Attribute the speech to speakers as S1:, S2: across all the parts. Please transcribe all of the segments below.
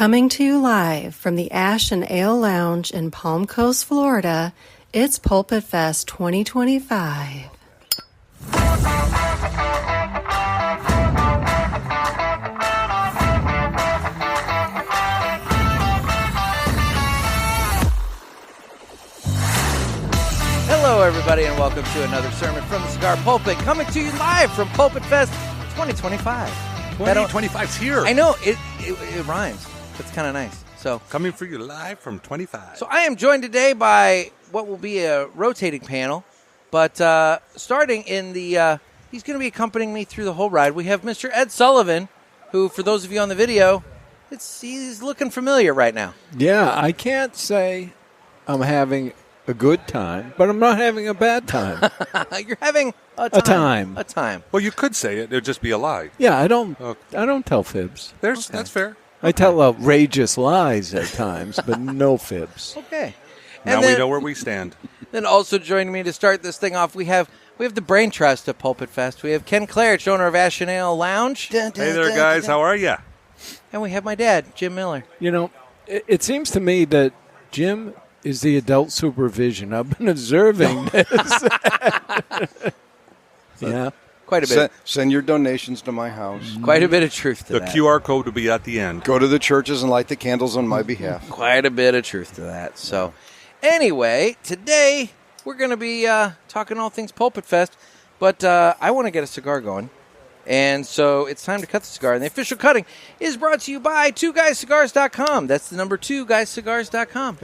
S1: Coming to you live from the Ash and Ale Lounge in Palm Coast, Florida, it's PulpitFest 2025.
S2: Hello, everybody, and welcome to another sermon from the Cigar Pulpit, coming to you live from PulpitFest 2025.
S3: 2025's here.
S2: I know, it rhymes. It's kind of nice. So
S3: coming for you live from 25.
S2: So I am joined today by what will be a rotating panel, but starting in the, he's going to be accompanying me through the whole ride. We have Mr. Ed Sullivan, who, for those of you on the video, he's looking familiar right now.
S4: Yeah, I can't say I'm having a good time, but I'm not having a bad time.
S2: You're having a time.
S3: Well, you could say it. It would just be a lie.
S4: Yeah, I don't tell fibs.
S3: That's fair.
S4: I tell outrageous lies at times, but no fibs.
S2: Okay.
S3: Now we know where we stand.
S2: Then also joining me to start this thing off, we have the brain trust of PulpitFest. We have Kenn Klarich, owner of Ash and Ale Lounge.
S3: Hey there, guys. How are you?
S2: And we have my dad, Jim Miller.
S4: You know, it seems to me that Jim is the adult supervision. I've been observing this. Yeah.
S2: Quite a bit.
S5: Send your donations to my house.
S2: Quite a bit of truth to
S3: the
S2: that.
S3: The QR code will be at the end.
S5: Go to the churches and light the candles on my behalf.
S2: Quite a bit of truth to that. So, anyway, today we're going to be talking all things PulpitFest, but I want to get a cigar going. And so it's time to cut the cigar. And the official cutting is brought to you by 2guyscigars.com. That's the number 2guyscigars.com.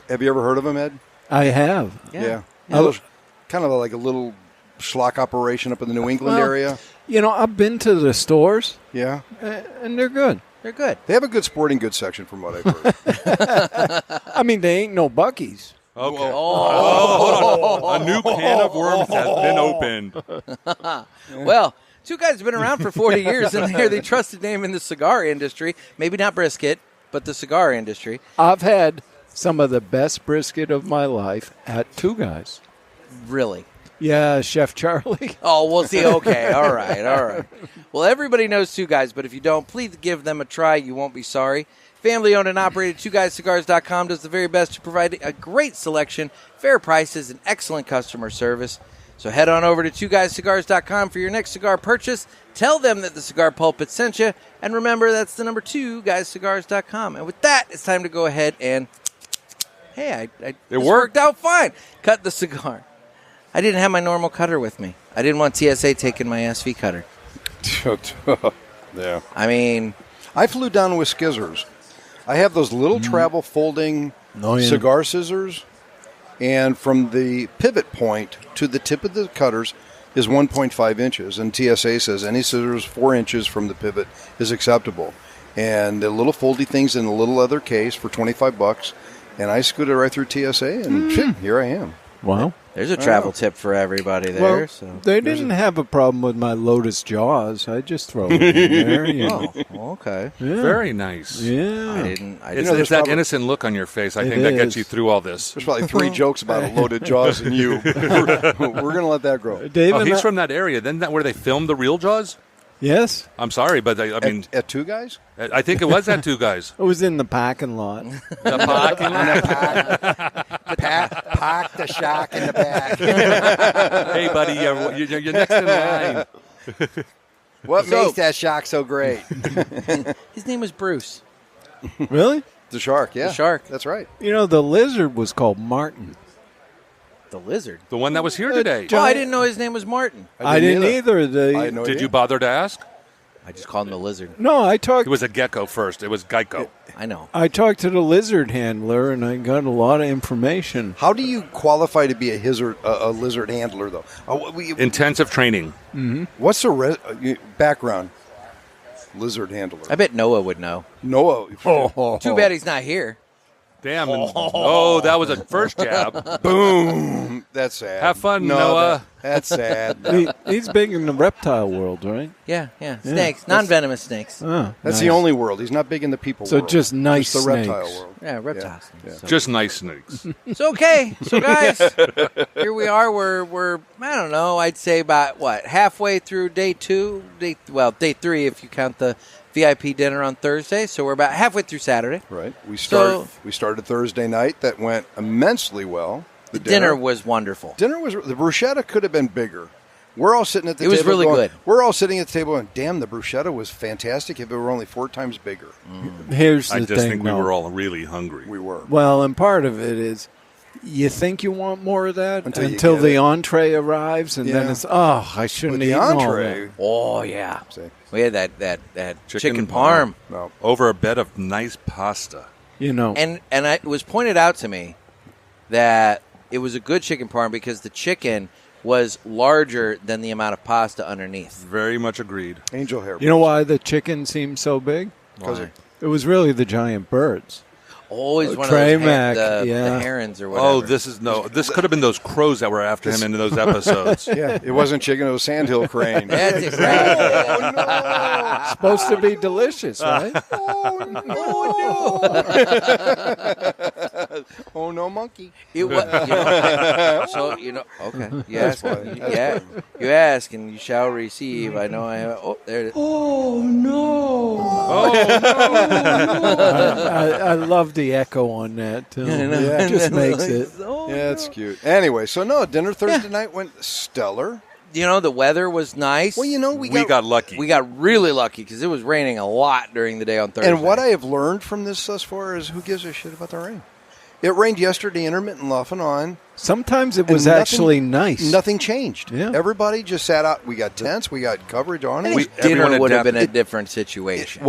S5: Have you ever heard of him, Ed?
S4: I have.
S5: Yeah. Kind of like a little schlock operation up in the New England area.
S4: You know, I've been to the stores.
S5: Yeah.
S4: And they're good.
S2: They're good.
S5: They have a good sporting goods section from what I've heard.
S4: I mean, they ain't no Buc-ee's.
S3: Okay. Hold on. A new can of worms has been opened.
S2: Well, Two Guys have been around for 40 years, and they're the trusted name in the cigar industry. Maybe not brisket, but the cigar industry.
S4: I've had some of the best brisket of my life at Two Guys.
S2: Really?
S4: Yeah, Chef Charlie.
S2: Oh, we'll see. Okay, all right. Well, everybody knows Two Guys, but if you don't, please give them a try. You won't be sorry. Family-owned and operated, 2guyscigars.com does the very best to provide a great selection, fair prices, and excellent customer service. So head on over to 2guyscigars.com for your next cigar purchase. Tell them that the Cigar Pulpit sent you. And remember, that's the number 2guyscigars.com. And with that, it's time to go ahead and, hey, it worked out fine. Cut the cigar. I didn't have my normal cutter with me. I didn't want TSA taking my SV cutter.
S5: Yeah.
S2: I mean,
S5: I flew down with Skizzers. I have those little travel folding cigar scissors, and from the pivot point to the tip of the cutters is 1.5 inches, and TSA says any scissors 4 inches from the pivot is acceptable. And the little foldy things in a little leather case for $25, and I scooted right through TSA, and here I am.
S4: Wow.
S2: There's a travel tip for everybody there.
S4: Well,
S2: so.
S4: They didn't have a problem with my Lotus Jaws. I just throw it in there.
S2: Oh, okay.
S4: Yeah.
S3: Very nice.
S4: Yeah.
S2: I didn't.
S3: There's that innocent look on your face. I think that gets you through all this.
S5: There's probably 3 jokes about loaded jaws and you. We're going to let that grow.
S3: He's from that area. Then that where they filmed the real Jaws?
S4: Yes.
S3: I'm sorry, but I mean...
S5: At Two Guys?
S3: I think it was at Two Guys.
S4: It was in the parking lot.
S3: The parking lot?
S5: Park the shack in the back.
S3: Hey, buddy, you're next in line.
S5: What makes that shack so great?
S2: His name was Bruce.
S4: Really?
S5: The shark, yeah.
S2: The shark.
S5: That's right.
S4: You know, the lizard was called Martin.
S2: The lizard?
S3: The one that was here today.
S2: Oh, I didn't know his name was Martin.
S4: I didn't either.
S5: I had no
S3: Did
S5: idea.
S3: you bother to ask?
S2: I just called him the lizard.
S4: No,
S3: It was a gecko first. It was Geico.
S2: I know.
S4: I talked to the lizard handler, and I got a lot of information.
S5: How do you qualify to be a lizard handler, though?
S3: Intensive training.
S4: Mm-hmm.
S5: What's the background? Lizard handler.
S2: I bet Noah would know.
S5: Noah.
S2: Too bad he's not here.
S3: Damn. Oh, that was a first jab.
S5: Boom. That's sad.
S3: Have fun, Noah.
S5: That's sad.
S4: He's big in the reptile world, right?
S2: Yeah. Snakes. Non-venomous snakes.
S4: Oh,
S5: That's the only world. He's not big in the people
S4: So
S5: world.
S4: just nice
S5: the
S4: snakes.
S5: reptile world.
S2: Yeah, reptiles.
S5: Yeah.
S2: So.
S3: Just nice snakes.
S2: So, okay. So, guys, here we are. We're I don't know, I'd say about, halfway through day 2? Day 3 if you count the VIP dinner on Thursday, so we're about halfway through Saturday.
S5: Right. We started Thursday night. That went immensely well.
S2: The dinner was wonderful.
S5: The bruschetta could have been bigger. We're all sitting at the table.
S2: It was really good.
S5: We're all sitting at the table and, damn, the bruschetta was fantastic if it were only 4 times bigger.
S4: Here's the
S3: I
S4: thing.
S3: just think we were all really hungry.
S5: We were.
S4: Well, and part of it is you think you want more of that
S5: until
S4: the entree arrives, and then it's, I shouldn't eat all
S5: entree.
S4: that.
S2: Oh, yeah. We had that chicken parm.
S5: No.
S3: Over a bed of nice pasta.
S4: You know.
S2: And it was pointed out to me that it was a good chicken parm because the chicken was larger than the amount of pasta underneath.
S3: Very much agreed.
S5: Angel hair.
S4: You know why the chicken seemed so big?
S5: Because
S4: it was really the giant birds.
S2: Always one
S4: Trey
S2: of those
S4: Mac,
S2: the
S4: yeah.
S2: herons or whatever.
S3: Oh, this could have been those crows that were after him in those episodes.
S5: Yeah, it wasn't chicken, it was sandhill crane.
S2: That's exactly.
S5: no.
S4: Supposed to be delicious, right?
S5: Oh, no, monkey.
S2: It was, so, okay. You ask, you ask and you shall receive. I know I have. Oh, there it is.
S4: Oh, no. I love the echo on that, too.
S5: Yeah.
S4: It just makes it.
S5: Yeah, it's cute. Anyway, so dinner Thursday night went stellar.
S2: The weather was nice.
S5: Well,
S3: we got lucky.
S2: We got really lucky because it was raining a lot during the day on Thursday.
S5: And what I have learned from this thus far is who gives a shit about the rain? It rained yesterday, intermittent off and on.
S4: Sometimes it was actually nice.
S5: Nothing changed.
S4: Yeah.
S5: Everybody just sat out. We got tents. We got coverage on it.
S2: Dinner would have been a different situation.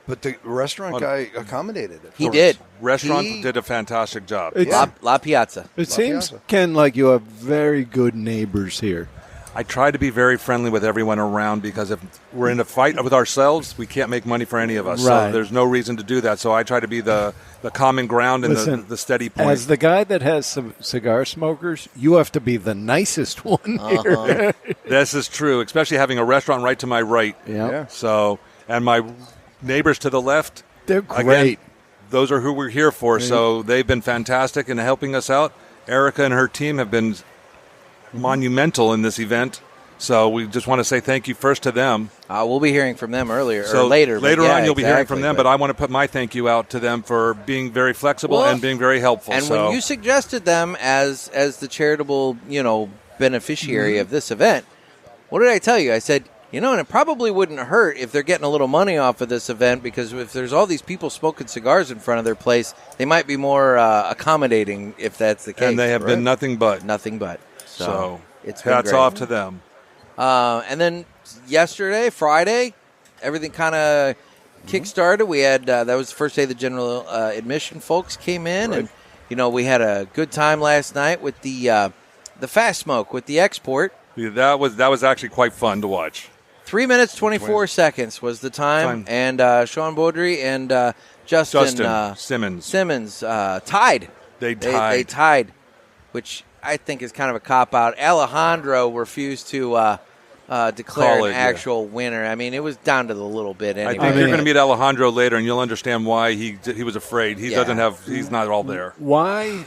S5: But the restaurant guy accommodated it.
S2: He did.
S3: Restaurant did a fantastic job.
S2: La Piazza.
S4: It seems, Ken, like you have very good neighbors here.
S3: I try to be very friendly with everyone around because if we're in a fight with ourselves, we can't make money for any of us.
S4: Right.
S3: So there's no reason to do that. So I try to be the common ground and the steady point.
S4: As the guy that has some cigar smokers, you have to be the nicest one here.
S3: This is true, especially having a restaurant right to my right.
S4: Yeah.
S3: So, and my neighbors to the left.
S4: They're great.
S3: Again, those are who we're here for. So they've been fantastic in helping us out. Erica and her team have been monumental in this event. So we just want to say thank you first to them.
S2: We'll be hearing from them later.
S3: Later on, you'll be hearing from them, but I want to put my thank you out to them for being very flexible and being very helpful.
S2: And when you suggested them as the charitable, beneficiary of this event, what did I tell you? I said, and it probably wouldn't hurt if they're getting a little money off of this event because if there's all these people smoking cigars in front of their place, they might be more accommodating if that's the case.
S3: And they have been nothing but.
S2: Nothing but. So it's
S3: hats off to them.
S2: And then yesterday, Friday, everything kind of kick-started. We had that was the first day the general admission folks came in, and we had a good time last night with the fast smoke with the export.
S3: Yeah, that was actually quite fun to watch.
S2: 3 minutes 24 seconds was the time. And Sean Baudry and Justin Simmons tied.
S3: They tied.
S2: They tied, which I think is kind of a cop-out. Alejandro refused to declare an actual winner. I mean, it was down to the little bit anyway.
S3: I think you're going to meet Alejandro later, and you'll understand why he was afraid. He's not all there.
S4: Why?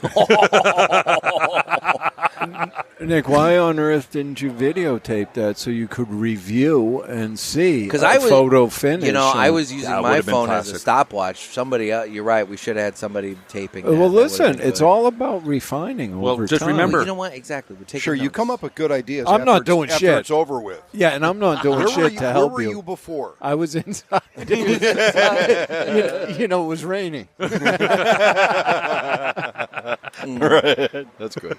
S4: Nick, why on earth didn't you videotape that so you could review and see photo finish?
S2: I was using my phone as a stopwatch. Somebody, you're right, we should have had somebody taping that.
S4: Well, listen, it's all about refining over
S3: just
S4: time.
S3: remember.
S2: You know what? Exactly. We're taking notes.
S5: You come up with good ideas
S4: I'm not doing
S5: after
S4: shit.
S5: It's over with.
S4: Yeah, and I'm not doing shit to help
S5: Where were you before?
S4: I was inside. It was raining.
S5: Right. That's good.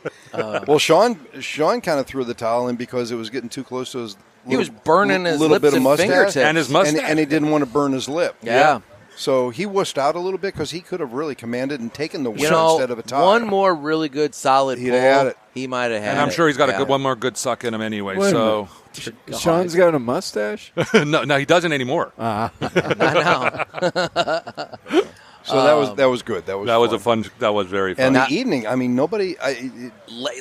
S5: Well, Sean kind of threw the towel in because it was getting too close to his.
S2: He was burning his
S5: little
S2: lips
S5: bit of
S2: and
S5: mustache
S2: fingertips.
S3: And his mustache.
S5: and he didn't want to burn his lip.
S2: Yeah.
S5: So he wussed out a little bit because he could have really commanded and taken the win instead of a tie.
S2: One more really good solid
S5: He'd
S2: pull,
S5: have had it.
S2: he might have had
S3: And I'm sure he's got
S2: Yeah.
S3: one more good suck in him anyway.
S4: Wait a
S3: So
S4: Sean's got a mustache?
S3: no, he doesn't anymore.
S2: I know.
S5: So that was good. That was
S3: fun. That was very fun.
S5: And the evening, I mean, nobody.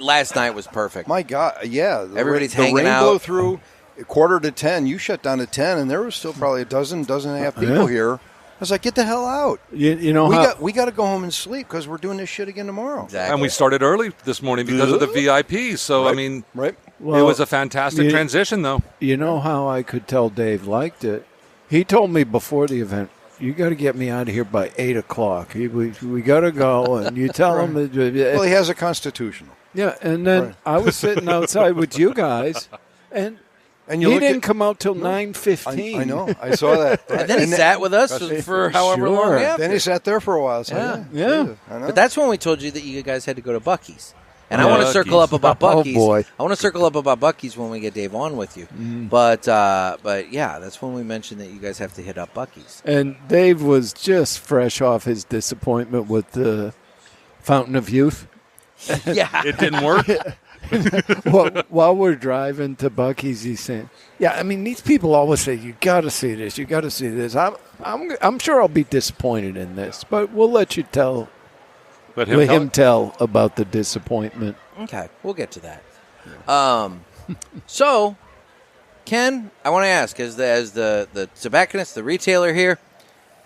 S2: Last night was perfect.
S5: My God, yeah.
S2: Everybody's
S5: the
S2: hanging
S5: rain
S2: out.
S5: blew through. 9:45. You shut down at 10, and there was still probably a dozen and a half people here. I was like, get the hell out. We got to go home and sleep because we're doing this shit again tomorrow.
S2: Exactly.
S3: And we started early this morning because of the VIPs. So,
S5: Right.
S3: I mean,
S5: Right.
S3: it was a fantastic transition, though.
S4: You know how I could tell Dave liked it? He told me before the event, you got to get me out of here by 8 o'clock. We got to go, and you tell him.
S5: Well, he has a constitutional.
S4: Yeah, and then I was sitting outside with you guys, and he didn't come out till 9:15.
S5: I know. I saw that.
S2: And then he sat with us for however long after.
S5: Then he sat there for a while. So
S4: yeah.
S5: I know.
S2: But that's when we told you that you guys had to go to Buc-ee's. And I want to circle up about Buc-ee's.
S4: Oh, boy.
S2: I want to circle up about Buc-ee's when we get Dave on with you. But yeah, that's when we mentioned that you guys have to hit up Buc-ee's.
S4: And Dave was just fresh off his disappointment with the Fountain of Youth.
S2: Yeah.
S3: It didn't work.
S4: Well, while we're driving to Buc-ee's, he's saying, "Yeah, I mean, these people always say you got to see this, you got to see this. I'm sure I'll be disappointed in this, but we'll let you tell.
S3: Let
S4: him tell about the disappointment."
S2: Okay, we'll get to that. So, Ken, I want to ask, as the tobacconist, the retailer here,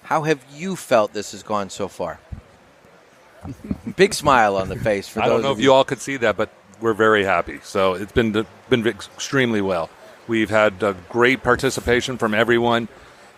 S2: how have you felt this has gone so far? Big smile on the face for those.
S3: I don't know if you all could see that, but we're very happy. So it's been extremely well. We've had great participation from everyone.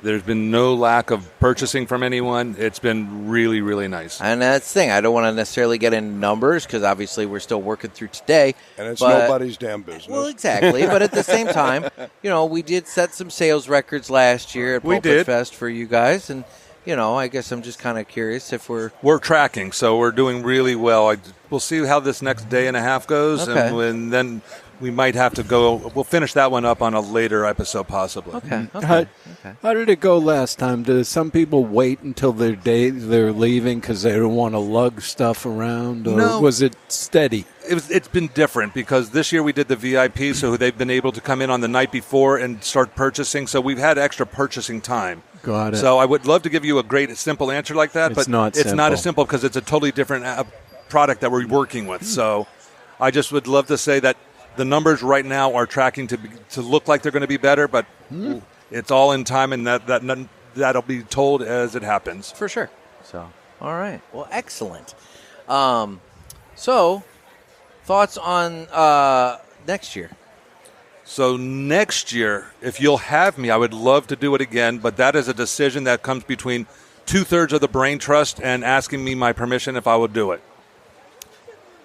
S3: There's been no lack of purchasing from anyone. It's been really, really nice.
S2: And that's the thing. I don't want to necessarily get into numbers because obviously we're still working through today.
S5: And it's nobody's damn business.
S2: Well, exactly. But at the same time, we did set some sales records last year at PulpitFest for you guys. And, I guess I'm just kind of curious if we're
S3: tracking. So we're doing really well. We'll see how this next day and a half goes.
S2: Okay.
S3: And then we might have to go. We'll finish that one up on a later episode, possibly.
S2: Okay.
S4: How did it go last time? Did some people wait until their day they're leaving because they don't want to lug stuff around, or was it steady?
S3: It's been different because this year we did the VIP, so they've been able to come in on the night before and start purchasing. So we've had extra purchasing time.
S4: Got it.
S3: So I would love to give you a great, simple answer like that, but it's not as simple because it's a totally different product that we're working with. So I just would love to say that the numbers right now are tracking to look like they're going to be better, but it's all in time, and that'll be told as it happens.
S2: For sure. So, all right. Well, excellent. So, thoughts on next year?
S3: So next year, if you'll have me, I would love to do it again, but that is a decision that comes between 2/3 of the Brain Trust and asking me my permission if I would do it.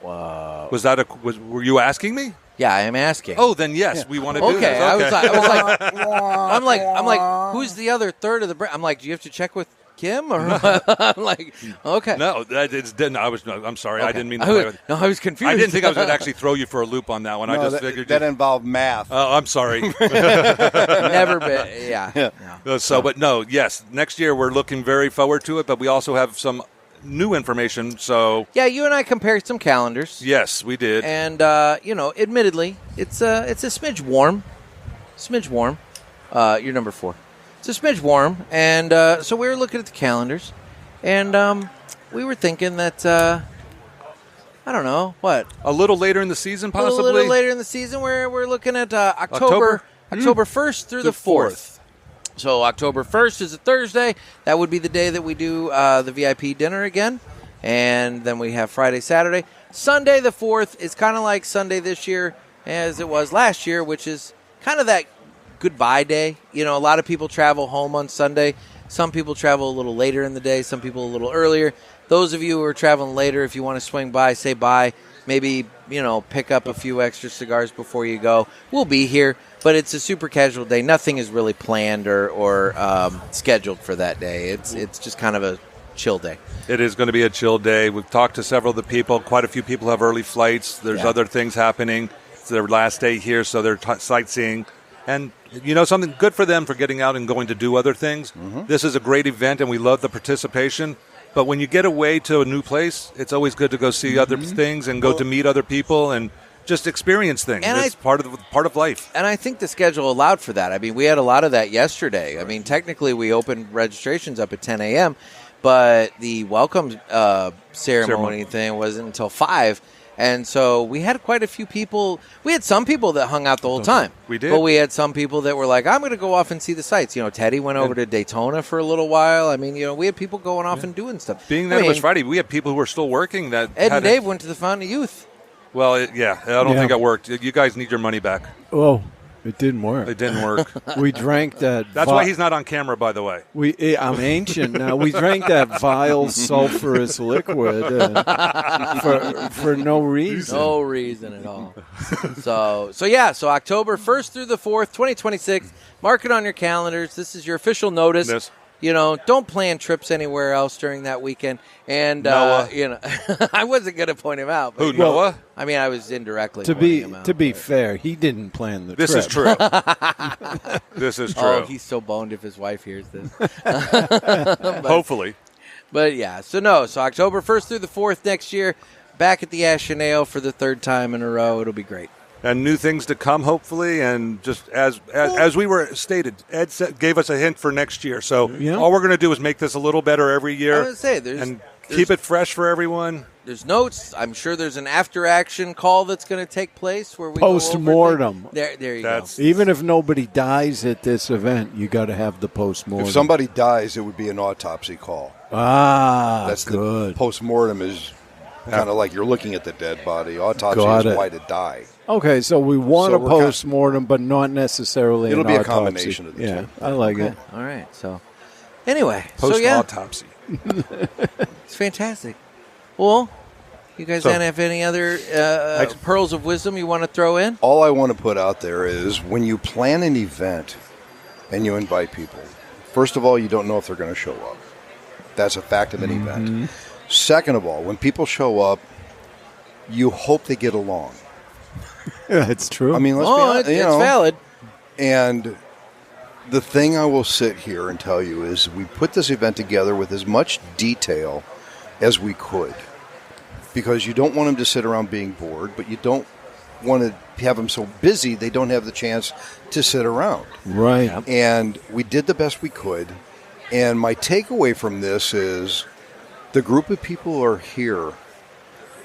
S2: Wow.
S3: Were you asking me?
S2: Yeah, I am asking.
S3: Oh, then yes, we want to do this.
S2: Okay. I was like, I'm like, who's the other third of the brain? I'm like, do you have to check with Kim? Or I'm like, okay.
S3: No, I'm sorry.
S2: Okay.
S3: I didn't mean to.
S2: I was confused.
S3: I didn't think I was going to actually throw you for a loop on that one.
S5: No,
S3: I just figured
S5: that involved math.
S3: Oh, I'm sorry.
S2: Never been. Yeah.
S3: But no, yes. Next year we're looking very forward to it, but we also have some new information. So
S2: yeah, you and I compared some calendars.
S3: Yes, we did.
S2: And admittedly, it's a smidge warm. You're number 4. It's a smidge warm, and so we were looking at the calendars, and we were thinking that I don't know what,
S3: a little later in the season, possibly.
S2: A little later in the season, we're looking at October 1st through the 4th. So October 1st is a Thursday. That would be the day that we do the VIP dinner again, and then we have Friday, Saturday, Sunday. The 4th is kind of like Sunday this year as it was last year, which is kind of that goodbye day. A lot of people travel home on Sunday. Some people travel a little later in the day. Some people a little earlier. Those of you who are traveling later, if you want to swing by, say bye. Maybe, pick up a few extra cigars before you go. We'll be here, but it's a super casual day. Nothing is really planned or scheduled for that day. It's just kind of a chill day.
S3: It is going to be a chill day. We've talked to several of the people. Quite a few people have early flights. There's other things happening. It's their last day here, so they're sightseeing. And, something good for them for getting out and going to do other things. Mm-hmm. This is a great event, and we love the participation. But when you get away to a new place, it's always good to go see other things and go to meet other people and just experience things. And it's part of life.
S2: And I think the schedule allowed for that. I mean, we had a lot of that yesterday. I mean, technically we opened registrations up at 10 a.m., but the welcome ceremony thing wasn't until 5. And so we had quite a few people. We had some people that hung out the whole time.
S3: We did.
S2: But we had some people that were like, I'm going to go off and see the sights. Teddy went over to Daytona for a little while. I mean, we had people going off and doing stuff.
S3: Being that it was Friday, we had people who were still working. That
S2: Ed and Dave went to the Fountain of Youth.
S3: Well, I don't think it worked. You guys need your money back.
S4: Oh, It didn't work.
S3: It didn't work.
S4: We drank that.
S3: That's why he's not on camera, by the way.
S4: I'm ancient now. We drank that vile sulfurous liquid for no reason.
S2: No reason at all. So October 1st through the 4th, 2026. Mark it on your calendars. This is your official notice.
S3: Yes.
S2: Don't plan trips anywhere else during that weekend. And,
S3: Noah.
S2: I wasn't going to point him out.
S3: Who, Noah?
S2: I mean, I was indirectly
S4: To
S2: pointing him out.
S4: be fair, he didn't plan the trip.
S3: This is true. This is true.
S2: Oh, he's so boned if his wife hears this.
S3: Hopefully.
S2: But, yeah, so October 1st through the 4th next year, back at the Ash and Ale for the 3rd time in a row. It'll be great.
S3: And new things to come, hopefully. And just as we were stated, Ed gave us a hint for next year. So all we're going to do is make this a little better every year.
S2: I was going to say,
S3: and keep it fresh for everyone.
S2: There's notes. I'm sure there's an after-action call that's going to take place where we
S4: post-mortem.
S2: There you go.
S4: Even if nobody dies at this event, you got to have the post-mortem.
S5: If somebody dies, it would be an autopsy call.
S4: That's
S5: good. The post-mortem is kind of like you're looking at the dead body. Autopsy is why to die.
S4: Okay, so we want a post-mortem, but not necessarily
S5: it'll
S4: an
S5: be
S4: autopsy.
S5: A combination of the two.
S4: Yeah, I like it.
S2: All right, so anyway.
S3: Post-autopsy.
S2: It's fantastic. Well, you guys have any other pearls of wisdom you want to throw in?
S5: All I want to put out there is when you plan an event and you invite people, first of all, you don't know if they're going to show up. That's a fact of an event. Second of all, when people show up, you hope they get along.
S4: It's true.
S5: I mean, let's be honest.
S2: It's valid.
S5: And the thing I will sit here and tell you is we put this event together with as much detail as we could because you don't want them to sit around being bored, but you don't want to have them so busy they don't have the chance to sit around.
S4: Right.
S5: And we did the best we could. And my takeaway from this is the group of people who are here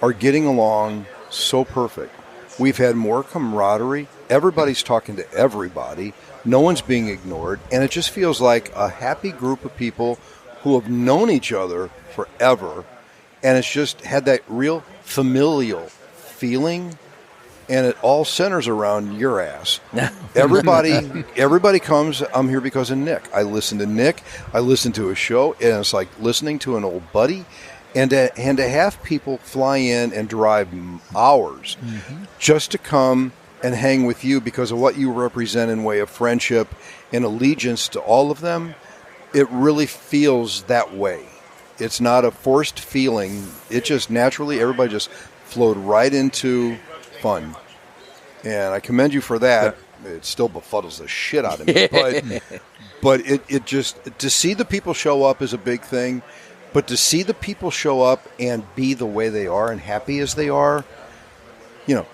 S5: are getting along so perfect. We've had more camaraderie. Everybody's talking to everybody. No one's being ignored. And it just feels like a happy group of people who have known each other forever. And it's just had that real familial feeling. And it all centers around your ass. Everybody comes, I'm here because of Nick. I listen to Nick. I listen to his show. And it's like listening to an old buddy. And to have people fly in and drive hours just to come and hang with you because of what you represent in way of friendship and allegiance to all of them, it really feels that way. It's not a forced feeling. It just naturally, everybody just flowed right into fun. And I commend you for that. It still befuddles the shit out of me. But it just, to see the people show up is a big thing. But to see the people show up and be the way they are and happy as they are,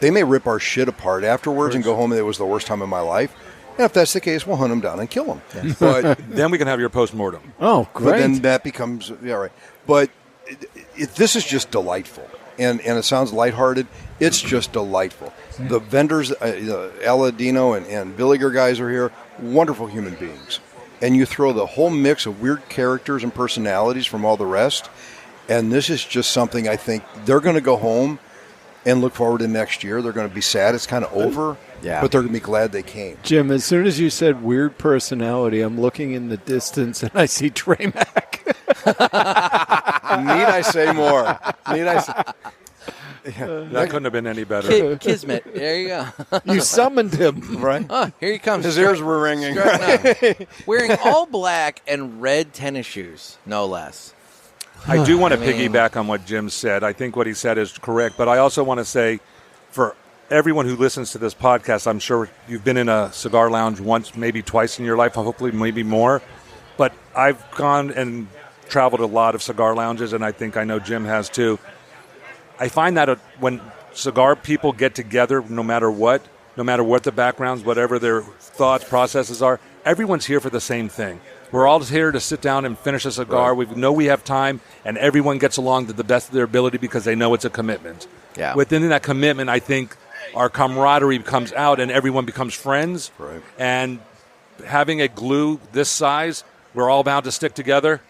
S5: they may rip our shit apart afterwards and go home and it was the worst time of my life. And if that's the case, we'll hunt them down and kill them. Yeah. But
S3: then we can have your post-mortem.
S4: Oh, great.
S5: But then that becomes, right. But this is just delightful. And it sounds lighthearted. It's just delightful. The vendors, Aladino and Villiger guys are here. Wonderful human beings. And you throw the whole mix of weird characters and personalities from all the rest, and this is just something I think they're going to go home and look forward to next year. They're going to be sad it's kind of over, but they're going to be glad they came.
S4: Jim, as soon as you said weird personality, I'm looking in the distance and I see Trey Mack.
S5: Need I say more? Need I say...
S3: That couldn't have been any better.
S2: Kismet. There you go.
S4: You summoned him, right?
S2: Oh, here he comes.
S5: His ears were ringing.
S2: Wearing all black and red tennis shoes, no less.
S3: I do want to piggyback on what Jim said. I think what he said is correct. But I also want to say, for everyone who listens to this podcast, I'm sure you've been in a cigar lounge once, maybe twice in your life, hopefully maybe more. But I've gone and traveled a lot of cigar lounges, and I think I know Jim has too. I find that when cigar people get together, no matter what the backgrounds, whatever their thoughts, processes are, everyone's here for the same thing. We're all here to sit down and finish a cigar. Right. We know we have time, and everyone gets along to the best of their ability because they know it's a commitment.
S2: Yeah.
S3: Within that commitment, I think our camaraderie comes out and everyone becomes friends.
S5: Right.
S3: And having a glue this size, we're all bound to stick together.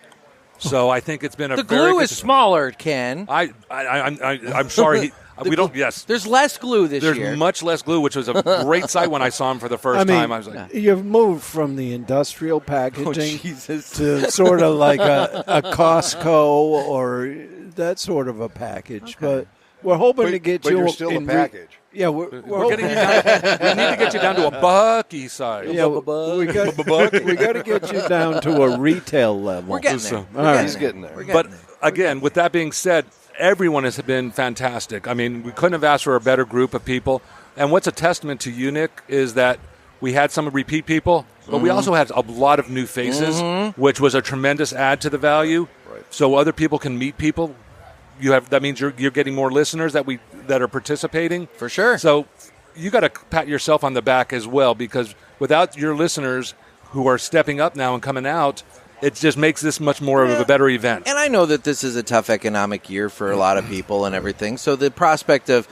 S3: So I think it's been a
S2: the glue is smaller, Ken.
S3: I'm sorry. We don't. Yes,
S2: there's less glue this year.
S3: There's much less glue, which was a great sight when I saw him for the first time. I was like,
S4: you've moved from the industrial packaging to sort of like a Costco or that sort of a package. Okay. But we're hoping to get
S5: but
S4: you
S5: you're still a package.
S3: We're getting you down. We need to get you down to a Bucky size.
S4: Yeah, we got to get you down to a retail level.
S2: We're getting
S5: there. He's getting there.
S3: But again, with that being said, everyone has been fantastic. I mean, we couldn't have asked for a better group of people. And what's a testament to you, Nick, is that we had some repeat people, but we also had a lot of new faces, which was a tremendous add to the value.
S5: Right.
S3: So other people can meet people. That means you're getting more listeners that are participating.
S2: For sure.
S3: So you got to pat yourself on the back as well, because without your listeners who are stepping up now and coming out, it just makes this much more of a better event.
S2: And I know that this is a tough economic year for a lot of people and everything. So the prospect of,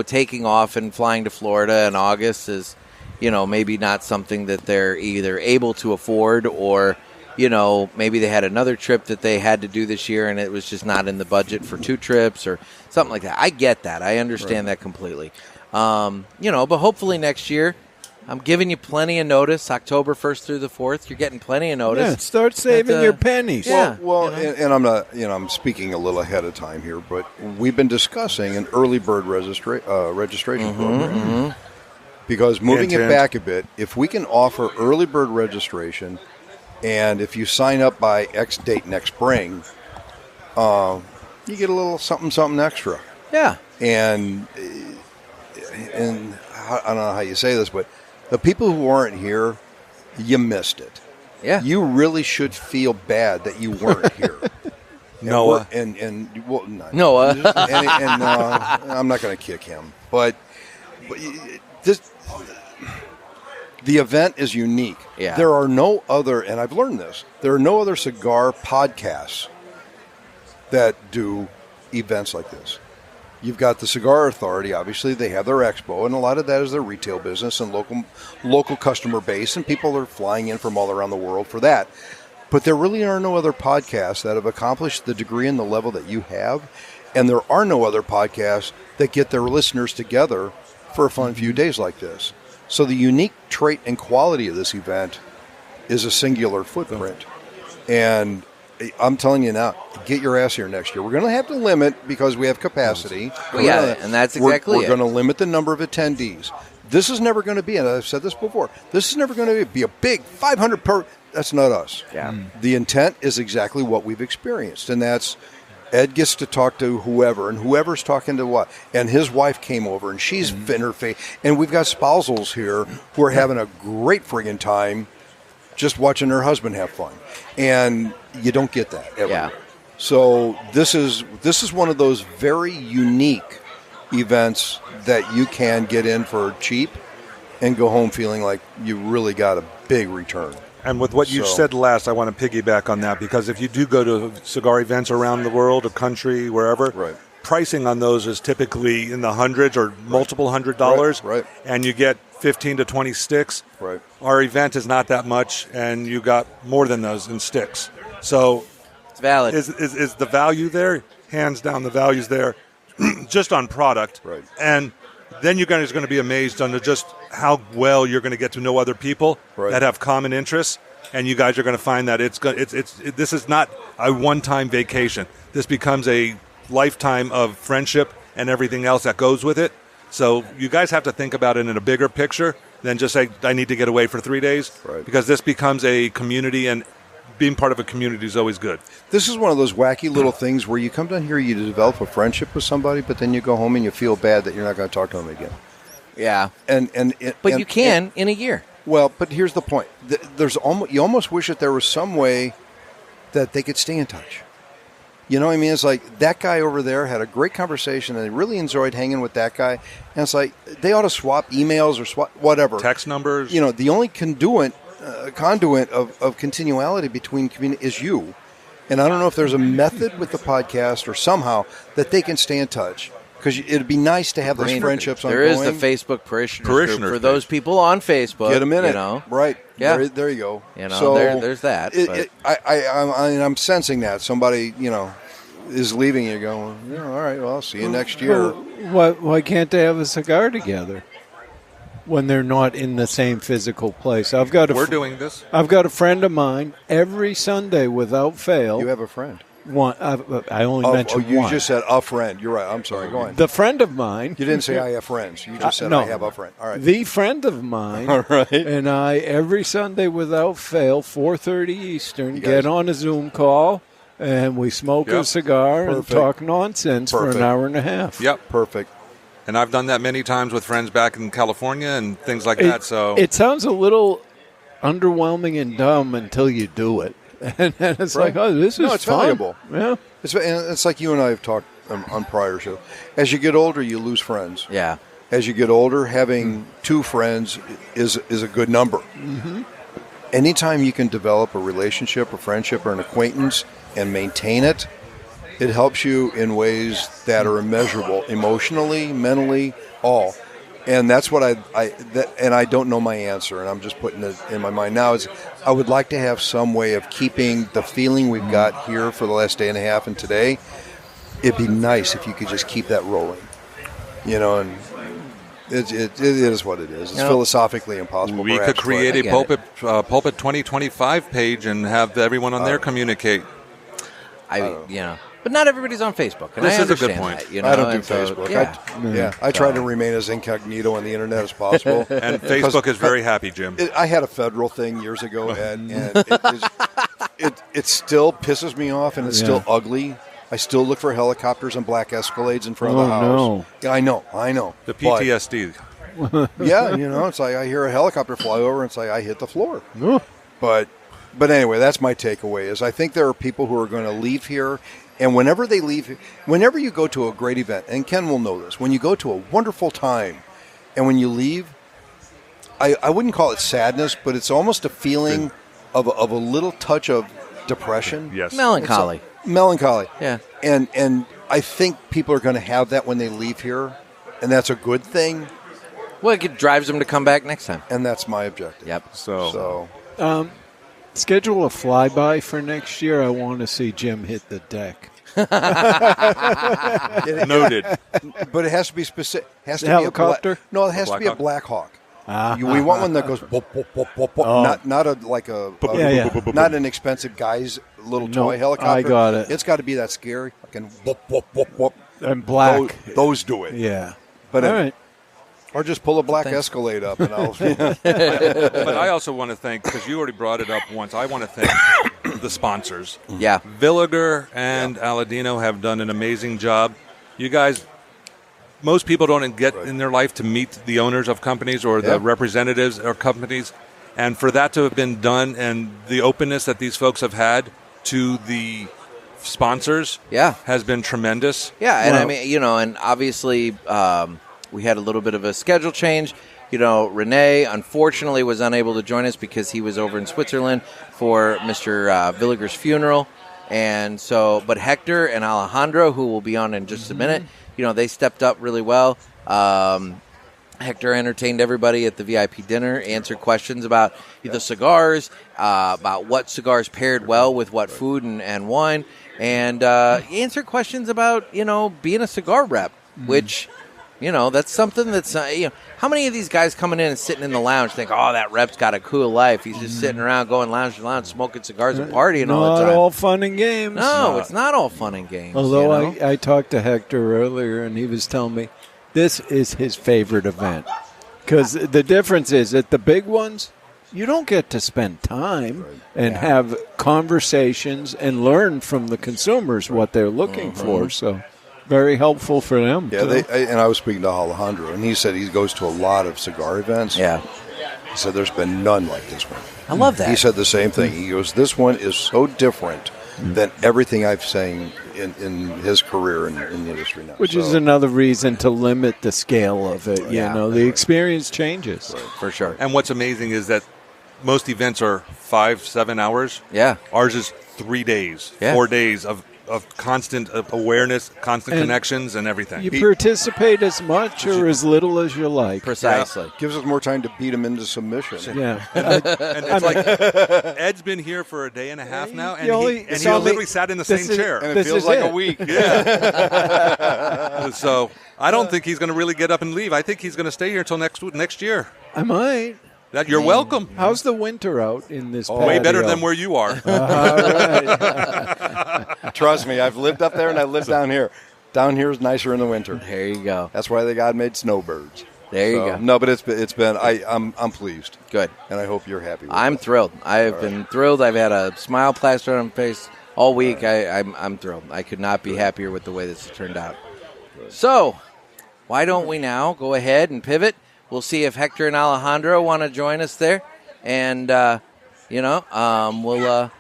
S2: taking off and flying to Florida in August is, maybe not something that they're either able to afford or, maybe they had another trip that they had to do this year and it was just not in the budget for 2 trips or something like that. I get that. I understand that completely. But hopefully next year, I'm giving you plenty of notice. October 1st through the 4th, you're getting plenty of notice.
S4: Yeah, start saving your pennies.
S2: Yeah.
S5: Well, and I'm not, I'm speaking a little ahead of time here, but we've been discussing an early bird registration program. Because moving it back a bit, if we can offer early bird registration, and if you sign up by X date next spring, you get a little something extra.
S2: Yeah.
S5: And I don't know how you say this, but the people who aren't here, you missed it.
S2: Yeah.
S5: You really should feel bad that you weren't here.
S3: Noah.
S5: Noah. And I'm not going to kick him. But the event is unique.
S2: Yeah.
S5: There are no other, and I've learned this, there are no other cigar podcasts that do events like this. You've got the Cigar Authority, obviously. They have their expo, and a lot of that is their retail business and local customer base, and people are flying in from all around the world for that. But there really are no other podcasts that have accomplished the degree and the level that you have, and there are no other podcasts that get their listeners together for a fun few days like this. So the unique trait and quality of this event is a singular footprint. And I'm telling you now, get your ass here next year. We're going to have to limit because we have capacity.
S2: And that's exactly
S5: We're going to limit the number of attendees. This is never going to be, and I've said this before, this is never going to be a big 500 per. That's not us.
S2: Yeah.
S5: The intent is exactly what we've experienced, and that's Ed gets to talk to whoever, and whoever's talking to what. And his wife came over, and she's in her face. And we've got spousals here who are having a great friggin' time just watching her husband have fun. And you don't get that ever.
S2: Yeah.
S5: So this is one of those very unique events that you can get in for cheap and go home feeling like you really got a big return.
S3: And with what you said last, I want to piggyback on that, because if you do go to cigar events around the world, or country, wherever, pricing on those is typically in the hundreds or multiple $100s,
S5: right.
S3: And you get 15 to 20 sticks.
S5: Right.
S3: Our event is not that much, and you got more than those in sticks. So
S2: it's valid.
S3: Is the value there? Hands down, the value's there, just on product.
S5: Right.
S3: And then you guys are going to be amazed on just how well you're going to get to know other people that have common interests, and you guys are going to find that this is not a one-time vacation. This becomes a lifetime of friendship and everything else that goes with it. So you guys have to think about it in a bigger picture than just say, I need to get away for 3 days, because this becomes a community, and being part of a community is always good.
S5: This is one of those wacky little things where you come down here, you develop a friendship with somebody, but then you go home and you feel bad that you're not going to talk to them again.
S2: Yeah.
S5: But
S2: you can in a year.
S5: Well, but here's the point. You almost wish that there was some way that they could stay in touch. You know what I mean? It's like that guy over there had a great conversation and they really enjoyed hanging with that guy. And it's like they ought to swap emails or swap whatever.
S3: Text numbers.
S5: The only conduit of continuality between community is you. And I don't know if there's a method with the podcast or somehow that they can stay in touch. Because it'd be nice to have those friendships ongoing.
S2: There is the Facebook parishioners group for those people on Facebook.
S5: Get them in it. Right.
S2: Yeah.
S5: There you go.
S2: So there's that.
S5: I'm sensing that. Somebody, is leaving, you go, yeah, all right, well, I'll see you next year.
S4: Why can't they have a cigar together when they're not in the same physical place?
S3: We're doing this.
S4: I've got a friend of mine every Sunday without fail.
S5: You have a friend.
S4: One, I only mentioned
S5: you
S4: one.
S5: just said a friend. You're right. I'm sorry. Go on.
S4: The friend of mine.
S5: You didn't say I have friends. You just said
S4: no.
S5: I have a friend. All right.
S4: The friend of mine.
S5: All right.
S4: And I, every Sunday without fail, 4:30 Eastern, get on a Zoom call, and we smoke a cigar and talk nonsense for an hour and a half.
S3: Yep.
S5: Perfect.
S3: And I've done that many times with friends back in California and things like that. So
S4: it sounds a little underwhelming and dumb until you do it. And then it's like, oh, this is
S5: it's
S4: fun.
S5: valuable.
S4: Yeah.
S5: It's like you and I have talked on prior shows. As you get older, you lose friends.
S2: Yeah.
S5: As you get older, having two friends is a good number.
S4: Mm-hmm.
S5: Anytime you can develop a relationship, a friendship, or an acquaintance and maintain it, it helps you in ways that are immeasurable, emotionally, mentally, all. And that's what and I don't know my answer, and I'm just putting it in my mind now, is I would like to have some way of keeping the feeling we've got here for the last day and a half and today. It'd be nice if you could just keep that rolling, and it is what it is. It's philosophically impossible.
S3: We could create a Pulpit 2025 page and have everyone on there communicate.
S2: But not everybody's on Facebook, and
S3: this
S2: I
S3: is a good
S2: understand
S3: point.
S2: that,
S5: I don't do Facebook. I try to remain as incognito on the internet as possible.
S3: And Facebook is very happy, Jim.
S5: I had a federal thing years ago, Ed, and it still pisses me off, and it's still ugly. I still look for helicopters and black Escalades in front of the house.
S4: No.
S5: Yeah, I know.
S3: The PTSD.
S5: It's like I hear a helicopter fly over, and it's like I hit the floor. But anyway, that's my takeaway, is I think there are people who are going to leave here. And whenever they leave, whenever you go to a great event, and Ken will know this, when you go to a wonderful time, and when you leave, I wouldn't call it sadness, but it's almost a feeling of a little touch of depression.
S3: Yes.
S2: Melancholy.
S5: Melancholy.
S2: Yeah.
S5: And I think people are going to have that when they leave here, and that's a good thing.
S2: Well, it drives them to come back next time.
S5: And that's my objective.
S2: Yep.
S5: So
S4: schedule a flyby for next year. I want to see Jim hit the deck.
S3: Noted.
S5: But it has to be specific. Has to
S4: helicopter?
S5: Be it has to be a Black Hawk. We want one that goes whoop, whoop, whoop, whoop, whoop. Not an expensive guy's little toy helicopter.
S4: I got it.
S5: It's got to be that scary fucking whoop, whoop, whoop, whoop.
S4: And black.
S5: Those do it.
S4: Yeah.
S5: But
S4: all right.
S5: Or just pull a black Escalade up, and I'll.
S3: But I also want to thank, because you already brought it up once, I want to thank the sponsors.
S2: Yeah.
S3: Villiger and Aladino have done an amazing job. You guys, most people don't get in their life to meet the owners of companies or the representatives of companies. And for that to have been done, and the openness that these folks have had to the sponsors has been tremendous.
S2: Yeah, and I mean, and obviously we had a little bit of a schedule change. Renee, unfortunately, was unable to join us because he was over in Switzerland for Mr. Villiger's funeral. And so, but Hector and Alejandro, who will be on in just a minute, they stepped up really well. Hector entertained everybody at the VIP dinner, answered questions about the cigars, about what cigars paired well with what food and wine, and answered questions about, being a cigar rep, which... that's something that's, how many of these guys coming in and sitting in the lounge think, oh, that rep's got a cool life. He's just sitting around going lounge to lounge, smoking cigars and partying all the time.
S4: Not all fun and games.
S2: No, it's not all fun and games.
S4: Although I talked to Hector earlier, and he was telling me this is his favorite event. Because the difference is at the big ones, you don't get to spend time and have conversations and learn from the consumers what they're looking for. So... very helpful for them.
S5: Yeah, and I was speaking to Alejandro, and he said he goes to a lot of cigar events.
S2: Yeah.
S5: He said there's been none like this one.
S2: I love that.
S5: He said the same thing. He goes, this one is so different than everything I've seen in his career in the industry now.
S4: Which is another reason to limit the scale of it. The experience changes.
S5: Right.
S2: For sure.
S3: And what's amazing is that most events are 5-7 hours.
S2: Yeah.
S3: Ours is 3 days,
S2: 4
S3: days of of constant awareness, constant
S4: And
S3: connections, and everything.
S4: You participate as much or as little as you like.
S2: Precisely.
S5: Gives us more time to beat him into submission.
S4: Yeah.
S3: And it's like Ed's been here for a day and a half now, and he literally sat in the same chair.
S5: And it feels like a week.
S3: Yeah. So I don't think he's going to really get up and leave. I think he's going to stay here until next year.
S4: I might.
S3: You're welcome.
S4: How's the winter out in this patio?
S3: Way better than where you are.
S4: All right.
S5: Trust me, I've lived up there and I live down here. Down here is nicer in the winter.
S2: There you go.
S5: That's why God made snowbirds.
S2: There you go.
S5: No, but it's been. I'm pleased.
S2: Good.
S5: And I hope you're happy. With
S2: I'm thrilled. I've been thrilled. I've had a smile plastered on my face all week. I'm thrilled. I could not be happier with the way this has turned out. So, why don't we now go ahead and pivot? We'll see if Hector and Alejandro want to join us there. And, we'll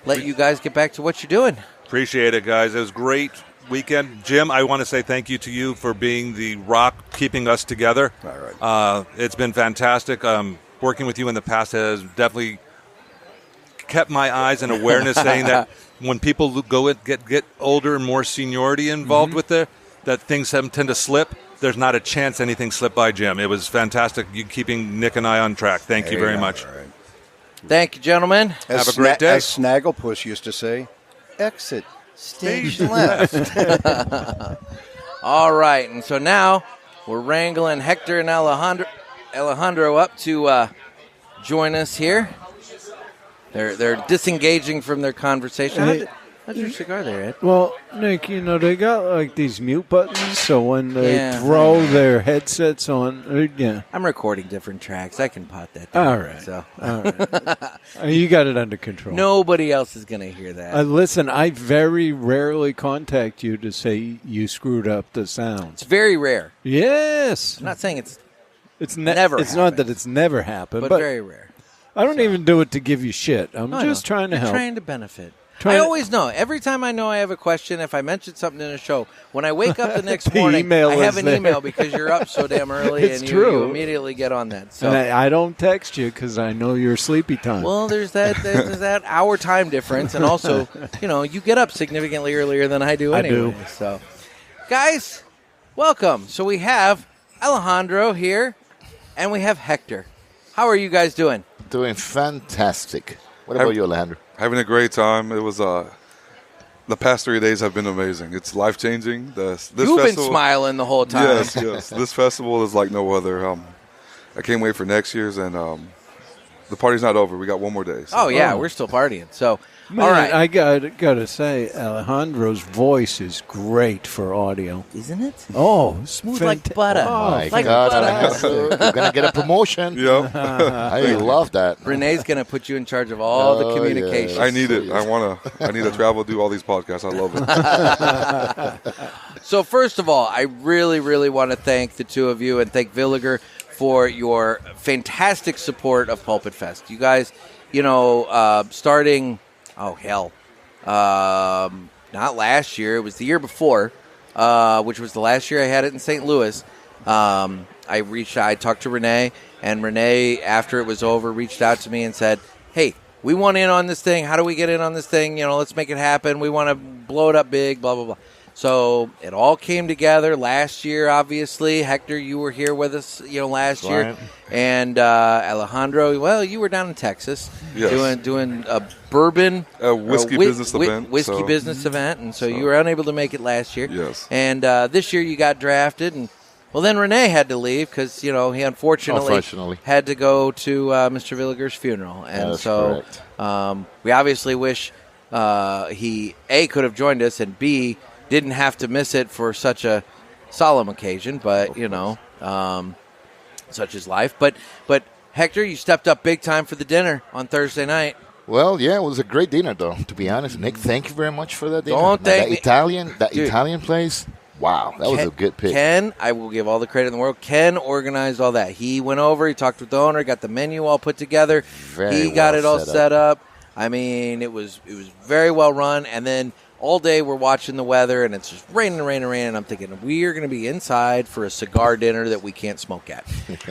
S2: let you guys get back to what you're doing.
S3: Appreciate it, guys. It was a great weekend. Jim, I want to say thank you to you for being the rock keeping us together.
S5: All right.
S3: It's been fantastic. Working with you in the past has definitely kept my eyes and awareness saying that when people get older and more seniority involved with it, that things tend to slip. There's not a chance anything slipped by, Jim. It was fantastic you keeping Nick and I on track. Thank you very much.
S5: All right.
S2: Thank you, gentlemen.
S3: Have a great day.
S5: As Snagglepuss used to say, exit stage left.
S2: All right, and so now we're wrangling Hector and Alejandro up to join us here. They're disengaging from their conversation. How's your cigar there, Ed?
S4: Well, Nick, they got like these mute buttons, so when they throw their headsets on,
S2: I'm recording different tracks. I can pot that down.
S4: All right.
S2: So.
S4: All right. You got it under control.
S2: Nobody else is going to hear that.
S4: Listen, I very rarely contact you to say you screwed up the sounds.
S2: It's very rare.
S4: Yes.
S2: I'm not saying it's
S4: never. It's
S2: happened,
S4: not that it's never happened,
S2: but very rare.
S4: I don't even do it to give you shit. I'm just trying to
S2: You're
S4: help.
S2: Trying to benefit. I always know. Every time I know I have a question, if I mention something in a show, when I wake up the next morning, I have an email because you're up so damn early
S4: It's
S2: and
S4: true.
S2: you immediately get on that. So.
S4: And I don't text you because I know you're sleepy time.
S2: Well, there's that hour time difference, and also, you get up significantly earlier than I do anyway.
S4: I do.
S2: So, guys, welcome. So we have Alejandro here, and we have Hector. How are you guys doing?
S6: Doing fantastic. What about you, Alejandro?
S7: Having a great time. It was the past 3 days have been amazing. It's life changing.
S2: You've been smiling the whole time.
S7: Yes. This festival is like no other. I can't wait for next year's, and the party's not over. We got one more day. So.
S2: We're still partying. So,
S4: Man,
S2: all right.
S4: I gotta say, Alejandro's voice is great for audio,
S2: Isn't it?
S4: Oh,
S2: Smooth like butter.
S6: Oh, my
S2: like
S6: God,
S2: butter.
S6: Alejandro, you're going to get a promotion.
S7: Yep.
S6: I love that.
S2: Renee's going to put you in charge of all the communications.
S7: I need it. I need to travel, do all these podcasts. I love it.
S2: So first of all, I really, really want to thank the two of you and thank Villiger for your fantastic support of Pulpit Fest. You guys, starting, not last year. It was the year before, which was the last year I had it in St. Louis. I talked to Renee, and Renee, after it was over, reached out to me and said, hey, we want in on this thing. How do we get in on this thing? Let's make it happen. We want to blow it up big, blah, blah, blah. So it all came together last year, obviously. Hector, you were here with us, last year. And Alejandro, well, you were down in Texas doing a bourbon.
S7: A whiskey business event.
S2: Whiskey business event. And so you were unable to make it last year.
S7: Yes.
S2: And this year you got drafted. And well, then Renee had to leave because, he unfortunately had to go to Mr. Villiger's funeral. And so we obviously wish he, A, could have joined us, and B, didn't have to miss it for such a solemn occasion, but, such is life. But Hector, you stepped up big time for the dinner on Thursday night.
S6: Well, yeah, it was a great dinner, though, to be honest. Nick, thank you very much for that dinner.
S2: Don't thank me.
S6: Italian place, wow, that was a good pick.
S2: Kenn, I will give all the credit in the world. Kenn organized all that. He went over, he talked with the owner, got the menu all put together. He got it all set up. I mean, it was very well run. And then all day we're watching the weather, and it's just raining, and I'm thinking, we're going to be inside for a cigar dinner that we can't smoke at.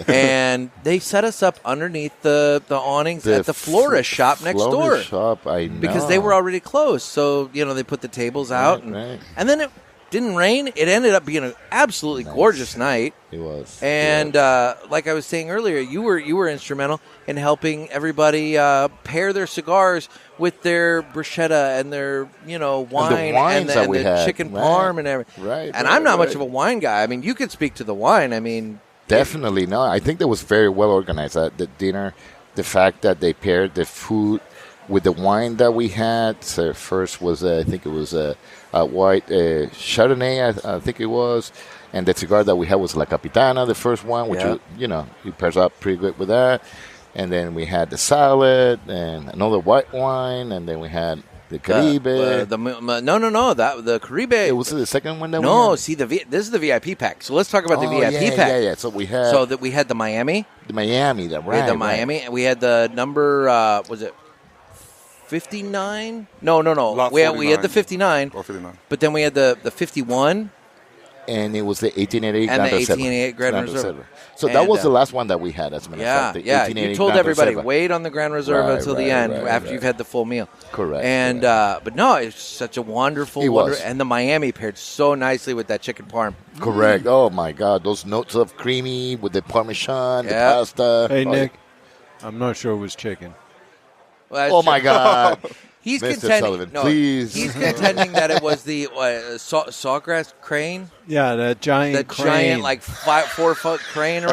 S2: And they set us up underneath the awnings at the Flores shop next door.
S6: Shop, I know.
S2: Because they were already closed. So, they put the tables out.
S6: Right.
S2: And then it didn't rain. It ended up being an absolutely gorgeous night.
S6: It was.
S2: And like I was saying earlier, you were instrumental in helping everybody pair their cigars with their bruschetta and their wine
S6: and
S2: the chicken parm and everything.
S6: Right.
S2: And I'm not much of a wine guy. I mean, you could speak to the wine. I mean,
S6: definitely no. I think that was very well organized. The dinner, the fact that they paired the food with the wine that we had. So first was I think it was a white Chardonnay. I think it was. And the cigar that we had was La Capitana, the first one, which you pairs up pretty good with that. And then we had the salad and another white wine, and then we had the Caribe.
S2: The Caribe.
S6: It was the second one that we had?
S2: No, see, this is the VIP pack. So let's talk about the VIP pack.
S6: Yeah. So we had
S2: the Miami.
S6: The Miami, right?
S2: We had the Miami, and we had the number. Was it 59? No. We had the 59.
S7: Or 59.
S2: But then we had the 51.
S6: And it was the 1888
S2: and
S6: Grand
S2: the
S6: Reserva.
S2: 1888 Grand Reserva.
S6: So that was the last one that we had, as a matter of fact.
S2: Yeah. You told
S6: Grand
S2: everybody,
S6: Reserva.
S2: wait on the Grand Reserva until the end after you've had the full meal.
S6: Correct.
S2: And but no, it's such a wonderful. And the Miami paired so nicely with that chicken parm.
S6: Correct. Oh my God, those notes of creamy with the Parmesan, the pasta.
S4: Hey Nick, I'm not sure it was chicken.
S2: Well,
S6: oh my God.
S2: He's
S6: Mr.
S2: contending.
S6: Sullivan, please.
S2: He's contending that it was the sawgrass crane.
S4: Yeah, that giant crane.
S2: Giant, like 4-foot crane.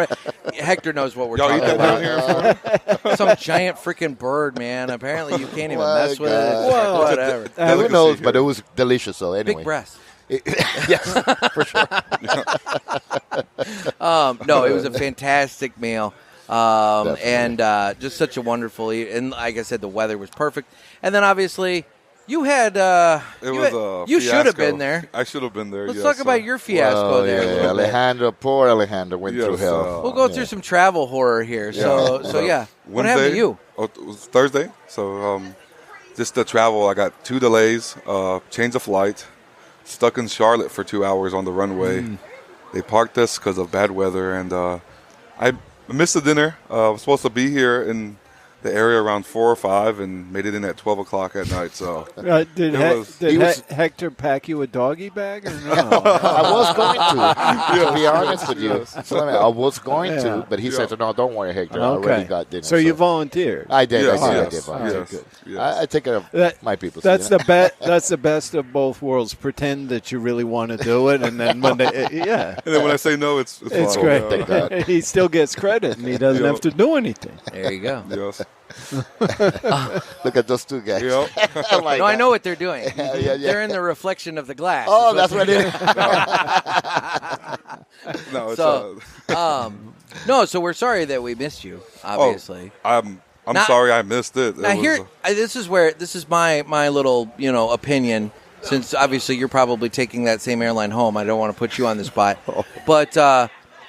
S2: Hector knows what we're talking about. Some giant freaking bird, man. Apparently, you can't even mess with it.
S4: Well,
S2: whatever.
S6: Who knows? But it was delicious, though. Anyway.
S2: Big breasts.
S6: Yes, for sure.
S2: No, it was a fantastic meal. And just such a wonderful and like I said, the weather was perfect. And then obviously you had you should have been there.
S7: I should have been there.
S2: Let's talk about your fiasco there.
S6: Yeah, Alejandro, poor Alejandro went through hell.
S2: We'll go through some travel horror here. So what happened to you?
S7: It was Thursday. So just the travel. I got 2 delays, change of flight, stuck in Charlotte for 2 hours on the runway. They parked us because of bad weather, and I missed the dinner. I was supposed to be here in the area around 4 or 5 and made it in at 12 o'clock at night. So
S4: did Hector pack you a doggy bag or no?
S6: I was going to be honest with you. So, I was going to, but he said, no, don't worry, Hector. I already got dinner.
S4: So you volunteered?
S6: I did.
S7: Yes,
S6: I did volunteer.
S7: Yes,
S6: Good. I take care of my people.
S4: That's that's the best of both worlds. Pretend that you really want to do it, and then when
S7: And then when I say no, it's
S4: it's great. He still gets credit, and he doesn't have to do anything.
S2: There you go.
S7: Yes.
S6: Look at those two guys.
S2: I know what they're doing.
S6: Yeah.
S2: They're in the reflection of the glass.
S6: Oh, that's what it is.
S7: No, it's
S2: no, so we're sorry that we missed you, obviously.
S7: I'm sorry I missed it.
S2: This is my little, opinion, since obviously you're probably taking that same airline home. I don't want to put you on the spot. But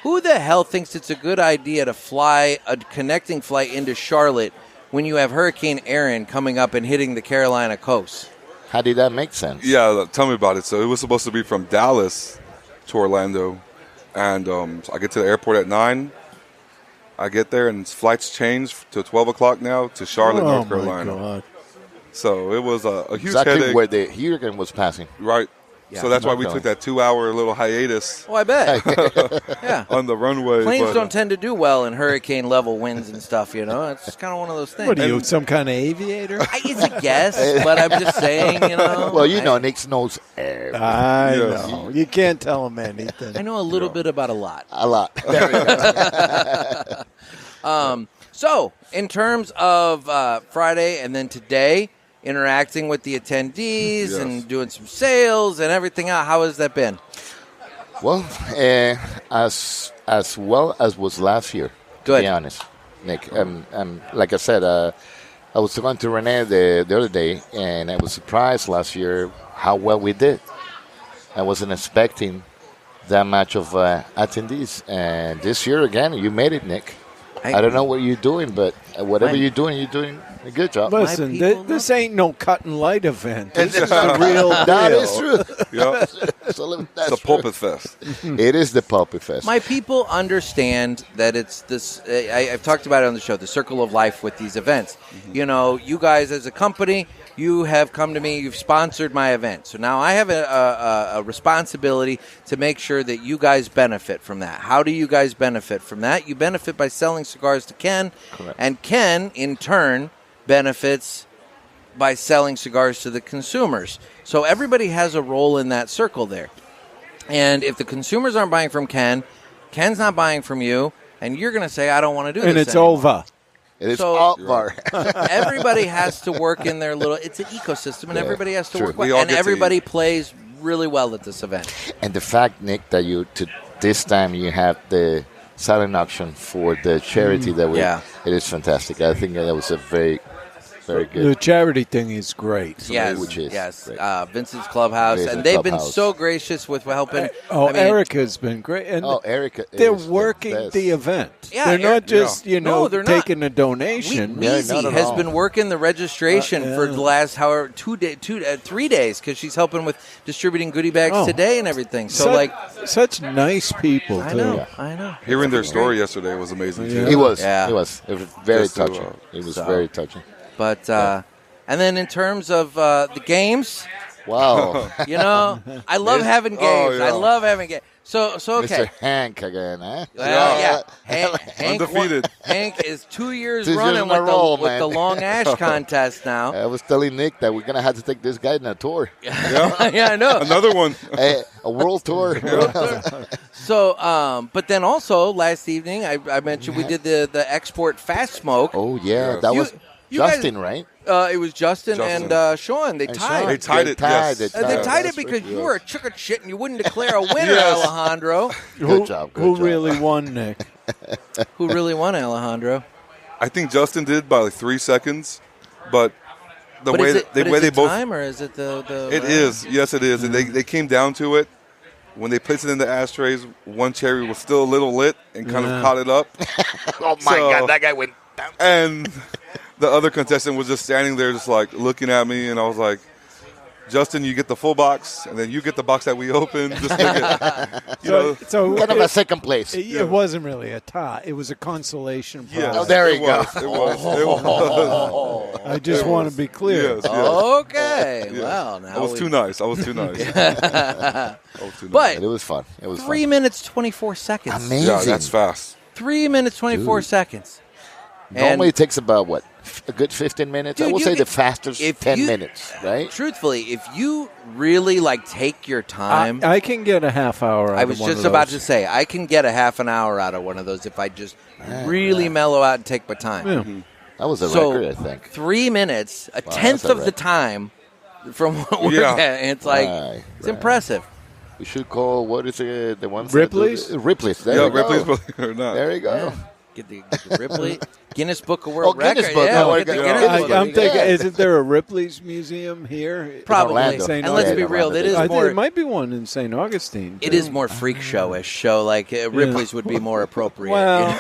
S2: who the hell thinks it's a good idea to fly a connecting flight into Charlotte when you have Hurricane Aaron coming up and hitting the Carolina coast?
S6: How did that make sense?
S7: Yeah, tell me about it. So it was supposed to be from Dallas to Orlando, and so I get to the airport at 9. I get there, and flights change to 12 o'clock now to Charlotte, North Carolina.
S4: My God.
S7: So it was a huge
S6: exactly
S7: headache.
S6: Where the hurricane was passing.
S7: Right.
S2: Yeah,
S7: so that's why we took that 2-hour little hiatus.
S2: Oh, I bet. Yeah.
S7: On the runway.
S2: Planes don't tend to do well in hurricane level winds and stuff, It's just kind of one of those things.
S4: What are you, some kind of aviator?
S2: It's a guess, but I'm just saying,
S6: Well, Nick knows everything.
S4: I know. You can't tell him anything.
S2: I know a little bit about a lot.
S6: A lot.
S2: There we go. So, in terms of Friday and then today, interacting with the attendees and doing some sales and everything else, how has that been?
S6: Well, as well as was last year,
S2: Good.
S6: to be honest, Nick. Like I said, I was talking to Renee the other day, and I was surprised last year how well we did. I wasn't expecting that much of attendees. And this year, again, you made it, Nick. I don't know what you're doing, but whatever you're doing a good job.
S4: Listen, this ain't no cut and light event. This is the real deal.
S6: That is true.
S7: Yeah.
S6: That's
S7: The Pulpit Fest.
S6: It is the Pulpit Fest.
S2: My people understand that it's this. I've talked about it on the show, the circle of life with these events. You know, you guys as a company, you have come to me, you've sponsored my event. So now I have a responsibility to make sure that you guys benefit from that. How do you guys benefit from that? You benefit by selling cigars to Kenn.
S6: Correct.
S2: And Kenn, in turn, benefits by selling cigars to the consumers. So everybody has a role in that circle there. And if the consumers aren't buying from Kenn, Kenn's not buying from you, and you're going to say, I don't want to do this
S4: And it's
S2: anymore.
S4: over.
S6: It is
S2: So-
S6: over.
S2: Everybody has to work in their little... It's an ecosystem, and everybody has to
S6: true.
S2: work
S7: We
S2: well.
S7: all
S2: And
S7: get to
S2: everybody
S7: eat.
S2: plays really well at this event.
S6: And the fact, Nick, that this time you have the silent auction for the charity that we...
S2: Yeah.
S6: It is fantastic. I think that was a very, very
S4: The
S6: good...
S4: charity thing is great.
S2: Yes,
S6: which is
S2: yes.
S6: great.
S2: Vincent's Clubhouse.
S6: Vincent's
S2: and they've been
S6: Clubhouse.
S2: so gracious with helping.
S4: Oh,
S2: I mean,
S4: Erica's been great. And
S6: Erica
S4: they're
S6: is the
S4: working
S6: best.
S4: the event.
S2: Yeah,
S4: they're not just,
S2: No, they're not.
S4: taking a donation.
S6: Yeah,
S2: Measy
S6: not at
S2: has
S6: all.
S2: been working the registration for
S4: yeah.
S2: the last 3 days because she's helping with distributing goodie bags
S4: Oh.
S2: today and everything. So,
S4: such nice people,
S2: I
S4: too.
S2: know, I know.
S7: Hearing their story yesterday was amazing, too.
S6: It was.
S2: Yeah.
S6: It was. It was very
S7: Just to,
S6: touching. It was very touching.
S2: But and then in terms of the games,
S6: Wow.
S2: you know, I love having games.
S7: yeah.
S2: I love having games. So okay.
S6: Mr. Hank again, eh?
S2: Well, yeah. Hank
S7: Undefeated.
S2: Hank is 2 years
S6: 2 years
S2: running
S6: in a row,
S2: with the
S6: man.
S2: Long Ash contest now.
S6: I was telling Nick that we're going to have to take this guy on a tour.
S2: Yeah, I know.
S7: Another one.
S6: A world tour.
S2: So, but then also last evening, I mentioned we did the export fast smoke.
S6: Oh, yeah.
S7: Yes.
S6: That
S2: You-
S6: was
S2: you guys-
S6: Justin, right?
S2: It was Justin
S7: Justin.
S2: and Sean. They
S6: And
S2: tied.
S6: Sean.
S7: They tied it, yes.
S6: They
S2: They tied
S6: That's
S2: it because
S6: right,
S2: you
S6: yes.
S2: were a chicken shit and you wouldn't declare a winner,
S7: Yes.
S2: Alejandro.
S6: Good job. Good
S4: Who
S6: job.
S4: really won, Nick?
S2: Who really won, Alejandro?
S7: I think Justin did by like 3 seconds, but the
S2: But
S7: way
S2: is it,
S7: they
S2: but
S7: way
S2: is
S7: they
S2: it
S7: both
S2: time or is it the
S7: it is, yes, it is, and they came down to it. When they placed it in the ashtrays, one cherry was still a little lit and kind of caught it up.
S6: Oh, my
S7: So-
S6: God. That guy went down.
S7: And the other contestant was just standing there, just like looking at me, and I was like, "Justin, you get the full box, and then you get the box that we opened. Just make it, you know."
S4: So
S6: Kind of a second place.
S4: it wasn't really a tie. It was a consolation prize.
S7: Yes,
S6: Oh, there
S7: it
S6: you go.
S7: was, It was. It was.
S4: I just want to be clear.
S7: Yes, yes.
S2: Okay.
S7: Yes.
S2: Well, now
S7: I was
S2: we-
S7: too nice. I was too nice.
S2: But
S6: It was fun. It was
S2: 3 minutes 24 seconds.
S6: Amazing.
S7: Yeah, that's fast.
S2: 3 minutes 24 seconds.
S6: Normally
S2: And
S6: it takes about, what, a good 15 minutes? I
S2: Dude,
S6: would
S2: you
S6: say
S2: could-
S6: the fastest
S2: if
S6: 10
S2: you-
S6: minutes, right?
S2: truthfully, if you really take your time,
S4: I can get a half hour out
S2: I
S4: of
S2: was
S4: one
S2: just
S4: of
S2: about
S4: those.
S2: to say I can get a half an hour out of one of those if I just really mellow out and take my time.
S4: Yeah.
S6: That was a
S2: So
S6: record, I think.
S2: 3 minutes, a tenth
S6: that's a
S2: of the
S6: record.
S2: time from what we're
S7: Yeah.
S2: getting. It's like
S6: Right,
S2: it's
S6: right.
S2: impressive.
S6: We should call, what is it, the ones
S4: Ripley's?
S6: that do the- Ripley's. There
S7: Yeah,
S6: you go.
S7: Ripley's, believe it or not.
S6: There you go.
S2: Yeah. Get the Ripley Guinness Book of World
S6: Guinness
S2: Record.
S6: Book.
S2: Yeah,
S6: Oh,
S2: we'll get the
S6: yeah.
S2: Guinness
S6: Yeah.
S2: Book.
S4: I'm thinking,
S6: Yeah.
S4: isn't there a Ripley's Museum here?
S2: Probably.
S6: Orlando.
S4: St.
S2: And let's be
S6: Yeah,
S2: real,
S6: Orlando.
S2: it is
S4: I think
S2: more.
S4: it might be one in St. Augustine.
S2: It
S4: too.
S2: is more freak showish. So like Ripley's would be more appropriate.
S4: Well,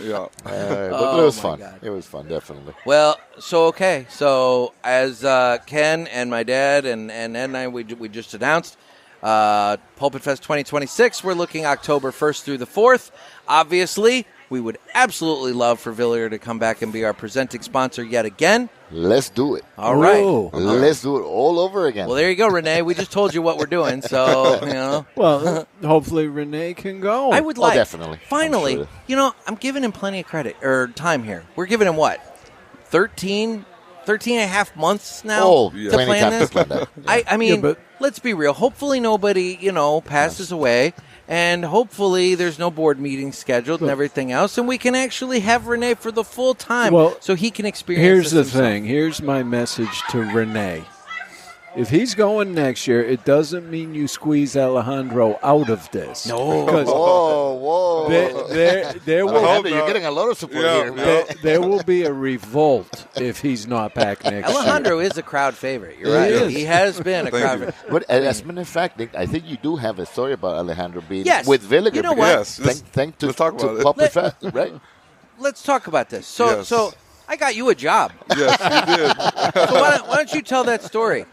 S7: Yeah.
S6: But it was
S2: my
S6: fun.
S2: God.
S6: It was fun, definitely.
S2: Well, so okay, so as Kenn and my dad and Ed and I, we just announced Pulpit Fest 2026. We're looking October 1st through the 4th. Obviously, we would absolutely love for Villiger to come back and be our presenting sponsor yet again.
S6: Let's do it.
S2: All right.
S4: Whoa.
S6: Let's do it all over again.
S2: Well, there you go, Renee. We just told you what we're doing, so you know.
S4: well, hopefully Renee can go.
S2: I would
S6: Oh,
S2: like
S6: definitely.
S2: Finally,
S6: I'm sure.
S2: you know, I'm giving him plenty of credit or time here. We're giving him what? 13 and a half months now
S6: Oh,
S2: to
S6: plenty
S2: plan
S6: time to
S2: this.
S6: plan that.
S2: I mean,
S4: Yeah, but-
S2: let's be real. Hopefully nobody, passes away, and hopefully there's no board meetings scheduled and everything else, and we can actually have Renee for the full time
S4: Well,
S2: so he can experience
S4: Here's the
S2: this himself.
S4: thing. Here's my message to Renee. If he's going next year, it doesn't mean you squeeze Alejandro out of this.
S2: No.
S6: Whoa.
S4: There will
S6: Alejandro, you're getting a lot of support here, man.
S4: there will be a revolt if he's not back next year.
S2: Alejandro is a crowd favorite. You're right. He has been a crowd favorite.
S6: But as a matter of fact, Nick, I think you do have a story about Alejandro being
S2: Yes.
S6: with Villiger.
S2: You know what?
S7: Yes.
S6: Thanks to
S7: Let's talk about it.
S6: PulpitFest, right?
S2: Let's talk about this. So I got you a job.
S7: Yes, you did.
S2: So why don't you tell that story?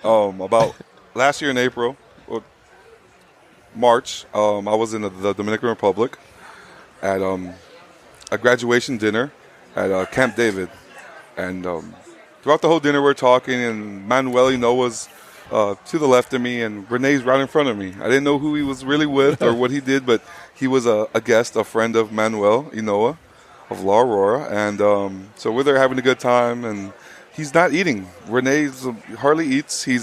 S7: About last year in April, or March, I was in the Dominican Republic at a graduation dinner at Camp David. And throughout the whole dinner, we're talking, and Manuel was to the left of me, and Renee's right in front of me. I didn't know who he was really with or what he did, but he was a guest, a friend of Manuel Inoa of La Aurora. And so we're there having a good time, and he's not eating. Renee hardly eats. He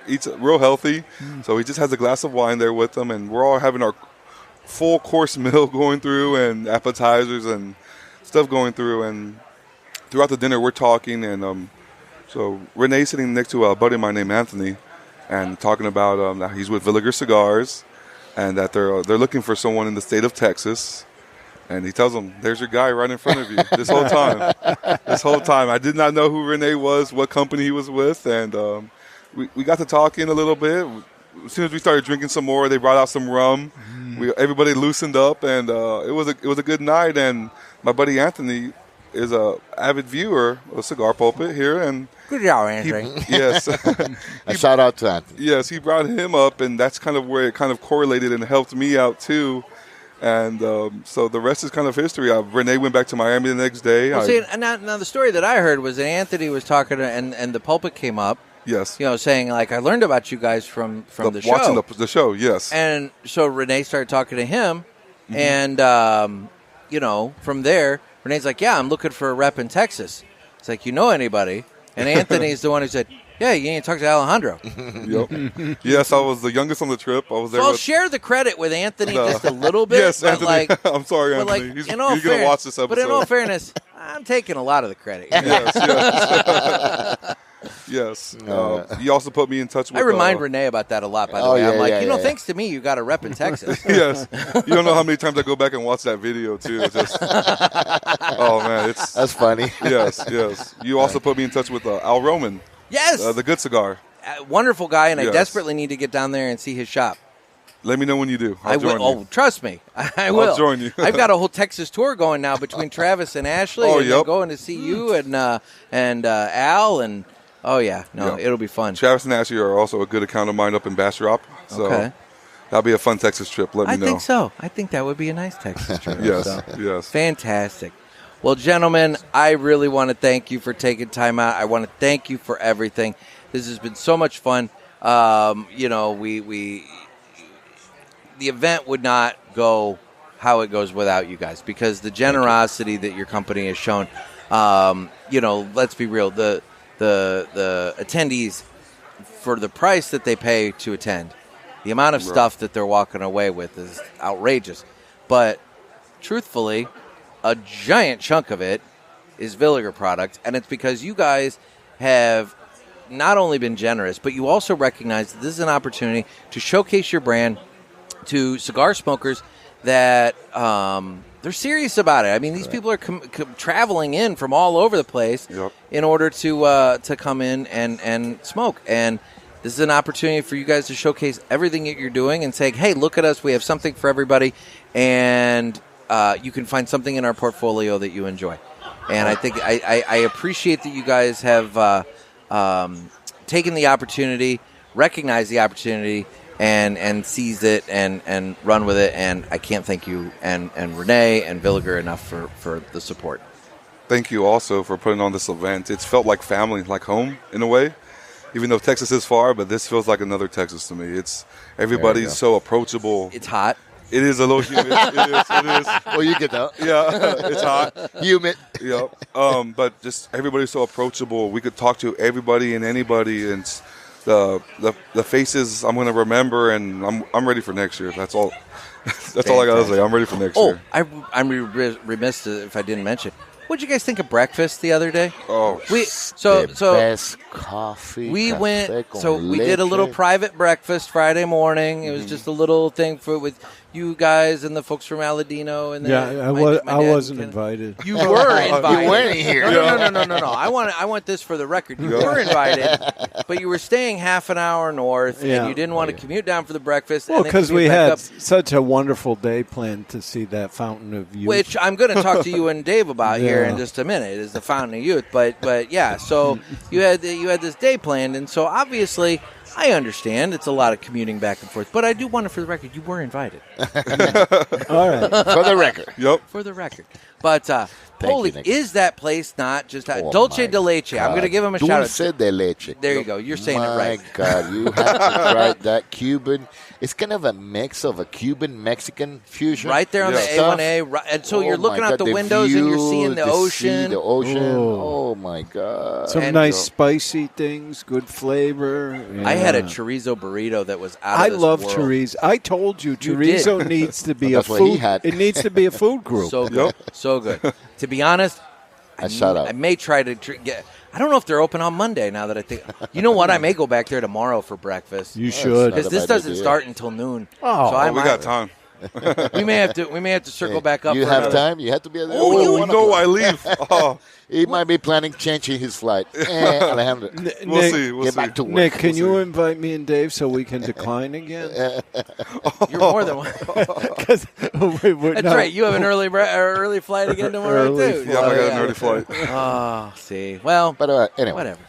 S7: eats real healthy, so he just has a glass of wine there with him, and we're all having our full course meal going through, and appetizers and stuff going through. And throughout the dinner, we're talking, and so Renee's sitting next to a buddy of mine named Anthony, and talking about that he's with Villiger Cigars, and that they're looking for someone in the state of Texas. And he tells him, "There's your guy right in front of you." This whole time, I did not know who Renee was, what company he was with, and we got to talking a little bit. As soon as we started drinking some more, they brought out some rum. Everybody loosened up, and it was a good night. And my buddy Anthony is a avid viewer of Cigar Pulpit here, and
S2: Good job, Anthony.
S7: yes,
S6: A shout out to Anthony.
S7: yes, he brought him up, and that's kind of where it kind of correlated and helped me out too. And so the rest is kind of history. Renee went back to Miami the next day.
S2: Well, see, now the story that I heard was that Anthony was talking, and the pulpit came up.
S7: Yes.
S2: Saying like, I learned about you guys from the show.
S7: Watching the show, yes.
S2: And so Renee started talking to him, and from there, Renee's like, "Yeah, I'm looking for a rep in Texas." It's like, "You know anybody?" And Anthony's the one who said, "Yeah, you need to talk to Alejandro."
S7: Yep. Yes, I was the youngest on the trip. I was there.
S2: So I'll share the credit with Anthony just a little bit.
S7: Yes,
S2: but
S7: Anthony. I'm sorry,
S2: but
S7: Anthony. He's
S2: in all
S7: going to watch this episode.
S2: But in all fairness, I'm taking a lot of the credit.
S7: Yes. Yes. He also put me in touch with...
S2: I remind Renee about that a lot, by the way.
S6: yeah,
S2: I'm like,
S6: yeah.
S2: thanks to me, you got a rep in Texas.
S7: Yes. You don't know how many times I go back and watch that video, too. It's just... Oh, man.
S6: That's funny.
S7: Yes. You also put me in touch with Al Roman.
S2: Yes.
S7: The Good Cigar.
S2: Wonderful guy, and I
S7: Yes.
S2: desperately need to get down there and see his shop.
S7: Let me know when you do. I'll join you.
S2: Oh, trust me, I will.
S7: I'll join you.
S2: I've got a whole Texas tour going now between Travis and Ashley, and then
S7: yep.
S2: going to see you and Al, and it'll be fun.
S7: Travis and Ashley are also a good account of mine up in Bastrop. So
S2: Okay.
S7: that'll be a fun Texas trip. Let me
S2: I
S7: know.
S2: think so. I think that would be a nice Texas trip.
S7: Yes,
S2: So.
S7: yes.
S2: Fantastic. Well, gentlemen, I really want to thank you for taking time out. I want to thank you for everything. This has been so much fun. The event would not go how it goes without you guys, because the generosity that your company has shown. Let's be real. The attendees, for the price that they pay to attend, the amount of stuff that they're walking away with is outrageous. But truthfully, a giant chunk of it is Villiger product, and it's because you guys have not only been generous, but you also recognize that this is an opportunity to showcase your brand to cigar smokers that they're serious about it. I mean, these people are traveling in from all over the place in order to come in and smoke. And this is an opportunity for you guys to showcase everything that you're doing and say, hey, look at us. We have something for everybody. And you can find something in our portfolio that you enjoy. And I think I appreciate that you guys have taken the opportunity, recognized the opportunity, and seized it and run with it. And I can't thank you and Renee and Villiger enough for the support.
S7: Thank you also for putting on this event. It's felt like family, like home in a way. Even though Texas is far, but this feels like another Texas to me. Everybody's so approachable.
S2: It's hot.
S7: It is a little humid. It is.
S6: Well, you get that.
S7: Yeah, it's hot.
S6: Humid.
S7: Yeah. But just everybody's so approachable. We could talk to everybody and anybody, and the faces I'm going to remember, and I'm ready for next year. That's all. That's all I got to say. I'm ready for next year.
S2: I'm remiss if I didn't mention. What'd you guys think of breakfast the other day?
S7: Oh,
S6: Best coffee.
S2: We
S6: café con
S2: we did a little
S6: leche.
S2: private breakfast Friday morning. It was just a little thing with you guys and the folks from Aladino. And
S4: Yeah, I wasn't invited.
S2: You were invited.
S6: You weren't here.
S2: No. I want this for the record. You were invited, but you were staying half an hour north,
S4: Yeah.
S2: and you didn't want to commute down for the breakfast.
S4: Well,
S2: and then
S4: because
S2: commute
S4: we
S2: back
S4: had
S2: up,
S4: such a wonderful day planned to see that Fountain of Youth.
S2: which I'm going to talk to you and Dave about here
S4: Yeah.
S2: in just a minute. Is the Fountain of Youth, but yeah. So you had this day planned, and so obviously. I understand. It's a lot of commuting back and forth. But I do want to, for the record, you were invited.
S4: All right.
S6: For the record.
S7: Yep.
S2: For the record. But, holy,
S6: you, Nick.
S2: is that place not just
S6: Oh,
S2: Dulce
S6: my
S2: de Leche? I'm going to
S6: God.
S2: give him a shout
S6: Dulce
S2: out.
S6: de leche.
S2: There you go. You're saying it right.
S6: My God, you have to try that Cuban. It's kind of a mix of a Cuban-Mexican fusion.
S2: Right there on the
S6: Stuff.
S2: A1A. Right, and so
S6: Oh,
S2: you're looking
S6: my
S2: out
S6: God,
S2: the windows and you're seeing the
S6: sea,
S2: ocean.
S6: the ocean.
S4: Oh.
S6: Oh, my God.
S4: Some
S2: And-
S4: nice spicy things, good flavor.
S2: I had a
S4: Yeah.
S2: chorizo burrito that was out of
S4: I
S2: this
S4: love
S2: world.
S4: chorizo. I told you,
S2: You
S4: chorizo
S2: did.
S4: needs to be a
S6: That's what he
S4: food.
S6: had.
S4: It needs to be a food group.
S2: So good. So good. To be honest,
S6: Shout out.
S2: I may try to get. I don't know if they're open on Monday now that I think. You know what? I may go back there tomorrow for breakfast.
S4: You should.
S2: Because this
S6: Not a bad
S2: doesn't
S6: idea.
S2: start until noon.
S4: Oh.
S2: so I
S7: We
S2: might-
S7: got time.
S2: We may have to circle back up.
S6: You
S2: for
S6: have
S2: another-
S6: time? You have to be there.
S2: Oh, you-
S6: One
S7: No,
S6: o'clock.
S7: I leave. Oh,
S6: He might be planning changing his flight. Alejandro.
S7: we'll
S4: Nick,
S7: see. We'll
S6: Get
S7: see.
S6: back to work.
S4: Nick, can you invite me and Dave so we can decline again?
S2: You're more than one.
S4: 'Cause
S2: That's right. You have an early flight again tomorrow
S4: Early
S2: too.
S7: Yeah, I got an early flight.
S2: Oh, see. Well,
S6: But anyway,
S2: whatever.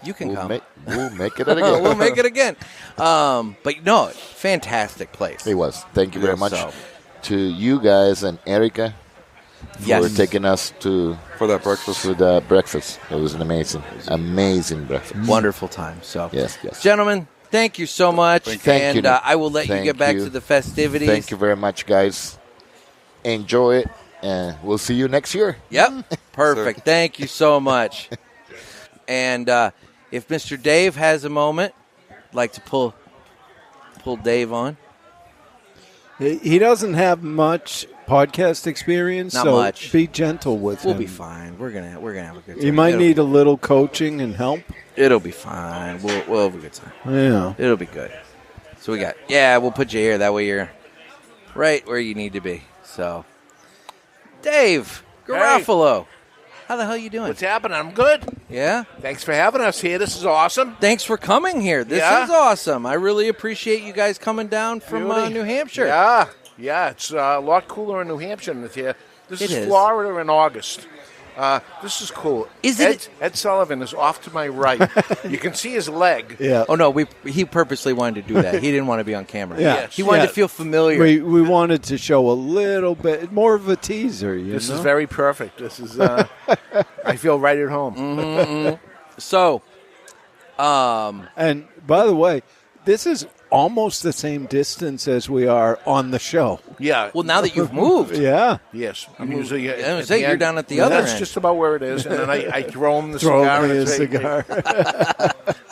S2: You can come.
S6: we'll make it again.
S2: We'll make it again. But no, fantastic place.
S6: It was. Thank you very much
S2: So,
S6: to you guys and Erica for
S2: yes.
S6: taking us to
S7: For that breakfast.
S6: the breakfast. It was an amazing breakfast.
S2: Wonderful time. So,
S6: Yes.
S2: gentlemen, thank you so much.
S6: Thank you,
S2: and
S6: Nick.
S2: I will let you
S6: Thank
S2: get back
S6: you.
S2: to the festivities.
S6: Thank you very much, guys. Enjoy it, and we'll see you next year.
S2: Yep. Perfect. Thank you so much. And if Mr. Dave has a moment, I'd like to pull Dave on.
S4: He doesn't have much podcast experience,
S2: Not
S4: so
S2: much.
S4: be gentle with
S2: We'll
S4: him.
S2: be fine. We're gonna have a good time.
S4: You might
S2: It'll
S4: need a little coaching and help.
S2: It'll be fine. We'll have a good time.
S4: Yeah.
S2: It'll be good. So we'll put you here. That way you're right where you need to be. So, Dave Garofalo, how the hell you doing?
S8: What's happening? I'm good.
S2: Yeah?
S8: Thanks for having us here. This is awesome.
S2: Thanks for coming here. This
S8: Yeah.
S2: is awesome. I really appreciate you guys coming down from
S8: Really?
S2: New Hampshire.
S8: Yeah. It's a lot cooler in New Hampshire than here. This
S2: It
S8: is
S2: is.
S8: Florida in August. This is cool.
S2: Is it-
S8: Ed Sullivan is off to my right. You can see his leg.
S4: Yeah.
S2: Oh, no, he purposely wanted to do that. He didn't want to be on camera.
S4: Yeah.
S2: He wanted
S4: Yeah.
S2: to feel familiar.
S4: We wanted to show a little bit more of a teaser.
S8: This
S4: know?
S8: is very perfect. This is. I feel right at home.
S2: Mm-hmm. So,
S4: And by the way, this is almost the same distance as we are on the show.
S8: Yeah.
S2: well, now that you've moved,
S4: Yeah.
S8: Yes. I'm usually.
S2: I was gonna
S8: at
S2: say,
S8: the
S2: you're
S8: end.
S2: down at the other
S8: That's
S2: end.
S8: just about where it is, and then I throw him the
S4: Throw
S8: cigar.
S4: me
S8: and
S4: a
S8: say,
S4: cigar.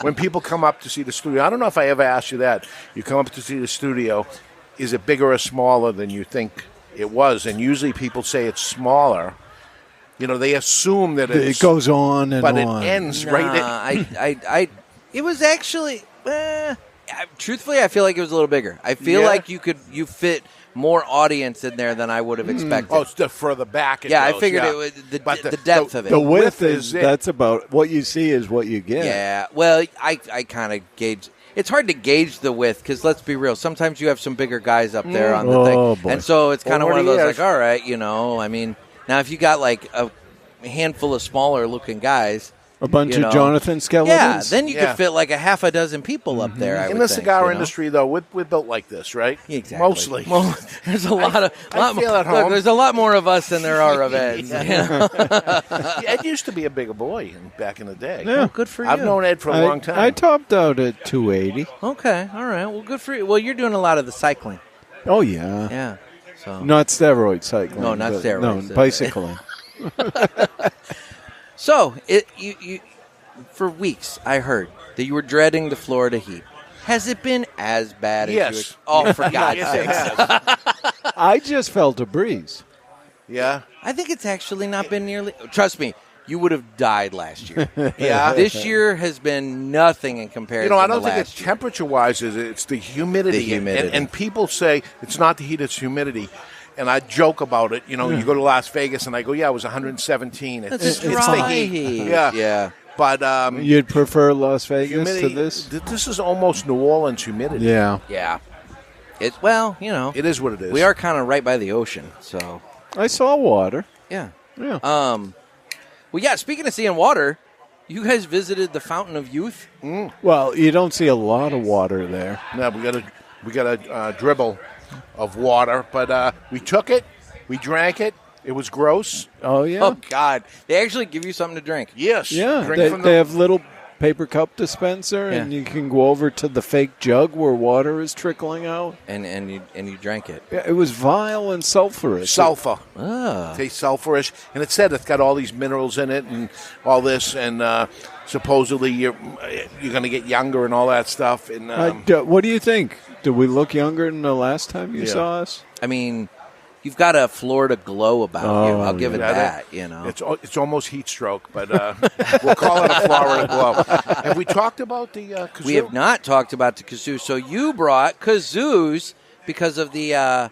S8: When people come up to see the studio, I don't know if I ever asked you that. You come up to see the studio, is it bigger or smaller than you think it was? And usually people say it's smaller. You know, they assume that
S4: It goes on and
S8: but
S4: on.
S8: it ends
S2: Nah,
S8: right at.
S2: it was actually, truthfully, I feel like it was a little bigger. I feel
S8: Yeah.
S2: like you fit more audience in there than I would have expected.
S8: Oh, it's the further back. It
S2: yeah, I
S8: goes,
S2: figured
S8: yeah.
S2: it was the
S8: But
S2: depth of it.
S4: The width
S8: width
S4: is
S8: is it.
S4: that's about what you see is what you get.
S2: Yeah, well, I kind of gauge. It's hard to gauge the width because let's be real. Sometimes you have some bigger guys up there on the
S4: Oh,
S2: thing,
S4: boy.
S2: and so it's kind of one of those
S8: Already
S2: like,
S8: is.
S2: all right, I mean, now if you got like a handful of smaller looking guys,
S4: A bunch
S2: You
S4: of
S2: know.
S4: Jonathan skeletons.
S2: yeah, then you
S8: Yeah.
S2: could fit like a half a dozen people up there. I
S8: In
S2: would
S8: the
S2: think,
S8: cigar industry, though, we're built like this, right?
S2: Exactly.
S8: Mostly.
S2: Well, there's a lot of.
S8: I
S2: lot
S8: feel
S2: more,
S8: at
S2: look,
S8: home.
S2: there's a lot more of us than there are of Eds. you know?
S8: Ed used to be a bigger boy back in the day.
S4: Yeah.
S2: Good for you.
S8: I've known Ed for a long
S4: I
S8: time.
S4: topped out at 280.
S2: Okay, all right. Well, good for you. Well, you're doing a lot of the cycling.
S4: Oh, yeah.
S2: Yeah. So.
S4: Not steroid cycling.
S2: No, not
S4: but-
S2: steroids.
S4: No, bicycling.
S2: So you for weeks I heard that you were dreading the Florida heat. Has it been as bad as
S8: Yes.
S2: you? Oh, for God's
S8: Yes, it
S2: sake!
S8: has.
S4: I just felt a breeze.
S8: Yeah.
S2: I think it's actually not been nearly. Trust me, you would have died last year.
S8: Yeah.
S2: This year has been nothing in comparison.
S8: I don't
S2: to
S8: think
S2: last
S8: it's
S2: year.
S8: temperature-wise. It's the humidity.
S2: The humidity.
S8: And people say it's not the heat; it's humidity. And I joke about it. You go to Las Vegas, and I go, "Yeah, it was 117."
S2: It's
S8: the
S2: dry
S8: heat.
S2: heat.
S8: Yeah. But
S4: you'd prefer Las Vegas
S8: humidity,
S4: to this?
S8: This is almost New Orleans humidity.
S4: Yeah.
S2: Yeah. It
S8: is what it is.
S2: We are kind of right by the ocean, so
S4: I saw water.
S2: yeah.
S4: Yeah.
S2: Well, yeah. Speaking of seeing water, you guys visited the Fountain of Youth.
S4: Well, you don't see a lot of water there.
S8: No, we got a dribble of water, but we took it, we drank it. It was gross.
S4: Oh, yeah.
S2: Oh God! They actually give you something to drink.
S8: Yes.
S4: Yeah,
S8: Drink
S4: they have little paper cup dispenser, and you can go over to the fake jug where water is trickling out.
S2: And you drank it.
S4: Yeah, it was vile and sulfurous.
S8: Sulfur.
S2: Ah.
S8: Tastes sulfurish. And it said it's got all these minerals in it and all this, and supposedly you're going to get younger and all that stuff. And
S4: what do you think? Do we look younger than the last time you saw us?
S2: I mean, you've got a Florida glow about you. I'll give it
S8: yeah.
S2: that.
S8: It's almost heat stroke, but we'll call it a Florida glow. Have we talked about the kazoo?
S2: We have not talked about the kazoo. So you brought kazoos because of the.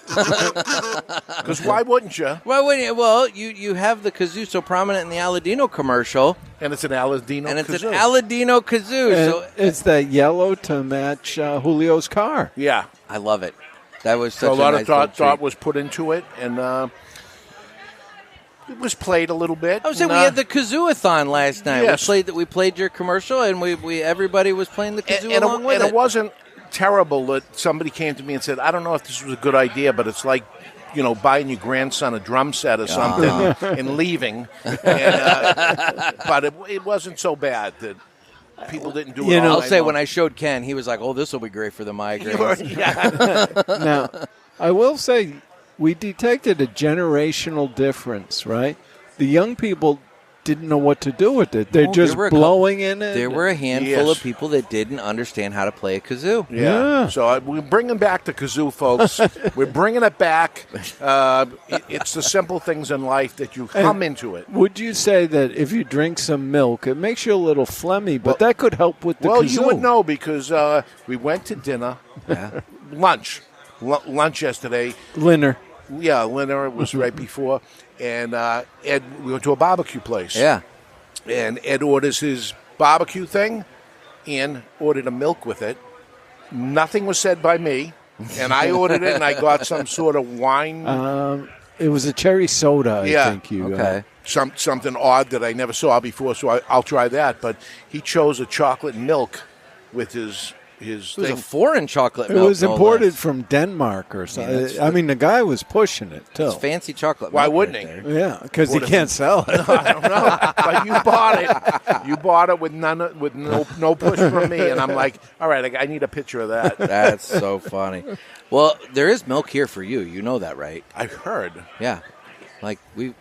S8: Because why wouldn't you?
S2: Why wouldn't you? Well, you have the kazoo so prominent in the Aladino commercial.
S8: And it's an Aladino
S2: And it's
S8: kazoo.
S2: an Aladino kazoo.
S4: And
S2: So
S4: it's that yellow to match Julio's car.
S8: Yeah.
S2: I love it. That was such
S8: So a lot
S2: nice
S8: of
S2: little
S8: thought
S2: treat.
S8: was put into it, and it was played a little bit.
S2: I was saying we had the kazoo-a-thon last night.
S8: Yes.
S2: We played your commercial, and we everybody was playing the kazoo along with
S8: and
S2: it.
S8: it wasn't terrible that somebody came to me and said, "I don't know if this was a good idea, but it's like, buying your grandson a drum set or something and leaving." And, but it wasn't so bad that people didn't do it. all
S2: I'll
S8: night
S2: say
S8: long.
S2: when I showed Ken, he was like, "Oh, this will be great for the migraines."
S4: Now, I will say we detected a generational difference, right? The young people didn't know what to do with it. They're just blowing in it.
S2: There were a handful of people that didn't understand how to play a kazoo.
S8: Yeah. So we're bringing back the kazoo, folks. We're bringing it back. It's the simple things in life that you come into it.
S4: Would you say that if you drink some milk, it makes you a little phlegmy, but that could help with the kazoo?
S8: Well, you would know because we went to dinner, lunch yesterday.
S4: Linner.
S8: Yeah, Linner was right before. And Ed, we went to a barbecue place.
S2: Yeah.
S8: And Ed orders his barbecue thing and ordered a milk with it. Nothing was said by me. And I ordered it, and I got some sort of wine.
S4: It was a cherry soda, I think you
S2: okay.
S4: got.
S8: Something odd that I never saw before, so I'll try that. But he chose a chocolate milk with his
S2: It was
S8: thing.
S2: a foreign chocolate
S4: It
S2: milk.
S4: was
S2: no
S4: imported
S2: less.
S4: from Denmark or something.
S2: that's
S4: I mean, the guy was pushing it, too.
S2: It's fancy chocolate
S8: Why
S2: milk
S8: wouldn't
S2: right
S8: he?
S2: there.
S4: Yeah, because he can't sell it.
S8: I don't know, but you bought it. You bought it with no push from me, and I'm like, all right, I need a picture of that.
S2: That's so funny. Well, there is milk here for you. You know that, right?
S8: I heard.
S2: Yeah. Like, we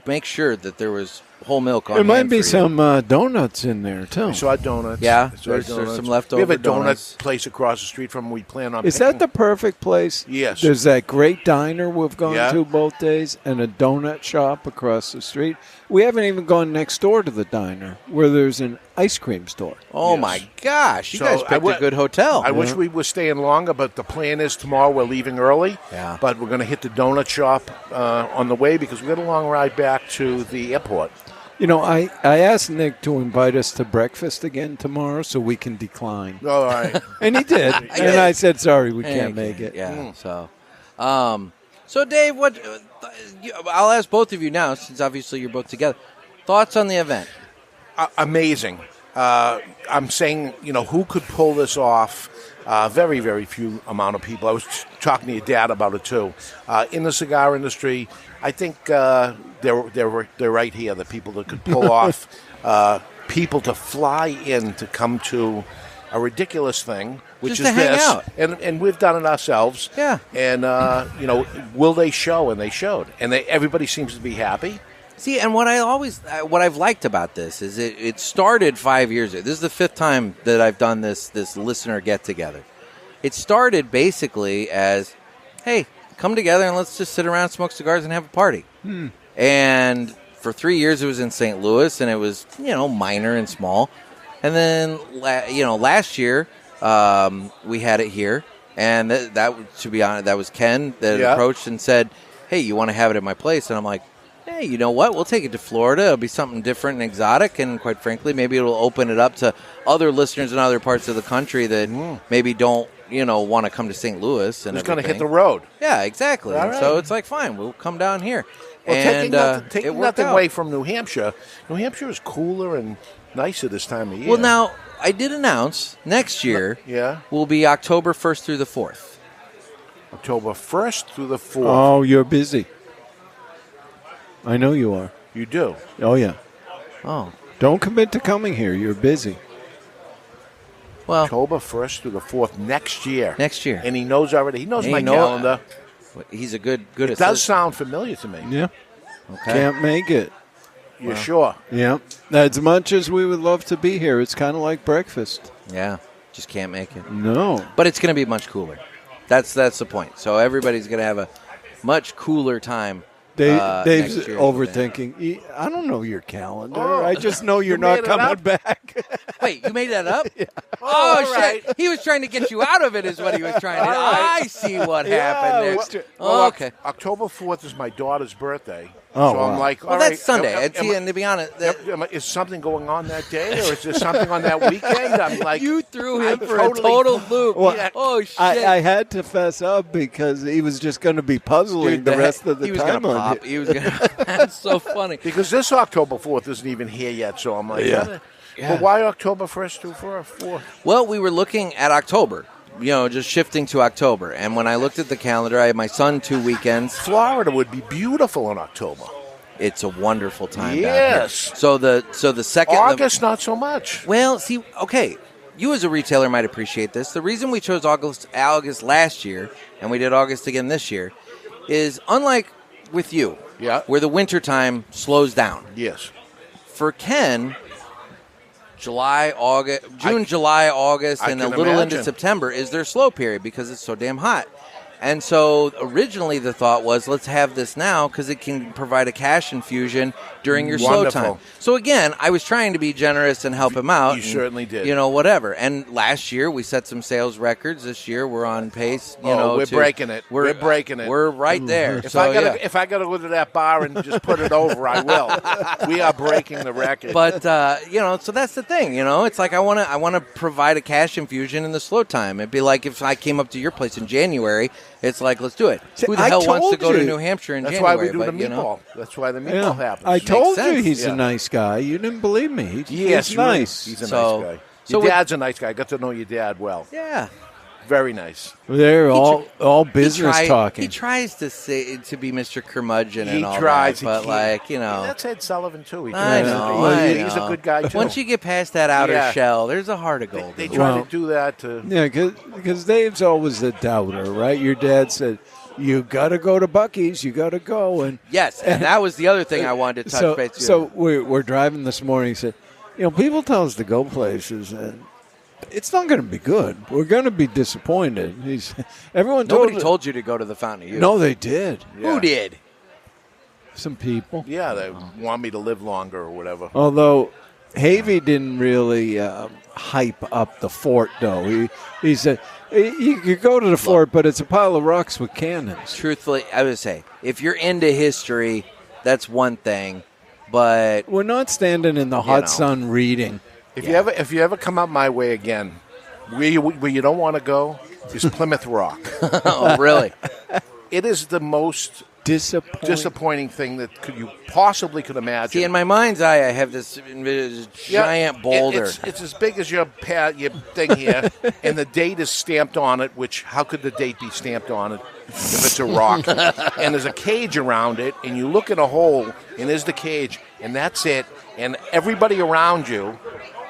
S2: make sure that there was whole milk on
S4: There might
S2: hand
S4: be
S2: for you.
S4: some donuts in there, too.
S8: I saw donuts.
S2: Yeah,
S8: I saw
S2: there's
S8: donuts.
S2: some leftover
S8: We have a
S2: donuts.
S8: donut place across the street from. We plan on.
S4: Is that the perfect place?
S8: Yes.
S4: There's that great diner we've gone
S8: Yeah.
S4: to both days and a donut shop across the street. We haven't even gone next door to the diner where there's an ice cream store.
S2: Oh,
S8: Yes.
S2: my gosh. You
S8: So
S2: guys
S8: I
S2: picked
S8: w-
S2: a good hotel.
S8: I wish we were staying longer, but the plan is tomorrow we're leaving early.
S2: Yeah.
S8: But we're going to hit the donut shop on the way because we got a long ride back to the airport.
S4: You know, I asked Nick to invite us to breakfast again tomorrow so we can decline.
S8: All right.
S4: And he did. And I said, sorry, we can't make it.
S2: Yeah. So Dave, what? I'll ask both of you now, since obviously you're both together. Thoughts on the event?
S8: Amazing. I'm saying, who could pull this off? Very, very few amount of people. I was talking to your dad about it too. In the cigar industry, I think they're right here. The people that could pull off people to fly in to come to a ridiculous thing, which
S2: Just
S8: is
S2: to hang
S8: this,
S2: out.
S8: and we've done it ourselves.
S2: Yeah.
S8: And will they show? And they showed, and everybody seems to be happy.
S2: See, and what I've liked about this is it started 5 years ago. This is the fifth time that I've done this listener get together. It started basically as, hey, come together and let's just sit around, smoke cigars, and have a party. And for 3 years, it was in St. Louis, and it was, minor and small. And then, last year, we had it here. And that, to be honest, that was Ken that approached and said, hey, you want to have it at my place? And I'm like, hey, you know what? We'll take it to Florida. It'll be something different and exotic. And quite frankly, maybe it'll open it up to other listeners in other parts of the country that maybe don't, want to come to St. Louis. And
S8: it's going to hit the road.
S2: Yeah, exactly.
S8: All right.
S2: So it's like, fine, we'll come down here.
S8: Well,
S2: And
S8: taking nothing away from New Hampshire is cooler and nicer this time of year.
S2: Well, now, I did announce next year will be October 1st through the 4th.
S8: October 1st through the 4th.
S4: Oh, you're busy. I know you are.
S8: You do?
S4: Oh, yeah.
S2: Oh.
S4: Don't commit to coming here. You're busy.
S2: Well,
S8: October 1st through the 4th next year.
S2: Next year.
S8: And he knows already. He knows my calendar.
S2: He's a good
S8: It
S2: assistant.
S8: does sound familiar to me.
S4: Yeah.
S2: Okay.
S4: Can't make it.
S8: You're sure?
S4: Yeah. As much as we would love to be here, it's kind of like breakfast.
S2: Yeah. Just can't make it.
S4: No.
S2: But it's going to be much cooler. That's the point. So everybody's going to have a much cooler time.
S4: Dave's
S2: next year.
S4: overthinking. I don't know your calendar. I just know you're not coming back.
S2: Wait, you made that up?
S4: Yeah.
S2: Oh, shit. He was trying to get you out of it is what he was trying to do. I see what happened there. Okay.
S8: October 4th is my daughter's birthday.
S4: Oh,
S8: so
S4: wow.
S8: I'm like,
S2: Well,
S8: all
S2: that's
S8: right,
S2: Sunday. And to be honest,
S8: is something going on that day, or is there something on that weekend? I'm like,
S2: you threw him for a total loop.
S4: Well,
S2: oh, shit.
S4: I had to fess up because he was just going to be puzzling the rest of the
S2: he was
S4: time.
S2: Gonna pop. He was going to. That's so funny.
S8: Because this October 4th isn't even here yet, so I'm like,
S4: Yeah.
S8: But why October 1st through 4th?
S2: Well, we were looking at October. Just shifting to October. And when I looked at the calendar, I had my son 2 weekends.
S8: Florida would be beautiful in October.
S2: It's a wonderful time.
S8: Yes.
S2: Down here. So the second
S8: August, not so much.
S2: Well, see, okay, you as a retailer might appreciate this. The reason we chose August last year and we did August again this year is unlike with you, where the winter time slows down.
S8: Yes.
S2: For Ken, June, July, August, and a little into September is their slow period because it's so damn hot. And so originally the thought was, let's have this now because it can provide a cash infusion during your slow time. So again, I was trying to be generous and help him out.
S8: You certainly did.
S2: Whatever. And last year we set some sales records. This year we're on pace.
S8: We're breaking it. We're breaking it.
S2: We're right there.
S8: If I gotta go to that bar and just put it over, I will. We are breaking the record.
S2: But so that's the thing. It's like I want to provide a cash infusion in the slow time. It'd be like if I came up to your place in January. It's like, let's do it. Who the hell wants to go to New Hampshire in January?
S8: That's why we do the meatball. That's why the meatball happens.
S4: I told you he's a nice guy. You didn't believe me. He's nice.
S8: He's a nice guy. Your dad's a nice guy. I got to know your dad well.
S2: Yeah.
S8: Very nice.
S4: They're all business talking.
S2: He tries to be Mr. Curmudgeon and all
S8: tries,
S2: that, but
S8: that's Ed Sullivan too.
S2: I know.
S8: He's a good guy too.
S2: Once you get past that outer shell, there's a heart of gold.
S8: They try to do that to.
S4: Yeah, because Dave's always a doubter, right? Your dad said, "You got to go to Buc-ee's. You got to go." And
S2: yes, and that was the other thing I wanted to touch base with.
S4: So we're driving this morning. He said, people tell us to go places and. It's not going to be good. We're going to be disappointed. Nobody
S2: told you to go to the Fountain of Youth.
S4: No, they did.
S2: Yeah. Who did?
S4: Some people.
S8: Yeah, they want me to live longer or whatever.
S4: Although Havey didn't really hype up the fort, though. He said you could go to the fort, but it's a pile of rocks with cannons.
S2: Truthfully, I would say if you're into history, that's one thing. But
S4: we're not standing in the hot sun reading.
S8: If you ever come up my way again, where you don't want to go is Plymouth Rock.
S2: Oh, really?
S8: It is the most disappointing thing that you possibly could imagine.
S2: See, in my mind's eye, I have this giant boulder.
S8: It's as big as your thing here, and the date is stamped on it, which how could the date be stamped on it if it's a rock? And there's a cage around it, and you look in a hole, and there's the cage, and that's it. And everybody around you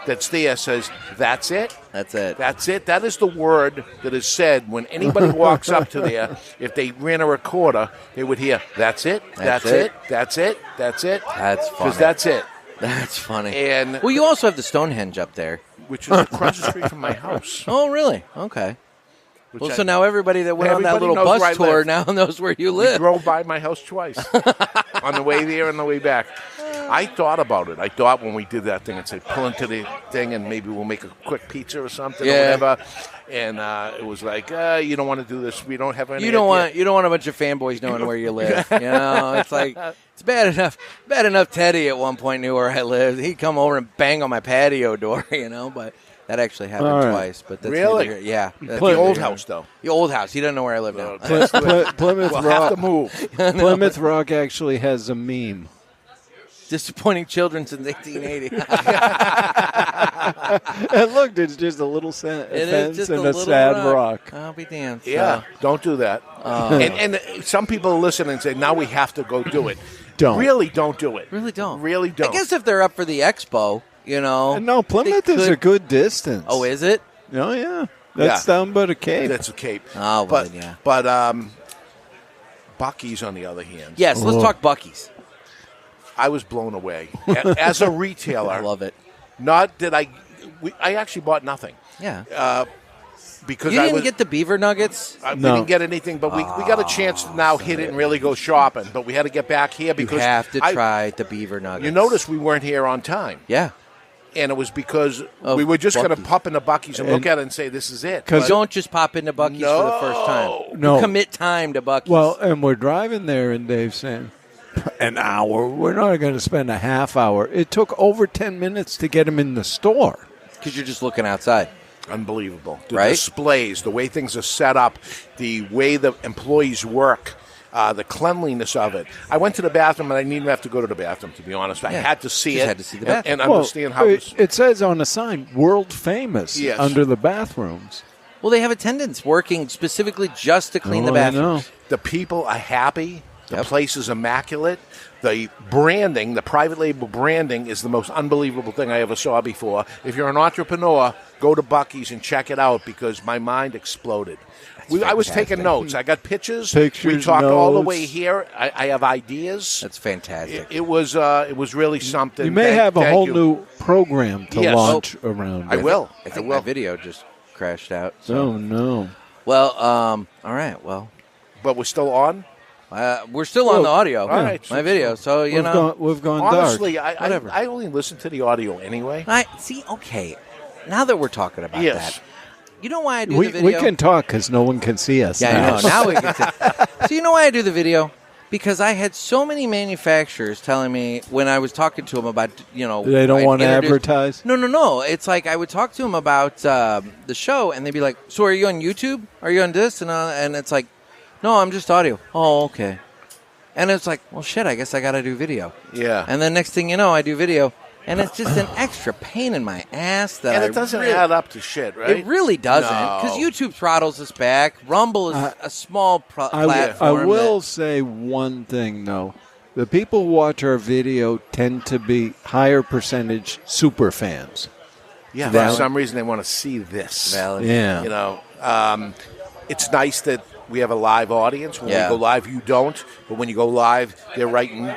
S8: that's there says, that's it?
S2: That's it.
S8: That's it. That is the word that is said when anybody walks up to there. If they ran a recorder, they would hear, that's it, that's it, that's it, that's it.
S2: That's funny.
S8: Because that's it.
S2: That's funny.
S8: And
S2: well, you also have the Stonehenge up there.
S8: Which is across the street from my house.
S2: Oh, really? Okay. Well, so now everybody that went on that little
S8: knows where I
S2: bus tour
S8: live.
S2: now knows where you
S8: We
S2: live.
S8: drove by my house twice on the way there and the way back. I thought about it. I thought when we did that thing, I'd say pull into the thing and maybe we'll make a quick pizza or something or whatever. And it was like, you don't want to do this. We don't have any.
S2: You don't want a bunch of fanboys knowing where you live. You know, it's like it's bad enough. Bad enough. Teddy at one point knew where I lived. He'd come over and bang on my patio door. You know, but that actually happened twice. But that's
S8: really,
S2: yeah.
S8: The old house though.
S2: The old house. He doesn't know where I live now.
S4: Plymouth
S8: we'll
S4: Rock.
S8: have to move.
S4: Plymouth Rock actually has a meme.
S2: Disappointing children since 1880.
S4: And look, it's just a little fence and a sad rock.
S2: I'll be damned.
S8: Yeah, don't do that. And some people listen and say, now we have to go do it.
S4: Don't.
S8: Really don't do it.
S2: Really don't.
S8: Really don't.
S2: I guess if they're up for the expo, you know.
S4: No, Plymouth is a good distance.
S2: Oh, is it?
S4: Oh, yeah. That's down by the Cape.
S8: That's a Cape.
S2: Oh, well, yeah.
S8: But Buc-ee's, on the other hand.
S2: Yes, let's talk Buc-ee's.
S8: I was blown away. As a retailer.
S2: I love it.
S8: Not that I actually bought nothing.
S2: Yeah.
S8: Because
S2: you didn't get the beaver nuggets?
S8: We didn't get anything, but we got a chance to now hit it and really go shopping. But we had to get back here because
S2: you have to try the beaver nuggets.
S8: You notice we weren't here on time.
S2: Yeah.
S8: And it was because we were just going to pop into Buc-ee's and look at it and say, this is it.
S2: Because don't just pop into Buc-ee's for the first time.
S4: No.
S2: You commit time to Buc-ee's.
S4: Well, and we're driving there, and Dave's saying, an hour. We're not going to spend a half hour. It took over 10 minutes to get him in the store.
S2: Because you're just looking outside.
S8: Unbelievable. The
S2: right?
S8: displays, the way things are set up, the way the employees work, the cleanliness of it. I went to the bathroom, and I didn't even have to go to the bathroom, to be honest. I had to see it
S2: had to see the bathroom.
S8: and understand how
S4: it says on the sign, world famous under the bathrooms.
S2: Well, they have attendants working specifically just to clean the bathrooms.
S8: The people are happy. The place is immaculate. The branding, the private label branding, is the most unbelievable thing I ever saw before. If you're an entrepreneur, go to Buc-ee's and check it out because my mind exploded. I was taking notes. I got pictures. We talked all the way here. I have ideas.
S2: That's fantastic.
S8: It was really something.
S4: You may have a whole new program to launch around.
S8: I will.
S2: I think my video just crashed out. So.
S4: Oh, no.
S2: Well, all right. Well,
S8: but we're still on?
S2: We're still on the audio.
S8: All right.
S2: My video. So,
S4: we've gone
S8: honestly,
S4: dark.
S8: I only listen to the audio anyway.
S2: Okay. Now that we're talking about that. You know why I do the video?
S4: We can talk because no one can see us.
S2: Yeah, I know. Now we can see. So you know why I do the video? Because I had so many manufacturers telling me when I was talking to them about,
S4: they don't want to advertise?
S2: No. It's like I would talk to them about the show, and they'd be like, so are you on YouTube? Are you on this? And it's like, no, I'm just audio. Oh, okay. And it's like, well, shit, I guess I got to do video.
S8: Yeah.
S2: And then next thing you know, I do video. And it's just an extra pain in my ass that
S8: it doesn't add up to shit, right?
S2: It really doesn't, because YouTube throttles us back. Rumble is a small platform.
S4: I will say one thing, though. The people who watch our video tend to be higher percentage super fans.
S8: Yeah, for some reason they want to see this.
S2: Valid.
S4: Yeah.
S8: It's nice that we have a live audience. When we go live, you don't. But when you go live, they're writing,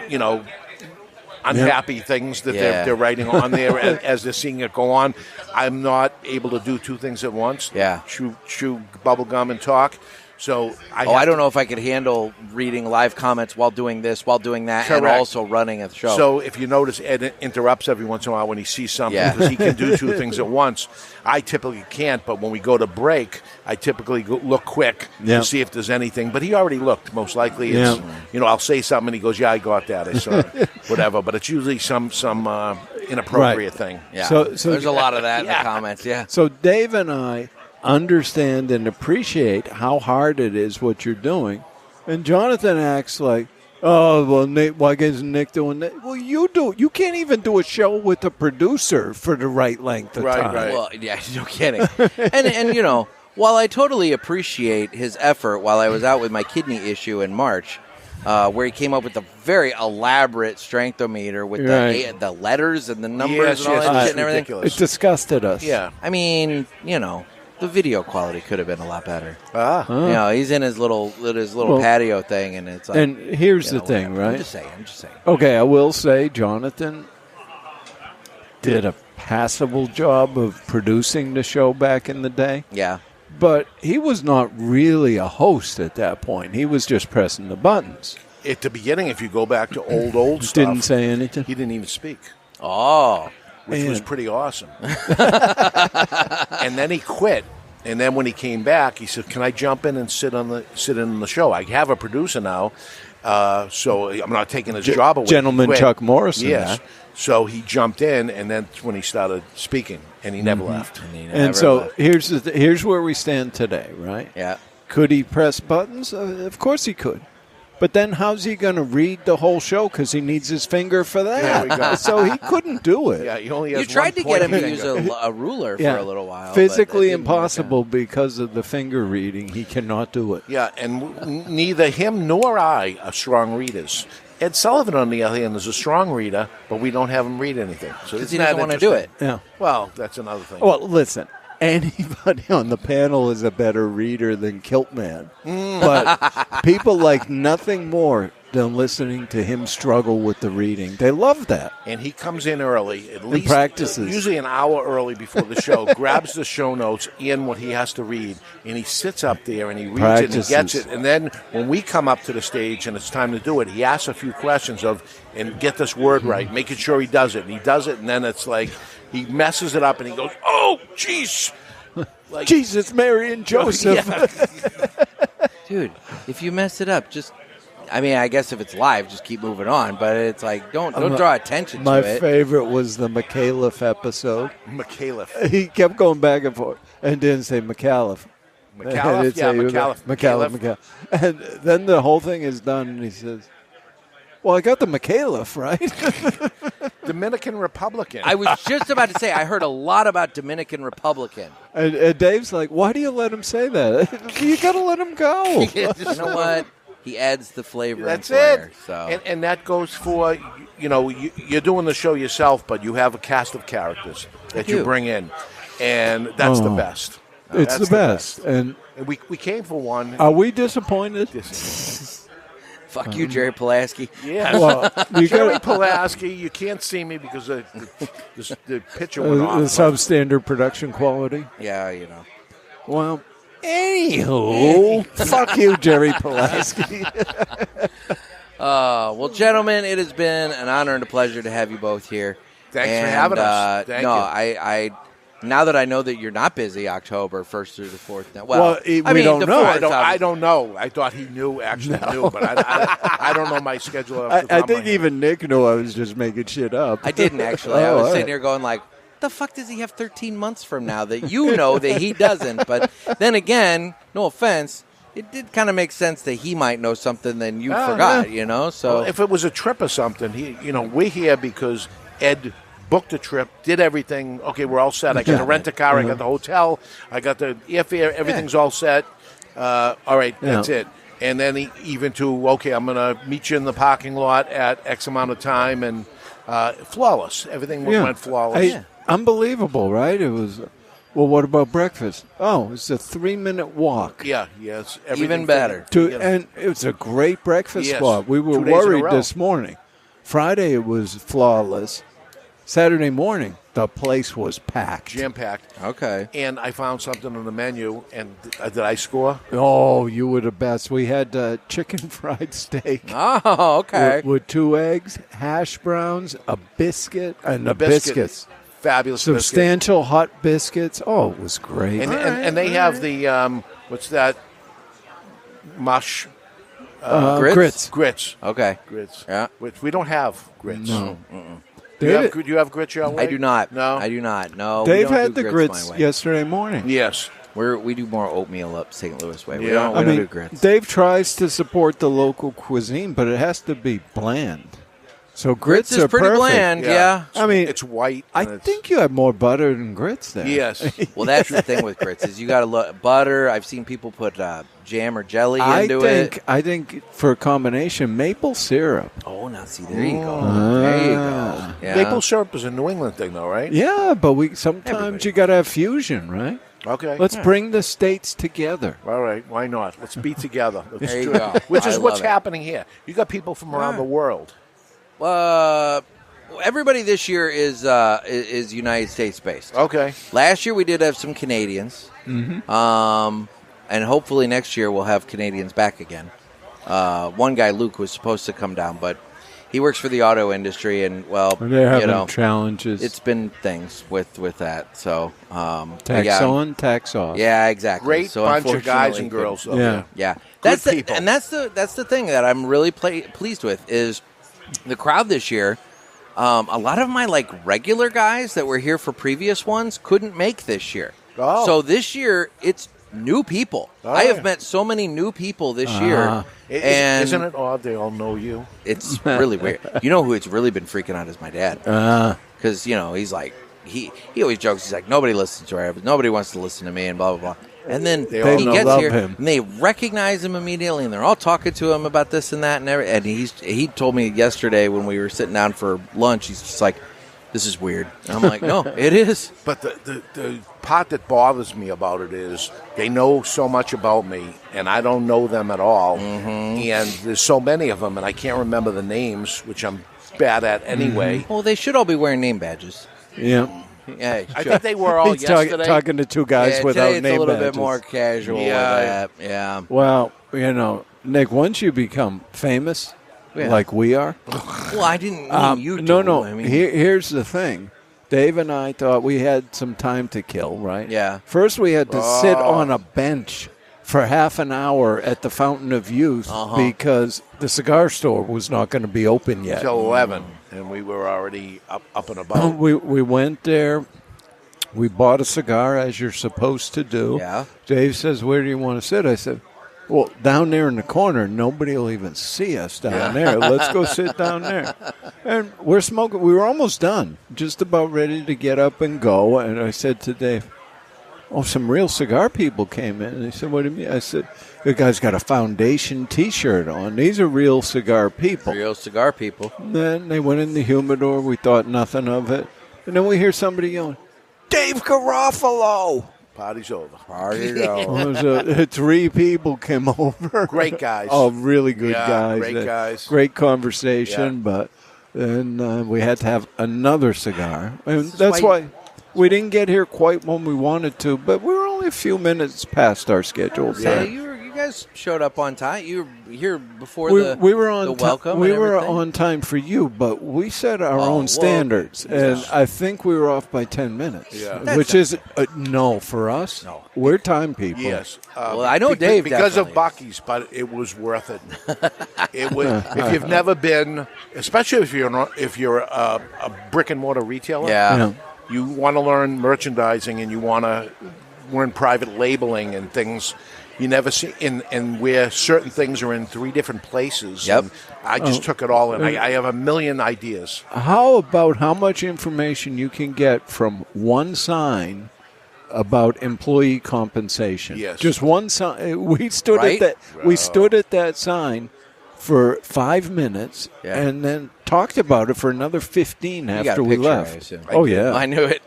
S8: unhappy things that they're writing on there as they're seeing it go on. I'm not able to do two things at once.
S2: Yeah.
S8: Chew bubble gum and talk. So
S2: I don't know if I could handle reading live comments while doing this, while doing that,
S8: Correct.
S2: and also running a show.
S8: So if you notice, Ed interrupts every once in a while when he sees something because he can do two things at once. I typically can't, but when we go to break, I typically look quick to see if there's anything. But he already looked, most likely. It's, I'll say something and he goes, yeah, I got that. I saw it. Whatever. But it's usually some inappropriate thing.
S2: Yeah.
S4: So
S2: there's a lot of that in the comments,
S4: So Dave and I understand and appreciate how hard it is what you're doing. And Jonathan acts like, oh, well, Nick, why isn't Nick doing that? Well, you do. You can't even do a show with a producer for the right length of time.
S8: Right.
S2: Well, yeah, no kidding. and while I totally appreciate his effort while I was out with my kidney issue in March, where he came up with a very elaborate strengthometer with the letters and the numbers and all that shit and everything.
S8: Ridiculous.
S4: It disgusted us.
S8: Yeah.
S2: I mean, the video quality could have been a lot better. He's in his little patio thing, and it's like.
S4: And here's the thing,
S2: whatever.
S4: right?
S2: I'm just saying.
S4: Okay, I will say Jonathan did a passable job of producing the show back in the day.
S2: Yeah.
S4: But he was not really a host at that point. He was just pressing the buttons.
S8: At the beginning, if you go back to old stuff,
S4: Didn't say anything.
S8: he didn't even speak.
S2: Oh.
S8: Which was pretty awesome. And then he quit. And then when he came back, he said, "Can I jump in and sit in the show? I have a producer now, so I'm not taking his job away."
S4: Gentleman Chuck Morrison.
S8: Yes. So he jumped in, and that's when he started speaking, and he never left.
S4: And so here's where we stand today, right?
S2: Yeah.
S4: Could he press buttons? Of course he could. But then how's he going to read the whole show because he needs his finger for that?
S8: There we go.
S4: So he couldn't do it.
S8: Yeah, he only has
S2: You tried to get him to use
S8: finger.
S2: a ruler for a little while.
S4: Physically
S2: but it didn't work
S4: impossible because of the finger reading. He cannot do it.
S8: Yeah, and neither him nor I are strong readers. Ed Sullivan, on the other hand, is a strong reader, but we don't have him read anything. So
S2: Because
S8: it's
S2: he doesn't want to do it.
S4: Yeah.
S8: Well, that's another thing.
S4: Well, listen. Anybody on the panel is a better reader than Kiltman. But people like nothing more than listening to him struggle with the reading. They love that.
S8: And he comes in early, at least
S4: practices.
S8: usually an hour early before the show, grabs the show notes and what he has to read, and he sits up there and he reads it and he gets it. And then when we come up to the stage and it's time to do it, he asks a few questions and get this word right, making sure he does it. And he does it, and then it's like he messes it up and he goes, "Oh, jeez." Like,
S4: Jesus, Mary, and Joseph.
S2: Dude, if you mess it up, I guess if it's live, just keep moving on. But it's like, don't draw attention to
S4: My
S2: it.
S4: favorite was the McAuliffe episode.
S8: McAuliffe.
S4: He kept going back and forth and didn't say McAuliffe.
S8: McAuliffe? Yeah,
S4: McAuliffe. And then the whole thing is done, and he says, "Well, I got the McAuliffe, right?"
S8: Dominican Republican.
S2: I was just about to say, I heard a lot about Dominican Republican.
S4: And Dave's like, "Why do you let him say that? You got to let him go."
S2: You know what? He adds the flavor.
S8: That's
S2: and flair,
S8: it.
S2: So.
S8: And that goes for, you're doing the show yourself, but you have a cast of characters that you bring in. And that's the best.
S4: It's the best. And
S8: we came for one.
S4: Are we disappointed?
S2: Fuck you, Jerry Pulaski.
S8: Yeah.
S4: Well,
S8: Jerry Pulaski, you can't see me because the picture went off.
S4: The substandard production quality.
S2: Yeah, you know.
S4: Well, anywho, fuck you, Jerry Pulaski.
S2: Well, gentlemen, it has been an honor and a pleasure to have you both here.
S8: Thanks for having us. Thank you.
S2: I now that I know that you're not busy October 1st through the 4th.
S4: We don't know.
S8: I don't know. I thought he knew, knew, but I don't know my schedule.
S4: I think even Nick knew I was just making shit up.
S2: I didn't actually. I was sitting here going like, the fuck does he have 13 months from now that you know that he doesn't? But then again, no offense, it did kind of make sense that he might know something that you forgot, you know? So
S8: well, if it was a trip or something, we're here because Ed booked a trip, did everything. Okay, we're all set. I got to rent a car. I got the hotel. I got the airfare. Everything's all set. All right, that's it. And then I'm going to meet you in the parking lot at X amount of time, and flawless. Everything went flawless.
S4: Unbelievable, right? It was. Well, what about breakfast? Oh, it's a 3-minute walk.
S8: Yes.
S2: Even better.
S4: And it was a great breakfast spot. We were
S8: 2 days in a
S4: worried
S8: row.
S4: this morning. Friday it was flawless. Saturday morning, the place was packed.
S8: Jam-packed.
S2: Okay.
S8: And I found something on the menu, and did I score?
S4: Oh, you were the best. We had chicken fried steak.
S2: Oh, okay.
S4: With 2 eggs, hash browns, a biscuit, and the biscuits.
S8: Fabulous
S4: Substantial hot biscuits. Oh, it was great.
S8: And they have the, what's that? Mush.
S2: Grits?
S8: Grits.
S2: Okay.
S8: Grits.
S2: Yeah.
S8: Which we don't have grits.
S4: No.
S8: Do you have grits your way?
S2: I do not.
S8: No?
S2: I do not. No.
S4: Dave
S2: we don't
S4: had
S2: do
S4: the
S2: grits
S4: grits
S2: my way.
S4: yesterday morning.
S8: Yes.
S2: We do more oatmeal up St. Louis way. We
S8: Yeah.
S2: don't do grits.
S4: Dave tries to support the local cuisine, but it has to be bland. So grits
S2: is
S4: are
S2: pretty
S4: perfect.
S2: bland, yeah.
S4: I mean,
S8: it's white.
S4: I think you have more butter than grits there.
S8: Yes.
S2: Well, that's the thing with grits is you got to look butter. I've seen people put jam or jelly into it.
S4: I think for a combination, maple syrup.
S2: Oh, now see, there you go. There you go. Yeah.
S8: Maple syrup is a New England thing, though, right?
S4: Yeah, but sometimes you got to have fusion, right?
S8: Okay.
S4: Let's bring the states together.
S8: All right. Why not? Let's be together.
S2: There you go.
S8: Which is
S2: I
S8: what's
S2: love it.
S8: happening here. You got people from around the world.
S2: everybody this year is United States based.
S8: Okay.
S2: Last year we did have some Canadians, and hopefully next year we'll have Canadians back again. One guy, Luke, was supposed to come down, but he works for the auto industry, and
S4: they're having challenges.
S2: It's been things with that. So
S4: tax on, tax off.
S2: Yeah, exactly.
S8: Great
S2: so
S8: bunch of guys and girls.
S2: Yeah.
S8: Good people.
S2: And that's the thing that I'm really pleased with is the crowd this year. A lot of my regular guys that were here for previous ones couldn't make this year.
S8: Oh.
S2: So this year it's new people. I have met so many new people this year. And
S8: isn't it odd they all know you?
S2: It's really weird. You know who it's really been freaking out is my dad. Because, he's like, he always jokes. He's like, nobody listens to her. Nobody wants to listen to me and blah, blah, blah. And then he gets here, and they recognize him immediately, and they're all talking to him about this and that. And he told me yesterday when we were sitting down for lunch, he's just like, this is weird. And I'm like, no, it is.
S8: But the part that bothers me about it is they know so much about me, and I don't know them at all. And there's so many of them, and I can't remember the names, which I'm bad at anyway.
S2: Well, they should all be wearing name badges.
S4: Yeah.
S2: Yeah,
S8: I think they were all yesterday.
S4: Talking to two guys without
S2: today
S4: name
S2: it's a little
S4: badges.
S2: bit more casual with that. Yeah.
S4: Well, Nick, once you become famous, like we are.
S2: Well, I didn't mean you do.
S4: No.
S2: I mean,
S4: Here's the thing. Dave and I thought we had some time to kill, right?
S2: Yeah.
S4: First, we had to sit on a bench for half an hour at the Fountain of Youth because the cigar store was not going to be open yet.
S8: Until 11, and we were already up and about.
S4: We went there. We bought a cigar, as you're supposed to do.
S2: Yeah.
S4: Dave says, where do you want to sit? I said, well, down there in the corner. Nobody will even see us down there. Let's go sit down there. And we're smoking. We were almost done, just about ready to get up and go. And I said to Dave, some real cigar people came in. And he said, what do you mean? I said, the guy's got a Foundation T-shirt on. These are real cigar people.
S2: Real cigar people.
S4: And then they went in the humidor. We thought nothing of it. And then we hear somebody yelling, Dave Garofalo.
S8: Party's over.
S2: Party's over.
S4: 3 people came over.
S8: Great guys.
S4: Oh, really good guys.
S8: Great guys.
S4: Great conversation, but then we had to have another cigar. And that's why we didn't get here quite when we wanted to, but we were only a few minutes past our scheduled time.
S2: You guys showed up on time. You were here before
S4: we were on
S2: the welcome.
S4: We
S2: and
S4: were
S2: everything?
S4: on time for you, but we set our own standards, and I think we were off by 10 minutes, which is no for us. No, we're time people.
S8: Yes.
S2: Well, I know Dave
S8: because of
S2: definitely
S8: Buc-ee's, but it was worth it. It was. If you've never been, especially if you're a brick and mortar retailer, you want to learn merchandising and you want to learn private labeling and things. You never see and where certain things are in 3 different places.
S2: Yep.
S8: I just took it all in. I have a million ideas.
S4: How about how much information you can get from one sign about employee compensation?
S8: Yes.
S4: Just one sign. We stood at that. We stood at that sign for 5 minutes and then talked about it for another 15 after we left.
S2: I knew it.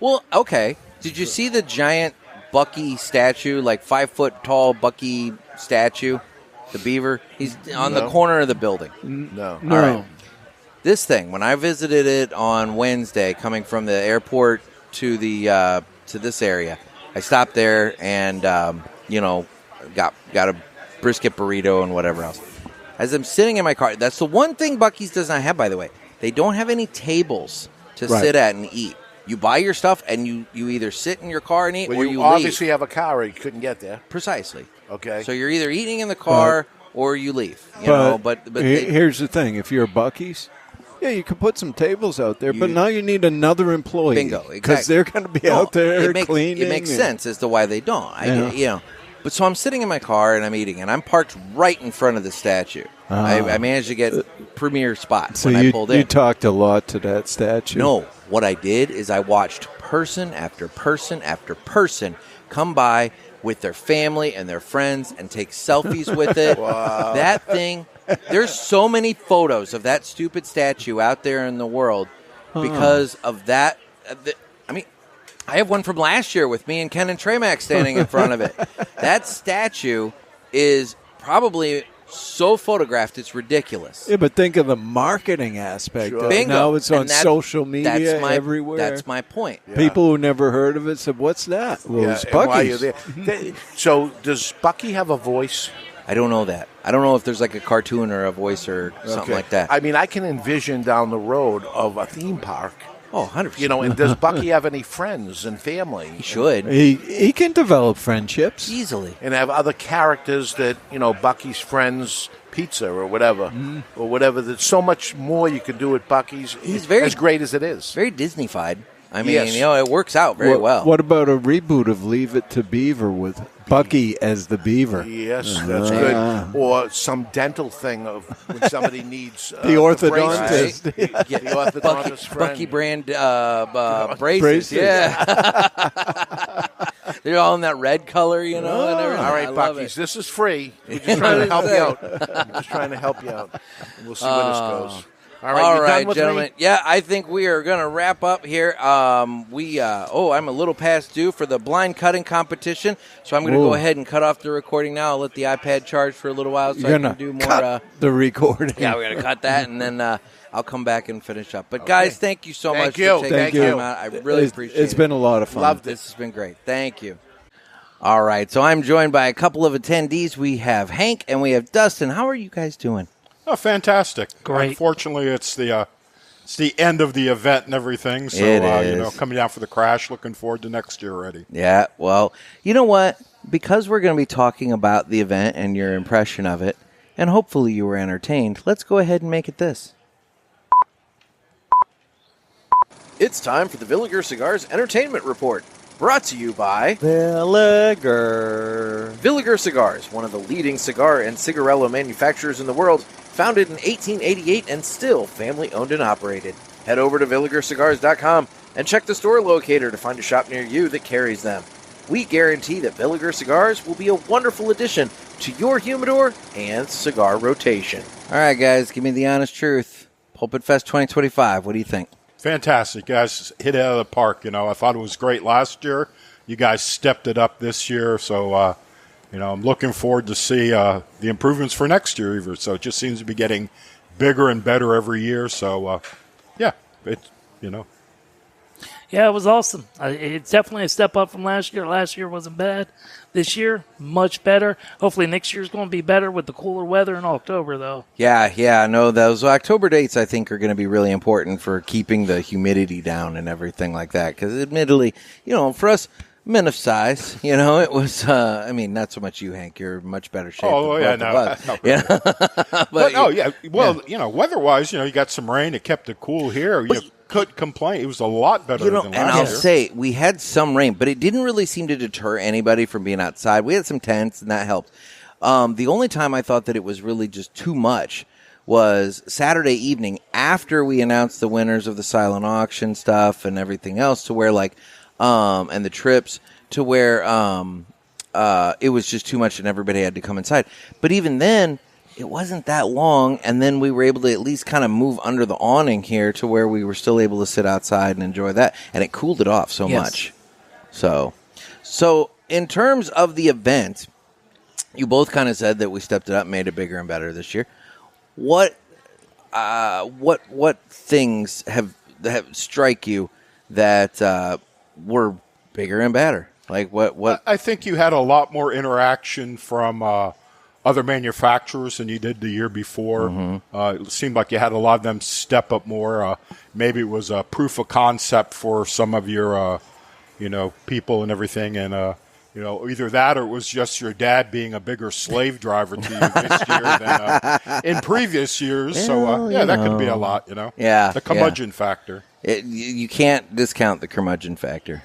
S2: Well, okay. Did you see the giant Bucky statue, 5 foot tall Bucky statue, the beaver? He's on the corner of the building.
S8: No.
S2: All right. This thing, when I visited it on Wednesday, coming from the airport to the to this area, I stopped there and got a brisket burrito and whatever else. As I'm sitting in my car, that's the one thing Buc-ee's does not have, by the way. They don't have any tables to sit at and eat. You buy your stuff, and you either sit in your car and eat, or you
S8: obviously
S2: leave.
S8: have a car, or you couldn't get there.
S2: Precisely.
S8: Okay.
S2: So you're either eating in the car or you leave. But
S4: here's the thing: if you're Buc-ee's, you can put some tables out there, but now you need another employee.
S2: Bingo,
S4: because they're going to be out there cleaning.
S2: It makes sense as to why they don't. But so I'm sitting in my car and I'm eating, and I'm parked right in front of the statue. I managed to get premier spot when I pulled in.
S4: You talked a lot to that statue.
S2: No, what I did is I watched person after person after person come by with their family and their friends and take selfies with it. Wow. That thing, there's so many photos of that stupid statue out there in the world because of that. I have one from last year with me and Kenn and Trey standing in front of it. That statue is probably so photographed, it's ridiculous.
S4: Yeah, but think of the marketing aspect.
S8: Sure.
S4: Of it.
S2: Bingo.
S4: Now it's on
S2: And
S4: social media everywhere.
S2: That's my point.
S4: People who never heard of it said, "What's that?" Well, it's
S8: and while
S4: Buc-ee's.
S8: you're there, so does Bucky have a voice?
S2: I don't know that. I don't know if there's like a cartoon or a voice or something like that.
S8: I mean, I can envision down the road of a theme park.
S2: Oh, 100%.
S8: You know, and does Bucky have any friends and family?
S2: He should.
S4: He can develop friendships
S2: Easily.
S8: And have other characters that, Bucky's friends pizza or whatever. Or whatever. There's so much more you can do at Bucky's.
S2: He's very-
S8: as great as it is.
S2: Very Disney-fied. I mean,
S8: Yes.
S2: it works out very well.
S4: What about a reboot of Leave It to Beaver with Bucky as the beaver?
S8: Yes, that's good. Or some dental thing of when somebody needs
S4: The orthodontist.
S8: braces. The orthodontist friend.
S2: Bucky brand braces.
S4: Braces.
S2: Yeah. They're all in that red color, and everything.
S8: All right,
S2: I love
S8: Bucky's,
S2: it.
S8: this is free. We're just trying to help you out. We're just trying to help you out. And we'll see where this goes. All right, you done with
S2: gentlemen.
S8: me?
S2: Yeah, I think we are going to wrap up here. I'm a little past due for the blind cutting competition, so I'm going to go ahead and cut off the recording now. I'll let the iPad charge for a little while so I can do more.
S4: Cut the recording.
S2: Yeah, we're going to cut that, and then I'll come back and finish up. But, guys, thank you so much
S8: you.
S2: for taking
S8: Thank
S2: the time
S8: you.
S2: out. I really appreciate it.
S4: It's been a lot of fun.
S8: Loved it.
S2: This has been great. Thank you. All right, so I'm joined by a couple of attendees. We have Hank and we have Dustin. How are you guys doing?
S9: Oh, fantastic.
S10: Great.
S9: Unfortunately, it's the end of the event and everything. So,
S2: It is.
S9: coming down for the crash, looking forward to next year already.
S2: Yeah, well, you know what? Because we're going to be talking about the event and your impression of it, and hopefully you were entertained, let's go ahead and make it this. It's time for the Villiger Cigars Entertainment Report, brought to you by
S4: Villiger.
S2: Villiger Cigars, one of the leading cigar and cigarello manufacturers in the world, founded in 1888 and still family-owned and operated. Head over to VilligerCigars.com and check the store locator to find a shop near you that carries them. We guarantee that Villiger Cigars will be a wonderful addition to your humidor and cigar rotation. All right, guys, give me the honest truth. Pulpit Fest 2025, what do you think?
S9: Fantastic, guys. Hit it out of the park. I thought it was great last year. You guys stepped it up this year. So, I'm looking forward to see the improvements for next year even. So it just seems to be getting bigger and better every year. So, Yeah, it
S10: was awesome. It's definitely a step up from last year. Last year wasn't bad. This year, much better. Hopefully next year's going to be better with the cooler weather in October, though.
S2: Yeah, no, those October dates I think are going to be really important for keeping the humidity down and everything like that. Because admittedly, for us men of size, it was, not so much you, Hank. You're in much better shape than both of us.
S9: No,
S2: Yeah.
S9: weather-wise, you got some rain. It kept it cool here. You couldn't complain. It was a lot better than last year.
S2: And I'll say, we had some rain, but it didn't really seem to deter anybody from being outside. We had some tents, and that helped. The only time I thought that it was really just too much was Saturday evening after we announced the winners of the silent auction stuff and everything else, to where, and the trips, to where it was just too much and everybody had to come inside. But even then, it wasn't that long, and then we were able to at least kind of move under the awning here to where we were still able to sit outside and enjoy that, and it cooled it off so much. So in terms of the event, you both kind of said that we stepped it up, made it bigger and better this year. What things have strike you that were bigger and better? Like what?
S9: I think you had a lot more interaction from other manufacturers than you did the year before.
S2: Mm-hmm.
S9: It seemed like you had a lot of them step up more. Maybe it was a proof of concept for some of your, people and everything. And, either that or it was just your dad being a bigger slave driver to you this year than in previous years.
S2: Well,
S9: that could be a lot,
S2: Yeah.
S9: The curmudgeon factor.
S2: You can't discount the curmudgeon factor.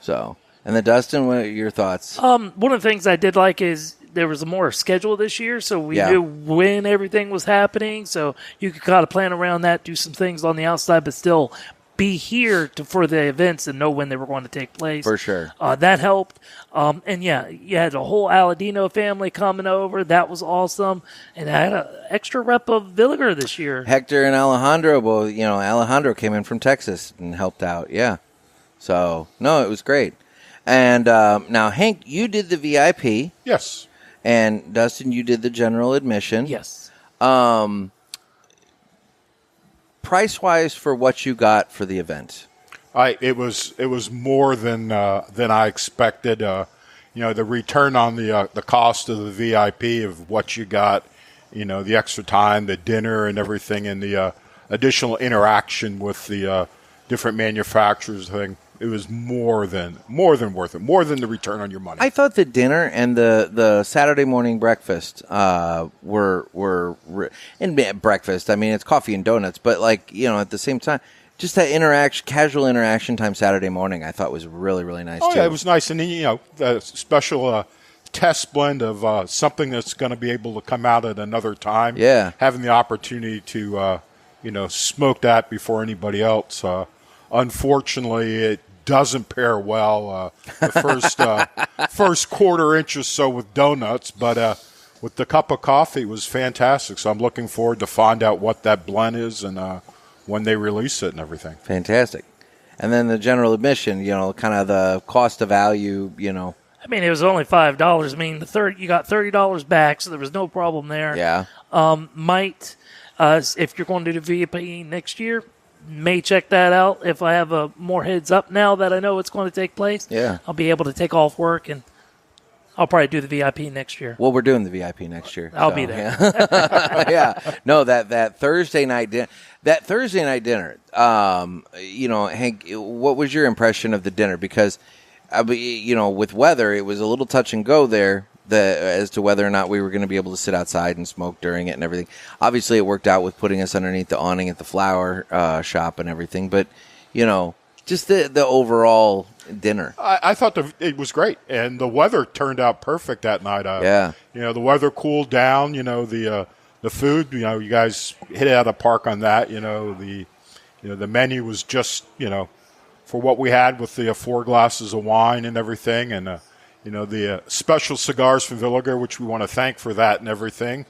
S2: So, and then Dustin, what are your thoughts?
S10: One of the things I did like is there was a more schedule this year, so we knew when everything was happening, so you could kind of plan around that, do some things on the outside, but still be here for the events and know when they were going to take place.
S2: For sure.
S10: That helped. And you had a whole Aladino family coming over. That was awesome. And I had an extra rep of Villiger this year.
S2: Hector and Alejandro, Alejandro came in from Texas and helped out. Yeah. So, no, it was great. And now, Hank, you did the VIP.
S9: Yes.
S2: And Dustin, you did the general admission.
S10: Yes.
S2: Price-wise for what you got for the event?
S9: It was more than I expected. The return on the cost of the VIP of what you got, the extra time, the dinner, and everything, and the additional interaction with the different manufacturers thing. It was more than worth it, more than the return on your money.
S2: I thought the dinner and the Saturday morning breakfast were and breakfast. I mean, it's coffee and donuts, but at the same time, just that casual interaction time Saturday morning, I thought was really, really nice.
S9: Oh,
S2: too.
S9: Yeah, it was nice, and then the special test blend of something that's going to be able to come out at another time.
S2: Yeah,
S9: having the opportunity to smoke that before anybody else. Unfortunately, it doesn't pair well the first quarter inch or so with donuts, but with the cup of coffee, it was fantastic. So I'm looking forward to find out what that blend is and when they release it and everything.
S2: Fantastic. And then the general admission, kind of the cost of value,
S10: I mean, it was only $5. I mean, you got $30 back, so there was no problem there.
S2: Yeah.
S10: If you're going to do the VIP next year, may check that out. If I have more heads up now that I know it's going to take place, I'll be able to take off work, and I'll probably do the VIP next year.
S2: Well, we're doing the VIP next year.
S10: I'll be there.
S2: Yeah. Yeah. No, that Thursday night dinner. Hank, what was your impression of the dinner? Because, with weather, it was a little touch and go there as to whether or not we were going to be able to sit outside and smoke during it and everything. Obviously, it worked out with putting us underneath the awning at the flower shop and everything. But, just the overall dinner.
S9: I thought it was great, and the weather turned out perfect that night. The weather cooled down. The food. You guys hit it out of the park on that. The menu was just for what we had with the 4 glasses of wine and everything, and the special cigars from Villiger, which we want to thank for that and everything.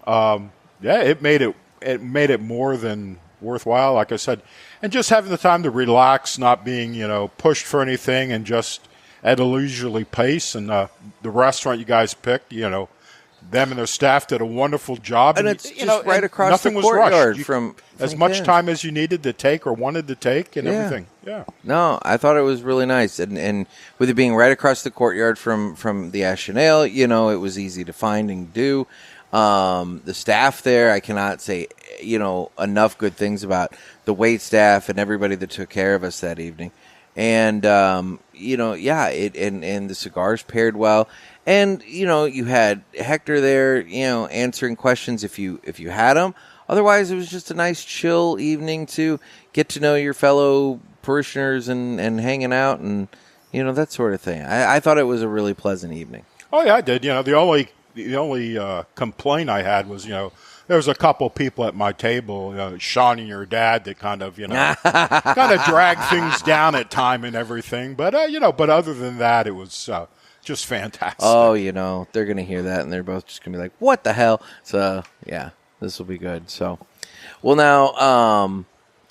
S9: It made it more than worthwhile, like I said, and just having the time to relax, not being pushed for anything, and just at a leisurely pace. And the restaurant you guys picked, them and their staff did a wonderful job,
S2: and it's just right across the courtyard from
S9: as much time as you needed to take or wanted to take, and everything. Yeah.
S2: No, I thought it was really nice, and with it being right across the courtyard from the Ash and Ale, it was easy to find and do. The staff there, I cannot say enough good things about the wait staff and everybody that took care of us that evening. And and the cigars paired well. And you had Hector there, answering questions if you had them. Otherwise, it was just a nice chill evening to get to know your fellow parishioners and hanging out and that sort of thing. I thought it was a really pleasant evening.
S9: Oh yeah, I did. The only complaint I had was there was a couple people at my table, Sean and your dad, that kind of drag things down at time and everything. But but other than that, it was just fantastic.
S2: Oh, they're going to hear that, and they're both just going to be like, what the hell? So, yeah, this will be good. So, well, now,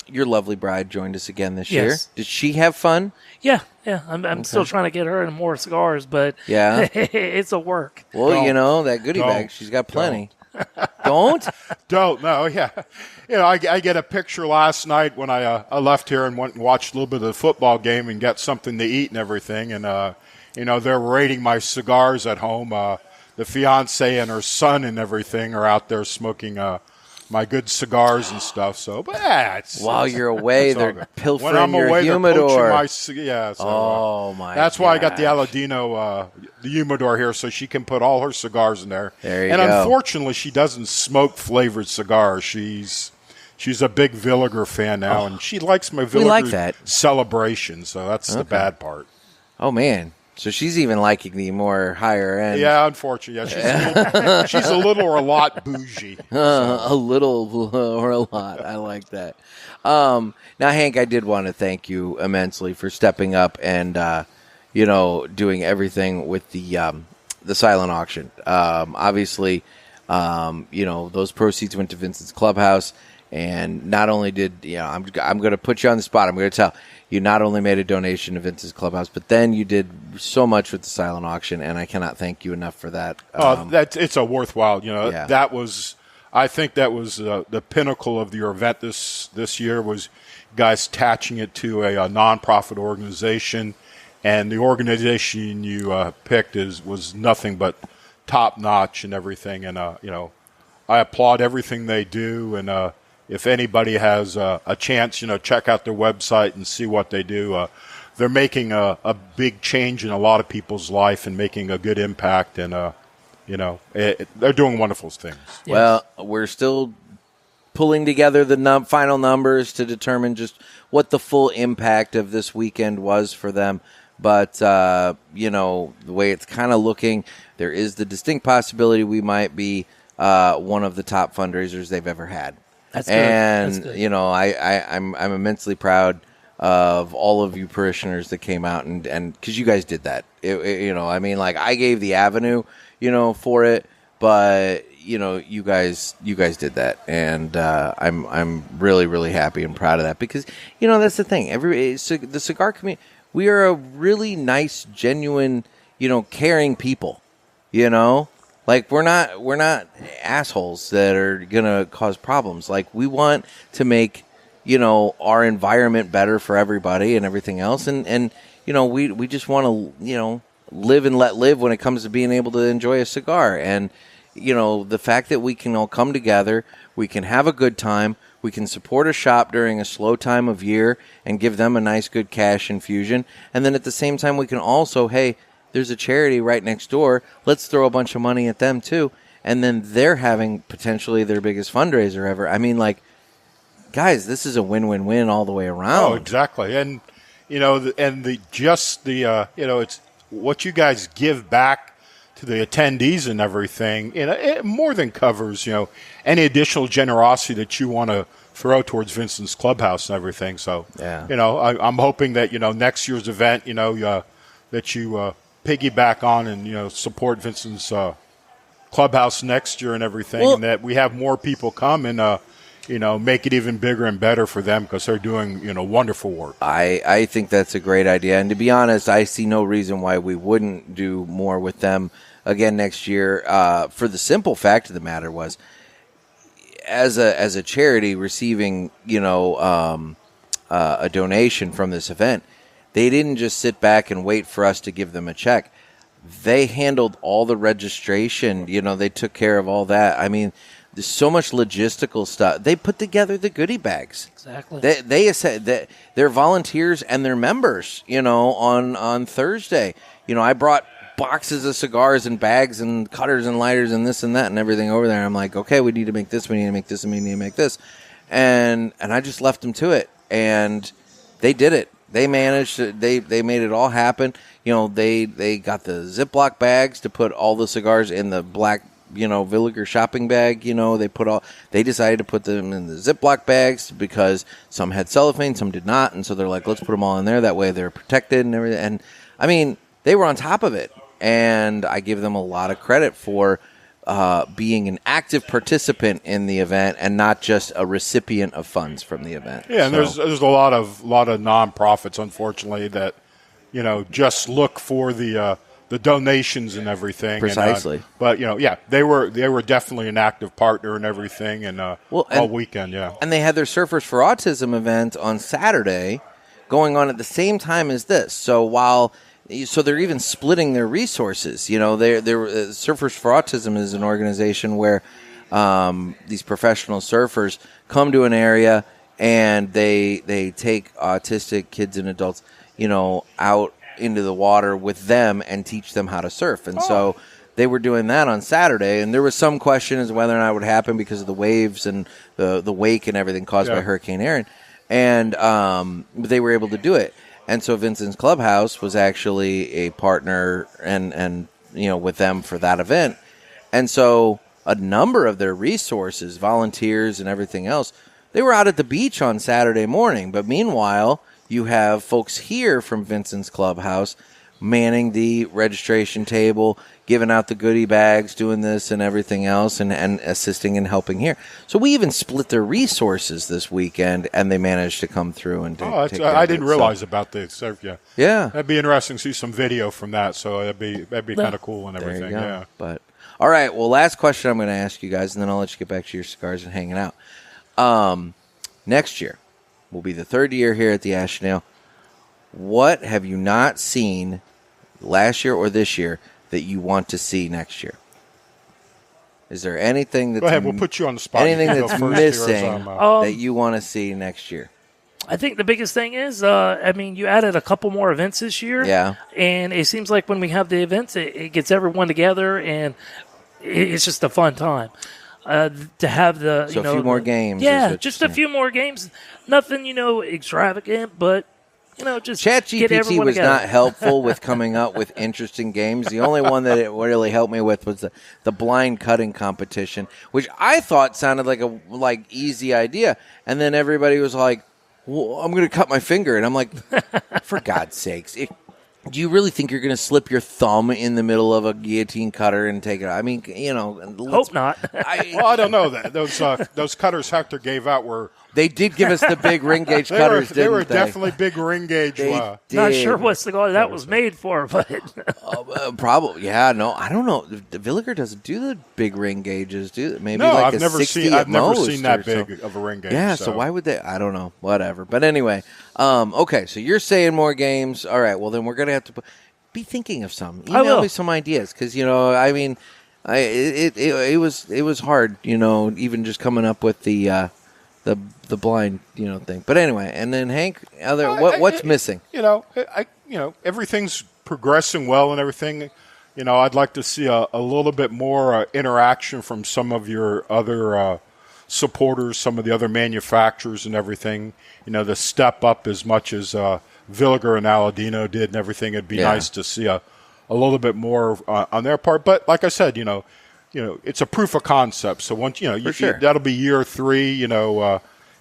S2: your lovely bride joined us again this year. Did she have fun?
S10: Yeah. I'm still trying to get her into more cigars, but it's a work.
S2: Well, that goodie bag, she's got plenty. Don't?
S9: No, yeah. I get a picture last night when I left here and went and watched a little bit of the football game and got something to eat and everything, and they're rating my cigars at home. The fiance and her son and everything are out there smoking my good cigars and stuff. So, but
S2: while you're away, they're pilfering
S9: when I'm
S2: your
S9: away,
S2: humidor.
S9: That's why I got the Aladino, the humidor here, so she can put all her cigars in there.
S2: There you
S9: go.
S2: And
S9: unfortunately, she doesn't smoke flavored cigars. She's a big Villiger fan now, and she likes my Villiger celebration. So that's the bad part.
S2: Oh man. So she's even liking the more higher end.
S9: Yeah, unfortunately. Yeah, she's a little or a lot bougie. So.
S2: A little or a lot. I like that. Now, Hank, I did want to thank you immensely for stepping up and, doing everything with the silent auction. Obviously, those proceeds went to Vincent's Clubhouse. And not only did, I'm going to put you on the spot. I'm going to tell you not only made a donation to Vincent's Clubhouse, but then you did so much with the silent auction, and I cannot thank you enough for that.
S9: It's a worthwhile, that was, I think that was the pinnacle of your event this year was guys attaching it to a nonprofit organization, and the organization you picked was nothing but top notch and everything. And I applaud everything they do. And if anybody has a chance, check out their website and see what they do. They're making a big change in a lot of people's life and making a good impact. And they're doing wonderful things.
S2: Yes. Well, we're still pulling together the final numbers to determine just what the full impact of this weekend was for them. But, the way it's kind of looking, there is the distinct possibility we might be one of the top fundraisers they've ever had.
S10: That's good.
S2: And,
S10: That's good.
S2: I'm immensely proud of all of you parishioners that came out and because you guys did that. I gave the avenue, for it, but you guys did that, and I'm really, really happy and proud of that because that's the thing. The cigar community, we are a really nice, genuine, caring people. Like we're not assholes that are gonna cause problems. Like we want to make our environment better for everybody and everything else, and we just want to live and let live when it comes to being able to enjoy a cigar. And the fact that we can all come together, we can have a good time, we can support a shop during a slow time of year and give them a nice good cash infusion, and then at the same time we can also, hey, there's a charity right next door, let's throw a bunch of money at them too, and then they're having potentially their biggest fundraiser ever. I mean, like, guys, this is a win-win-win all the way around.
S9: Oh, exactly. And it's what you guys give back to the attendees and everything, it more than covers, any additional generosity that you want to throw towards Vincent's Clubhouse and everything. So,
S2: yeah.
S9: I'm hoping that, next year's event, that you piggyback on and, support Vincent's Clubhouse next year and everything, and that we have more people come and, make it even bigger and better for them because they're doing, wonderful work.
S2: I think that's a great idea. And to be honest, I see no reason why we wouldn't do more with them again next year. For the simple fact of the matter was, as a charity receiving, a donation from this event, they didn't just sit back and wait for us to give them a check. They handled all the registration. They took care of all that. I mean, there's so much logistical stuff. They put together the goodie bags.
S10: Exactly.
S2: They said that they're volunteers and they're members. On Thursday, I brought boxes of cigars and bags and cutters and lighters and this and that and everything over there. I'm like, okay, we need to make this. We need to make this. And we need to make this. And I just left them to it, and they did it. They managed. They made it all happen. They got the Ziploc bags to put all the cigars in the black, Villiger shopping bag. They decided to put them in the Ziploc bags because some had cellophane, some did not, and so they're like, let's put them all in there. That way they're protected and everything. And I mean, they were on top of it, and I give them a lot of credit for being an active participant in the event and not just a recipient of funds from the event.
S9: Yeah, and there's a lot of nonprofits, unfortunately, that just look for the donations and everything.
S2: Precisely.
S9: And, they were definitely an active partner and everything, and all weekend. Yeah, and
S2: they had their Surfers for Autism event on Saturday, going on at the same time as this. So they're even splitting their resources. They're Surfers for Autism is an organization where these professional surfers come to an area and they take autistic kids and adults, out into the water with them and teach them how to surf. And so they were doing that on Saturday, and there was some question as to whether or not it would happen because of the waves and the wake and everything caused by Hurricane Aaron. And they were able to do it. And so Vincent's Clubhouse was actually a partner and with them for that event. And so a number of their resources, volunteers and everything else, they were out at the beach on Saturday morning. But meanwhile, you have folks here from Vincent's Clubhouse manning the registration table, giving out the goodie bags, doing this and everything else, and assisting and helping here. So we even split their resources this weekend, and they managed to come through and take care
S9: I
S2: of
S9: didn't realize about the surf. Yeah,
S2: Yeah.
S9: that'd be interesting to see some video from that. So that'd be kind of cool and
S2: There you
S9: everything.
S2: go.
S9: Yeah.
S2: But all right, well, last question I'm going to ask you guys, and then I'll let you get back to your cigars and hanging out. Next year will be the third year here at the Ashenale. What have you not seen last year or this year that you want to see next year? Is there anything that's
S9: Go ahead. We'll put you on the spot.
S2: anything
S9: You can go
S2: that's
S9: first here as
S2: missing
S9: I'm,
S2: that you want to see next year?
S10: I think the biggest thing is, you added a couple more events this year.
S2: Yeah.
S10: And it seems like when we have the events, it gets everyone together, and it's just a fun time. To have the,
S2: So a few more games. is
S10: Yeah,
S2: what
S10: just
S2: you're
S10: a few more games. Nothing, extravagant, but, just get
S2: ChatGPT
S10: everyone
S2: was
S10: together.
S2: not helpful with coming up with interesting games. The only one that it really helped me with was the blind cutting competition, which I thought sounded like a easy idea. And then everybody was like, well, I'm going to cut my finger. And I'm like, for God's sakes, do you really think you're going to slip your thumb in the middle of a guillotine cutter and take it out? I mean,
S10: Hope not.
S9: I don't know that those cutters Hector gave out were.
S2: They did give us the big ring gauge
S9: They
S2: cutters,
S9: they were
S2: didn't they?
S9: definitely big ring gauge.
S2: They
S10: Not
S2: did.
S10: sure what cigar that was made for, but
S2: Probably, yeah. No, I don't know. The Villiger doesn't do the big ring gauges, do they? Maybe
S9: No,
S2: like
S9: I've
S2: a
S9: never
S2: 60
S9: seen.
S2: at
S9: I've never
S2: most
S9: seen that
S2: or so.
S9: big of a ring gauge.
S2: Yeah, so why would they? I don't know. Whatever. But anyway, okay. So you're saying more games. All right. Well, then we're gonna have to be thinking of some.
S10: I
S2: Email
S10: will.
S2: me some ideas because it was hard. Even just coming up with the blind thing. But anyway, and then Hank, what's missing?
S9: Everything's progressing well and everything. I'd like to see a little bit more interaction from some of your other supporters, some of the other manufacturers and everything. To step up as much as Villiger and Aladino did and everything. It'd be nice to see a little bit more on their part. But like I said, it's a proof of concept. So once that'll be year 3.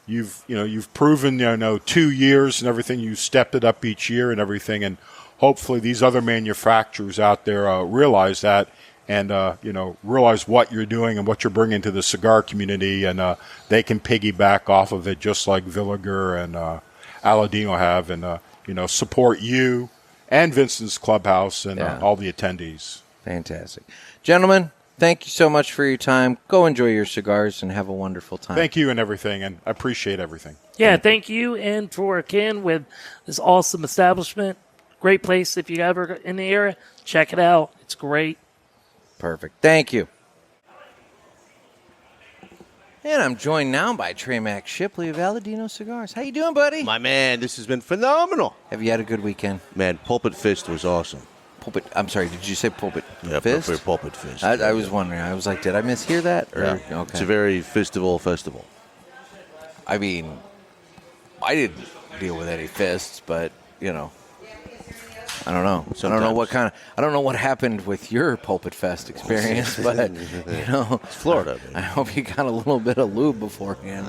S9: You've proven 2 years and everything. You stepped it up each year and everything, and hopefully these other manufacturers out there realize that and realize what you're doing and what you're bringing to the cigar community, and they can piggyback off of it just like Villiger and Aladino have, and support you and Vincent's Clubhouse and all the attendees.
S2: Fantastic, gentlemen. Thank you so much for your time. Go enjoy your cigars and have a wonderful time.
S9: Thank you and everything, and I appreciate everything.
S10: yeah, thank you. And for Ken with this awesome establishment, great place. If you ever in the area, check it out. It's great.
S2: Perfect. Thank you. And I'm joined now by Trey Mac Shipley of Aladino Cigars. How you doing, buddy?
S11: My man, this has been phenomenal.
S2: Have you had a good weekend?
S11: Man, PulpitFest was awesome.
S2: I'm sorry, did you say Pulpit
S11: Yeah,
S2: Fist?
S11: PulpitFest.
S2: I was wondering. I was like, did I mishear that? Or,
S11: Yeah.
S2: Okay.
S11: It's a very festival.
S2: I mean, I didn't deal with any fists, but, I don't know. So I don't know I don't know what happened with your Pulpit Fest experience, but,
S11: It's Florida, man.
S2: I hope you got a little bit of lube beforehand.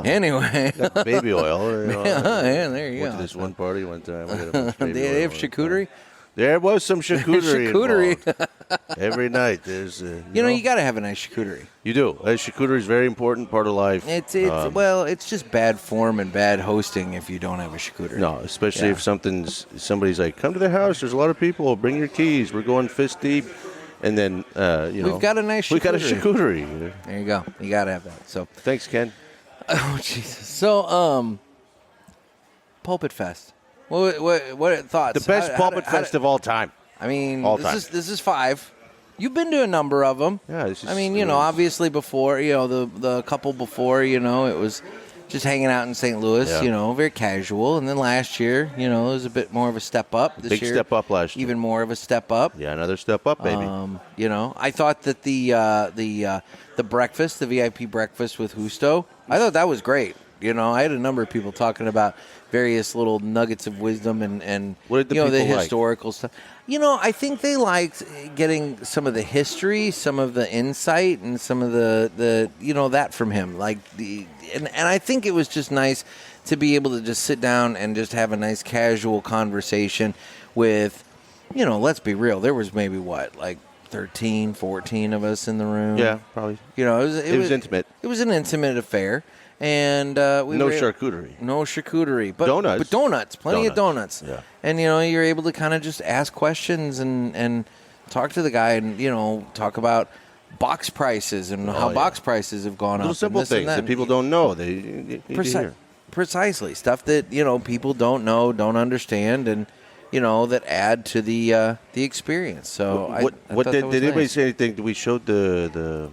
S2: Anyway.
S11: Got baby oil.
S2: Yeah, there you
S11: Went
S2: go.
S11: to this one party one time. We had a bunch of baby
S2: They have
S11: oil.
S2: charcuterie?
S11: There was some charcuterie.
S2: Charcuterie.
S11: involved. Every night there's.
S2: You got to have a nice charcuterie.
S11: You do. Charcuterie is a very important part of life.
S2: It's just bad form and bad hosting if you don't have a charcuterie.
S11: No, especially if somebody's like, come to the house. There's a lot of people. Bring your keys. We're going fist deep. And then
S2: We've got a nice charcuterie.
S11: We got a charcuterie.
S2: There you go. You got to have that. So
S11: Thanks, Ken.
S2: Oh Jesus. So Pulpit Fest. What thoughts?
S11: The best Pulpit Fest of all time.
S2: I mean,
S11: All
S2: this is 5. You've been to a number of them.
S11: Yeah, this is,
S2: I mean, obviously before, the couple before, it was just hanging out in St. Louis, very casual. And then last year, it was a bit more of a step up. This
S11: Big
S2: year,
S11: step up last year.
S2: even more of a step up.
S11: Yeah, another step up, baby.
S2: I thought that the breakfast, the VIP breakfast with Justo, I thought that was great. I had a number of people talking about various little nuggets of wisdom and
S11: what did the
S2: the
S11: people like?
S2: historical stuff. I think they liked getting some of the history, some of the insight, and some of the that from him. And I think it was just nice to be able to just sit down and just have a nice casual conversation with let's be real. There was maybe like 13, 14 of us in the room.
S11: Yeah, probably.
S2: It was
S11: intimate.
S2: It was an intimate affair. And
S11: charcuterie.
S2: No charcuterie. But
S11: donuts.
S2: But donuts. Plenty of donuts.
S11: Yeah.
S2: And, you're able to kind of just ask questions and talk to the guy and, talk about box prices and how box prices have gone
S11: Little
S2: up.
S11: simple things that people don't know. They need to hear.
S2: Precisely. Stuff that, people don't know, don't understand, and, that add to the experience. So
S11: did anybody say anything? We showed the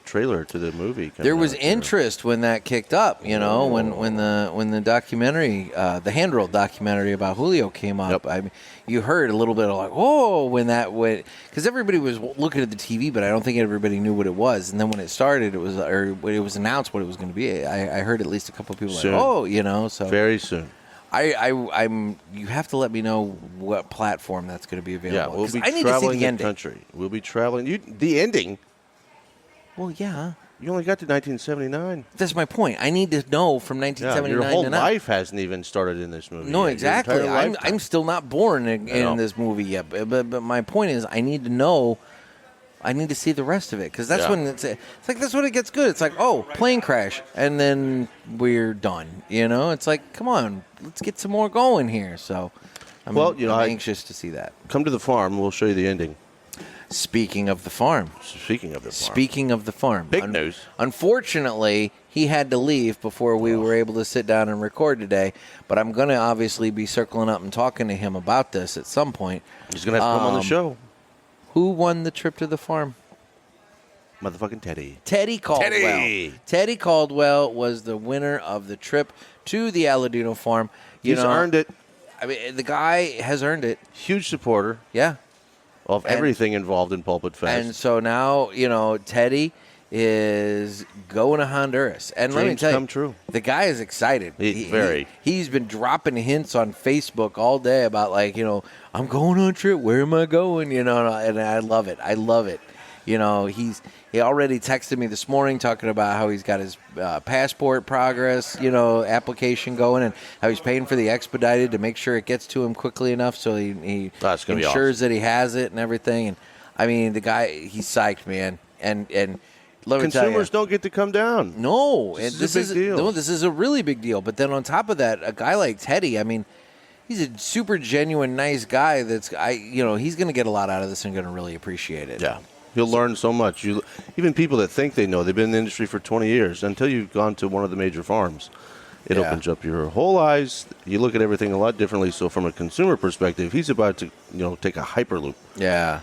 S11: trailer to the movie.
S2: There was interest when that kicked up, when the documentary, the hand-rolled documentary about Julio came up.
S11: Yep.
S2: I mean, you heard a little bit of like, oh, when that went, because everybody was looking at the TV, but I don't think everybody knew what it was. And then when it started, it was announced what it was going to be. I heard at least a couple of people
S11: soon.
S2: like, oh, so
S11: very soon.
S2: I'm. You have to let me know what platform that's going to be available.
S11: Yeah, we'll be
S2: I need
S11: traveling
S2: to see the ending.
S11: country. We'll be traveling. The ending.
S2: Well, yeah.
S11: You only got to 1979.
S2: That's my point. I need to know from 1979
S11: your whole
S2: to now.
S11: life hasn't even started in this movie.
S2: No,
S11: yet.
S2: exactly. I'm still not born in this movie yet. But my point is, I need to know. I need to see the rest of it because that's when it's like that's when it gets good. It's like, oh, plane crash, and then we're done. It's like, come on, let's get some more going here. So, I'm anxious to see that.
S11: Come to the farm. We'll show you the ending.
S2: Speaking of the farm.
S11: Big news.
S2: Unfortunately, he had to leave before we were able to sit down and record today. But I'm going to obviously be circling up and talking to him about this at some point.
S11: He's going to have to come on the show.
S2: Who won the trip to the farm?
S11: Motherfucking Teddy.
S2: Teddy Caldwell. Teddy Caldwell was the winner of the trip to the Aladino farm.
S11: He's earned it.
S2: I mean, the guy has earned it.
S11: Huge supporter.
S2: Yeah.
S11: Of everything involved in Pulpit Fest.
S2: And so now, Teddy is going to Honduras. And let me tell you,
S11: come true.
S2: The guy is excited.
S11: He's
S2: been dropping hints on Facebook all day about I'm going on a trip. Where am I going? And I love it. He already texted me this morning talking about how he's got his passport progress, application going, and how he's paying for the expedited to make sure it gets to him quickly enough so he ensures that he has it and everything. And I mean, the guy, he's psyched, man. And let me tell you,
S11: consumers don't get to come down.
S2: No,
S11: this is a big deal.
S2: No, this is a really big deal. But then on top of that, a guy like Teddy, I mean, he's a super genuine, nice guy. He's going to get a lot out of this and going to really appreciate it.
S11: Yeah. You'll learn so much. Even people that think they know, they've been in the industry for 20 years, until you've gone to one of the major farms. It opens up your whole eyes. You look at everything a lot differently. So from a consumer perspective, he's about to, take a hyperloop.
S2: Yeah.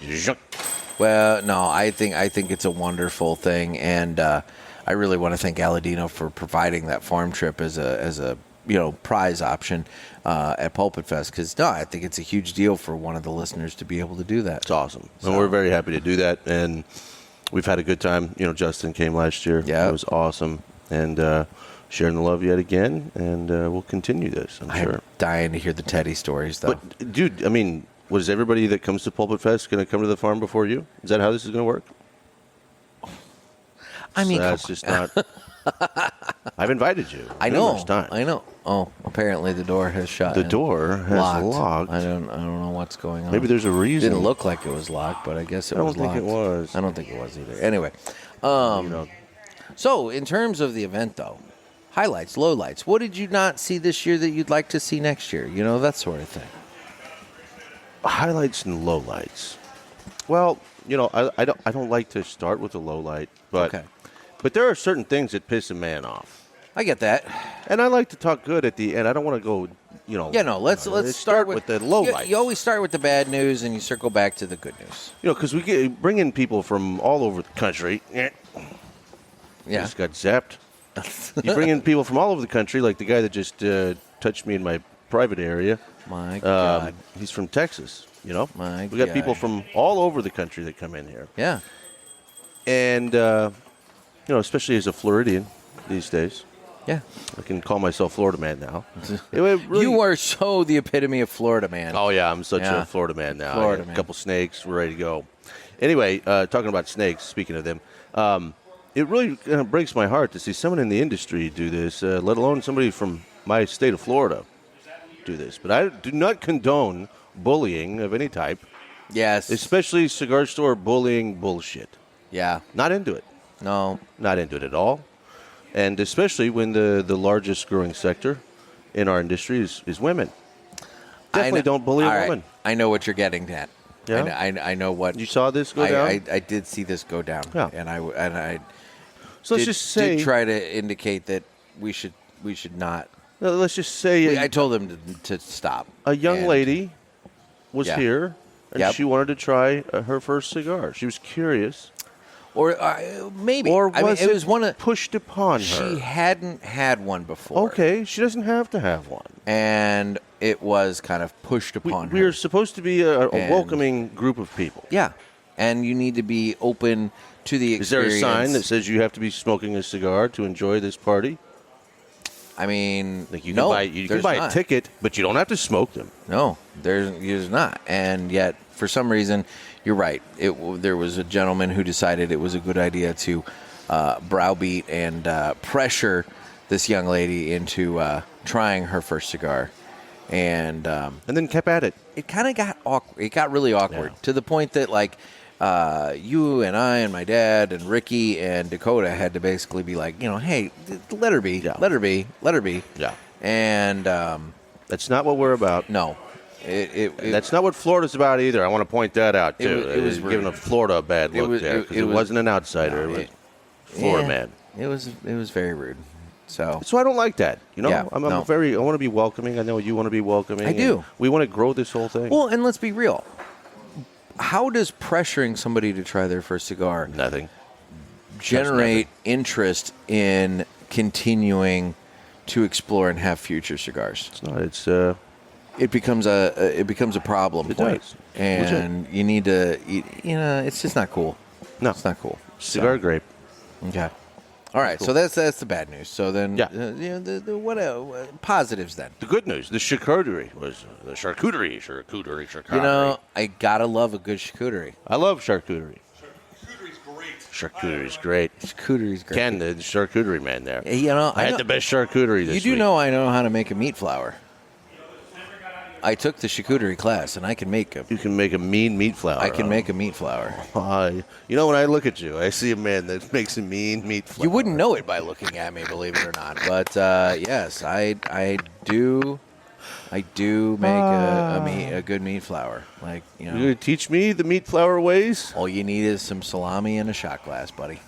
S2: Well, no, I think it's a wonderful thing, and I really want to thank Aladino for providing that farm trip as a prize option at Pulpit Fest, because I think it's a huge deal for one of the listeners to be able to do that.
S11: It's awesome. So. And we're very happy to do that, and we've had a good time. Justin came last year.
S2: Yeah.
S11: It was awesome, and sharing the love yet again, and we'll continue this, I'm sure.
S2: Dying to hear the Teddy stories, though.
S11: But, dude, I mean, was everybody that comes to Pulpit Fest going to come to the farm before you? Is that how this is going to work?
S2: I mean,
S11: that's just not... I've invited you.
S2: I know.
S11: Times.
S2: I know. Oh, apparently the door has shut.
S11: The door has locked.
S2: I don't know what's going on.
S11: Maybe there's a reason.
S2: It didn't look like it was locked, but I guess it was locked.
S11: I don't think it was.
S2: I don't think it was either. Anyway, so in terms of the event, though, highlights, lowlights. What did you not see this year that you'd like to see next year? That sort of thing.
S11: Highlights and lowlights. Well, I don't like to start with a lowlight, but. Okay. But there are certain things that piss a man off.
S2: I get that.
S11: And I like to talk good at the end. I don't want to go,
S2: Yeah, no, let's start with
S11: the low lights.
S2: You always start with the bad news and you circle back to the good news.
S11: Because we bring in people from all over the country.
S2: Yeah.
S11: Just got zapped. You bring in people from all over the country, like the guy that just touched me in my private area.
S2: My God.
S11: He's from Texas, We got
S2: God.
S11: people from all over the country that come in here.
S2: Yeah.
S11: And... especially as a Floridian these days.
S2: Yeah.
S11: I can call myself Florida man now.
S2: You are so the epitome of Florida man.
S11: Oh, yeah. I'm such a Florida man now.
S2: Florida
S11: man. A couple snakes. We're ready to go. Anyway, talking about snakes, speaking of them, it really kind of breaks my heart to see someone in the industry do this, let alone somebody from my state of Florida do this. But I do not condone bullying of any type.
S2: Yes.
S11: Especially cigar store bullying bullshit.
S2: Yeah.
S11: Not into it.
S2: No.
S11: Not into it at all. And especially when the largest growing sector in our industry is women. Definitely don't bully a woman.
S2: I know what you're getting at.
S11: Yeah?
S2: I know what
S11: You saw this go down?
S2: I did see this go down.
S11: Yeah.
S2: And I
S11: So let's just say
S2: did try to indicate that we should not.
S11: No, let's just say
S2: I told them to stop.
S11: a young
S2: And-
S11: lady was
S2: Yeah.
S11: here, and
S2: Yep.
S11: she wanted to try her first cigar. She was curious.
S2: Or maybe.
S11: Or
S2: I mean,
S11: was
S2: it was one of
S11: pushed upon her?
S2: She hadn't had one before.
S11: Okay, she doesn't have to have one.
S2: And it was kind of pushed upon her.
S11: We are supposed to be a
S2: And-
S11: welcoming group of people.
S2: Yeah. And you need to be open to the
S11: Is there
S2: experience.
S11: a sign that says you have to be smoking a cigar to enjoy this party?
S2: I mean,
S11: Like you
S2: no,
S11: can
S2: there's
S11: buy
S2: not.
S11: a ticket, but you don't have to smoke them.
S2: No, there's not. And yet, for some reason, you're right. There was a gentleman who decided it was a good idea to browbeat and pressure this young lady into trying her first cigar. And
S11: then kept at it.
S2: It kind of got awkward. It got really awkward to the point that, like, you and I and my dad and Ricky and Dakota had to basically be like, hey, let her be, let her be, let her be.
S11: Yeah.
S2: And
S11: that's not what we're about.
S2: No.
S11: That's not what Florida's about either. I want to point that out, too.
S2: It was
S11: giving
S2: rude.
S11: Florida a bad look there because it wasn't an outsider.
S2: No,
S11: it was Florida man.
S2: It was very rude. So
S11: I don't like that.
S2: Yeah,
S11: I'm
S2: no.
S11: I want to be welcoming. I know you want to be welcoming.
S2: I do.
S11: and we want to grow this whole thing.
S2: Well, and let's be real. How does pressuring somebody to try their first cigar
S11: Nothing.
S2: generate interest in continuing to explore and have future cigars?
S11: It's not. It's
S2: it becomes a problem
S11: It
S2: point,
S11: does.
S2: and you need to. It's just not cool.
S11: No.
S2: It's not cool.
S11: cigar
S2: So,
S11: grape.
S2: Okay. All right.
S11: Cool.
S2: So that's the bad news. So then,
S11: Yeah.
S2: what positives then?
S11: The good news, the charcuterie was the charcuterie.
S2: I gotta love a good charcuterie.
S11: I love charcuterie. Charcuterie's great.
S2: Charcuterie's great.
S11: Ken, the charcuterie man there.
S2: I
S11: I had the best charcuterie this
S2: You do
S11: week.
S2: know I know how to make a meat flour. I took the charcuterie class, and I can make a.
S11: You can make a mean meat flour.
S2: I can make a meat flour.
S11: When I look at you, I see a man that makes a mean meat flour.
S2: You wouldn't know it by looking at me, believe it or not. But yes, I do. I do make a good meat flour. Like
S11: You gonna teach me the meat flour ways?
S2: all you need is some salami and a shot glass, buddy.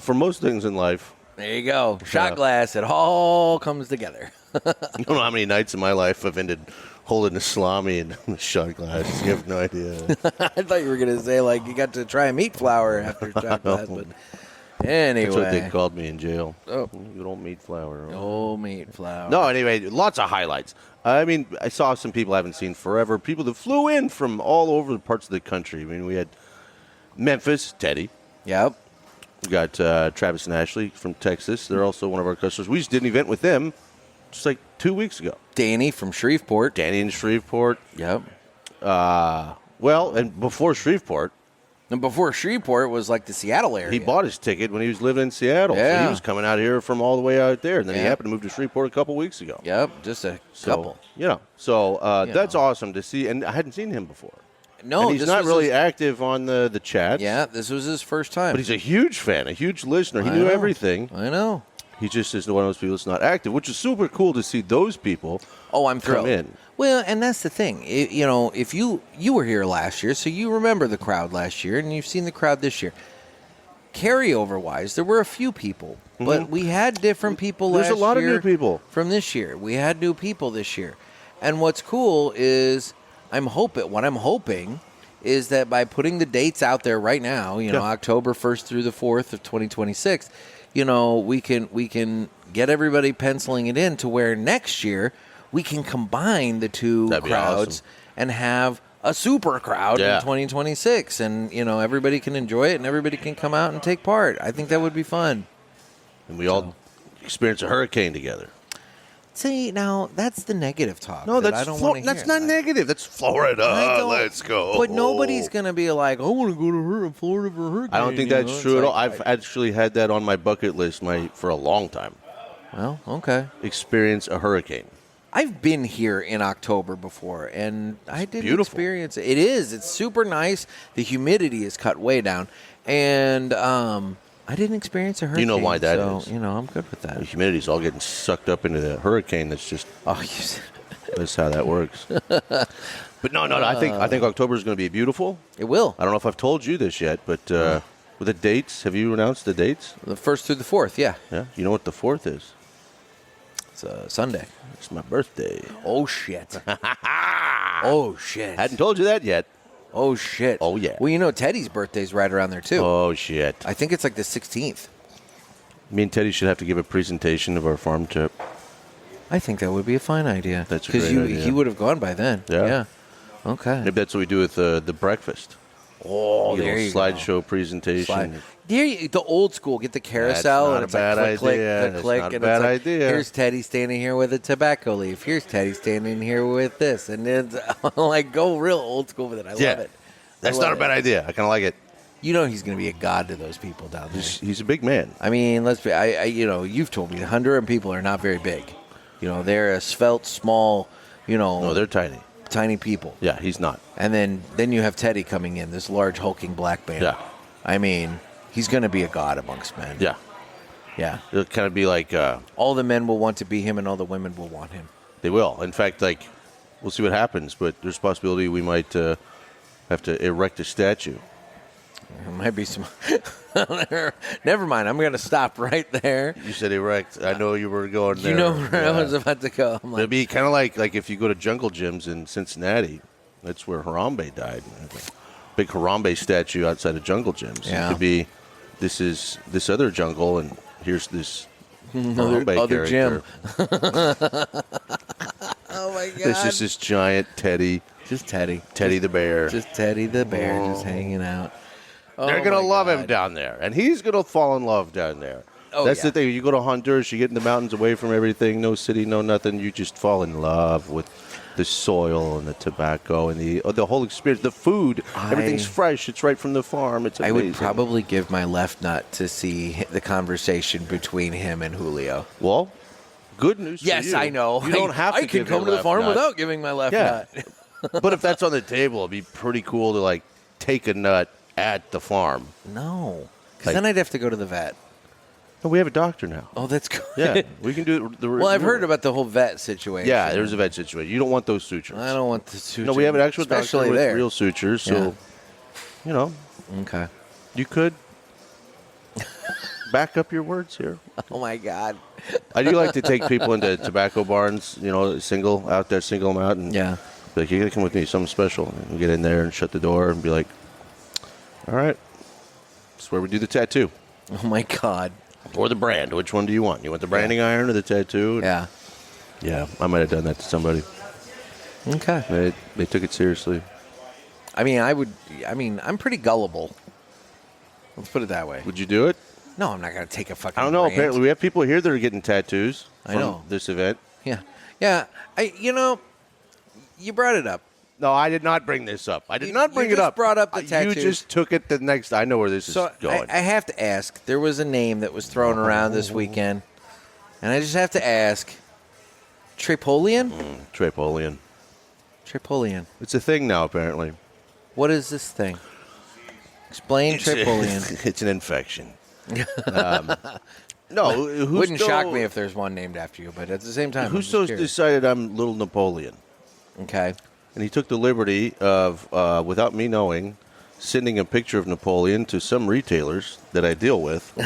S11: For most things in life,
S2: There you go, shot glass. It all comes together.
S11: you don't know how many nights in my life I've ended holding a salami and a shot glass. You have no idea.
S2: I thought you were gonna say like you got to try a meat flour after shot glass, but anyway,
S11: That's what they called me in jail.
S2: Oh.
S11: Good old meat flour.
S2: oh meat flour.
S11: No, anyway, lots of highlights. I mean, I saw some people I haven't seen forever. People that flew in from all over the parts of the country. I mean, we had Memphis, Teddy.
S2: Yep.
S11: We got Travis and Ashley from Texas. They're also one of our customers. We just did an event with them just like 2 weeks ago.
S2: Danny from Shreveport.
S11: Danny in Shreveport.
S2: Yep.
S11: Well, and before Shreveport,
S2: And before Shreveport was like the Seattle area.
S11: he bought his ticket when he was living in Seattle. So
S2: Yeah.
S11: he was coming out here from all the way out there. And then he
S2: Yeah.
S11: happened to move to Shreveport a couple weeks ago.
S2: Yep, just a
S11: So,
S2: couple.
S11: That's awesome to see. And I hadn't seen him before.
S2: No,
S11: and he's
S2: this
S11: not
S2: was
S11: really
S2: his-
S11: active on the chats.
S2: Yeah, this was his first time.
S11: But he's a huge fan, a huge listener. He
S2: I
S11: knew
S2: know.
S11: everything.
S2: I know.
S11: He just is one of those people that's not active, which is super cool to see those people
S2: Oh, I'm
S11: come
S2: thrilled.
S11: in.
S2: Well, and that's the thing. If you were here last year, so you remember the crowd last year, and you've seen the crowd this year. Carryover-wise, there were a few people, but we had different people
S11: There's
S2: last
S11: a lot of
S2: year
S11: new people.
S2: from this year. We had new people this year. And what's cool is what I'm hoping is that by putting the dates out there right now, October 1st through the 4th of 2026, we can get everybody penciling it in to where next year we can combine the two
S11: That'd be
S2: crowds
S11: awesome.
S2: and have a super crowd
S11: Yeah.
S2: in 2026, and everybody can enjoy it and everybody can come out and take part. I think that would be fun.
S11: And we all experience a hurricane together.
S2: See, now that's the negative talk.
S11: No,
S2: that
S11: that's
S2: I don't want to
S11: that's
S2: hear.
S11: not negative. That's Florida.
S2: I don't-
S11: Let's go.
S2: But nobody's gonna be like, "I want to go to Florida for a hurricane."
S11: I don't think
S2: you
S11: that's
S2: know? It's
S11: true at
S2: like,
S11: all. I've actually had that on my bucket list for a long time.
S2: Well, okay.
S11: Experience a hurricane.
S2: I've been here in October before, and I didn't
S11: beautiful.
S2: experience it. It is. It's super nice. The humidity is cut way down, and I didn't experience a hurricane.
S11: You know why that is.
S2: I'm good with that.
S11: The humidity's all getting sucked up into the hurricane. That's just that's how that works. But no. I think October is going to be beautiful.
S2: It will.
S11: I don't know if I've told you this yet, but with the dates, have you announced the dates?
S2: The 1st through the 4th, yeah.
S11: Yeah. You know what the 4th is?
S2: It's a Sunday.
S11: It's my birthday.
S2: Oh, shit. Oh, shit.
S11: Hadn't told you that yet.
S2: Oh, shit.
S11: Oh, yeah.
S2: Well, Teddy's birthday's right around there, too.
S11: Oh, shit.
S2: I think it's like the 16th.
S11: Me and Teddy should have to give a presentation of our farm trip.
S2: I think that would be a fine idea.
S11: That's a great idea.
S2: He would have gone by then.
S11: Yeah.
S2: Okay.
S11: Maybe that's what we do with the breakfast.
S2: Oh, there you
S11: slideshow presentation.
S2: The old school. Get the carousel.
S11: That's
S2: and
S11: not
S2: it's
S11: a bad
S2: like click,
S11: idea.
S2: click, click,
S11: That's not a
S2: and
S11: bad
S2: it's like,
S11: idea.
S2: Here's Teddy standing here with a tobacco leaf. Here's Teddy standing here with this, and it's like go real old school with it. I love it.
S11: That's not a bad idea. I kind of like it.
S2: He's going to be a god to those people down there.
S11: He's a big man.
S2: I mean, let's be. You've told me the Honduran people are not very big. They're a svelte, small.
S11: No, they're tiny.
S2: Tiny people.
S11: Yeah, he's not.
S2: And then you have Teddy coming in, this large hulking black man.
S11: Yeah.
S2: I mean, he's going to be a god amongst men.
S11: Yeah.
S2: Yeah.
S11: It'll kind of be like...
S2: all the men will want to be him, and all the women will want him.
S11: They will. In fact, we'll see what happens, but there's a possibility we might have to erect a statue.
S2: There might be some... Never mind. I'm going to stop right there.
S11: You said erect. I know you were going there.
S2: You know where I was about to go.
S11: It'd be kind of like if you go to Jungle Gyms in Cincinnati. That's where Harambe died. Big Harambe statue outside of Jungle Gyms.
S2: Yeah.
S11: It could be, this is this other jungle, and here's this Harambe
S2: other
S11: character.
S2: gym. Oh, my God.
S11: This is this giant Teddy.
S2: Just Teddy.
S11: Teddy the bear.
S2: Just Teddy the bear just hanging out.
S11: They're going to love him down there, and he's going to fall in love down there.
S2: Oh,
S11: That's
S2: yeah.
S11: the thing. You go to Honduras, you get in the mountains away from everything, no city, no nothing. You just fall in love with the soil and the tobacco and the whole experience. The food, everything's fresh. It's right from the farm. It's amazing.
S2: I would probably give my left nut to see the conversation between him and Julio.
S11: Well, good news for you.
S2: Yes, I know.
S11: You don't have to
S2: I can
S11: give
S2: come
S11: your
S2: to the
S11: left
S2: farm
S11: nut.
S2: without giving my left nut.
S11: But if that's on the table, it'd be pretty cool to take a nut at the farm.
S2: No, because then I'd have to go to the vet.
S11: Oh, we have a doctor now.
S2: Oh, that's good.
S11: Yeah, we can do it.
S2: Well, I've heard about the whole vet situation.
S11: Yeah, there's a vet situation. You don't want those sutures.
S2: I don't want the sutures.
S11: No, we have an actual
S2: especially
S11: doctor with
S2: there.
S11: real sutures, so,
S2: Okay.
S11: You could back up your words here.
S2: Oh, my God.
S11: I do like to take people into tobacco barns, single them out, and be like, you got to come with me, something special. And get in there and shut the door and be like, all right, that's where we do the tattoo.
S2: Oh, my God.
S11: Or the brand. Which one do you want? You want the branding iron or the tattoo?
S2: Yeah.
S11: Yeah, I might have done that to somebody.
S2: Okay.
S11: They took it seriously.
S2: I'm pretty gullible. Let's put it that way.
S11: Would you do it?
S2: No, I'm not going to take a fucking
S11: I don't know.
S2: brand.
S11: Apparently, we have people here that are getting tattoos
S2: I know.
S11: from this event.
S2: Yeah. Yeah. You brought it up.
S11: No, I did not bring this up. I did not bring
S2: you
S11: it up.
S2: just brought up the
S11: You
S2: tattoos.
S11: just took it the next. I know where this is going.
S2: I have to ask. There was a name that was thrown around this weekend, and I just have to ask. Trepolian?
S11: Trepolian.
S2: Trepolian.
S11: It's a thing now, apparently.
S2: What is this thing? Explain Trepolian.
S11: It's an infection. No,
S2: wouldn't shock me if there's one named after you, but at the same time,
S11: Husto's decided I'm Little Napoleon.
S2: Okay.
S11: And he took the liberty of, without me knowing, sending a picture of Napoleon to some retailers that I deal with.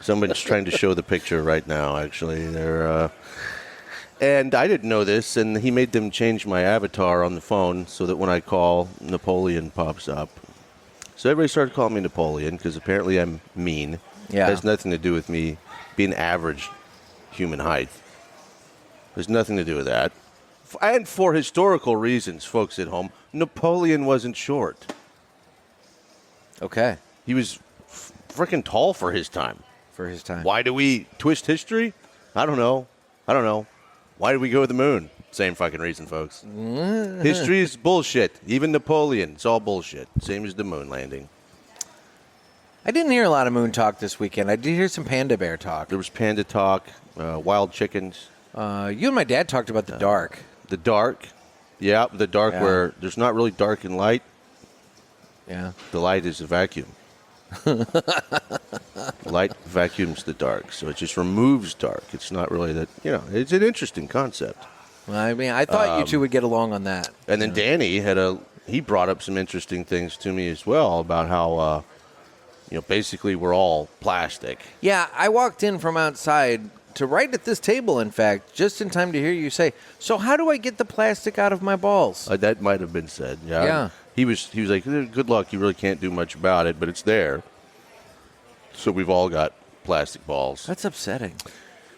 S11: Someone's trying to show the picture right now, actually. And I didn't know this, and he made them change my avatar on the phone so that when I call, Napoleon pops up. So everybody started calling me Napoleon because apparently I'm mean.
S2: Yeah.
S11: It has nothing to do with me being average human height. There's nothing to do with that. And for historical reasons, folks at home, Napoleon wasn't short.
S2: Okay.
S11: He was freaking tall for his time.
S2: For his time.
S11: Why do we twist history? I don't know. Why did we go to the moon? Same fucking reason, folks. History is bullshit. Even Napoleon, it's all bullshit. Same as the moon landing.
S2: I didn't hear a lot of moon talk this weekend. I did hear some panda bear talk.
S11: There was panda talk, wild chickens.
S2: You and my dad talked about the dark.
S11: The dark. Yeah, the dark where there's not really dark and light.
S2: Yeah.
S11: The light is a vacuum. Light vacuums the dark, so it just removes dark. It's not really that, it's an interesting concept.
S2: Well, I mean, I thought you two would get along on that.
S11: And then Danny he brought up some interesting things to me as well about how, basically we're all plastic.
S2: Yeah, I walked in from outside to right at this table, in fact, just in time to hear you say, so how do I get the plastic out of my balls?
S11: That might have been said, yeah.
S2: Yeah.
S11: He was like, good luck, you really can't do much about it, but it's there. So we've all got plastic balls.
S2: That's upsetting.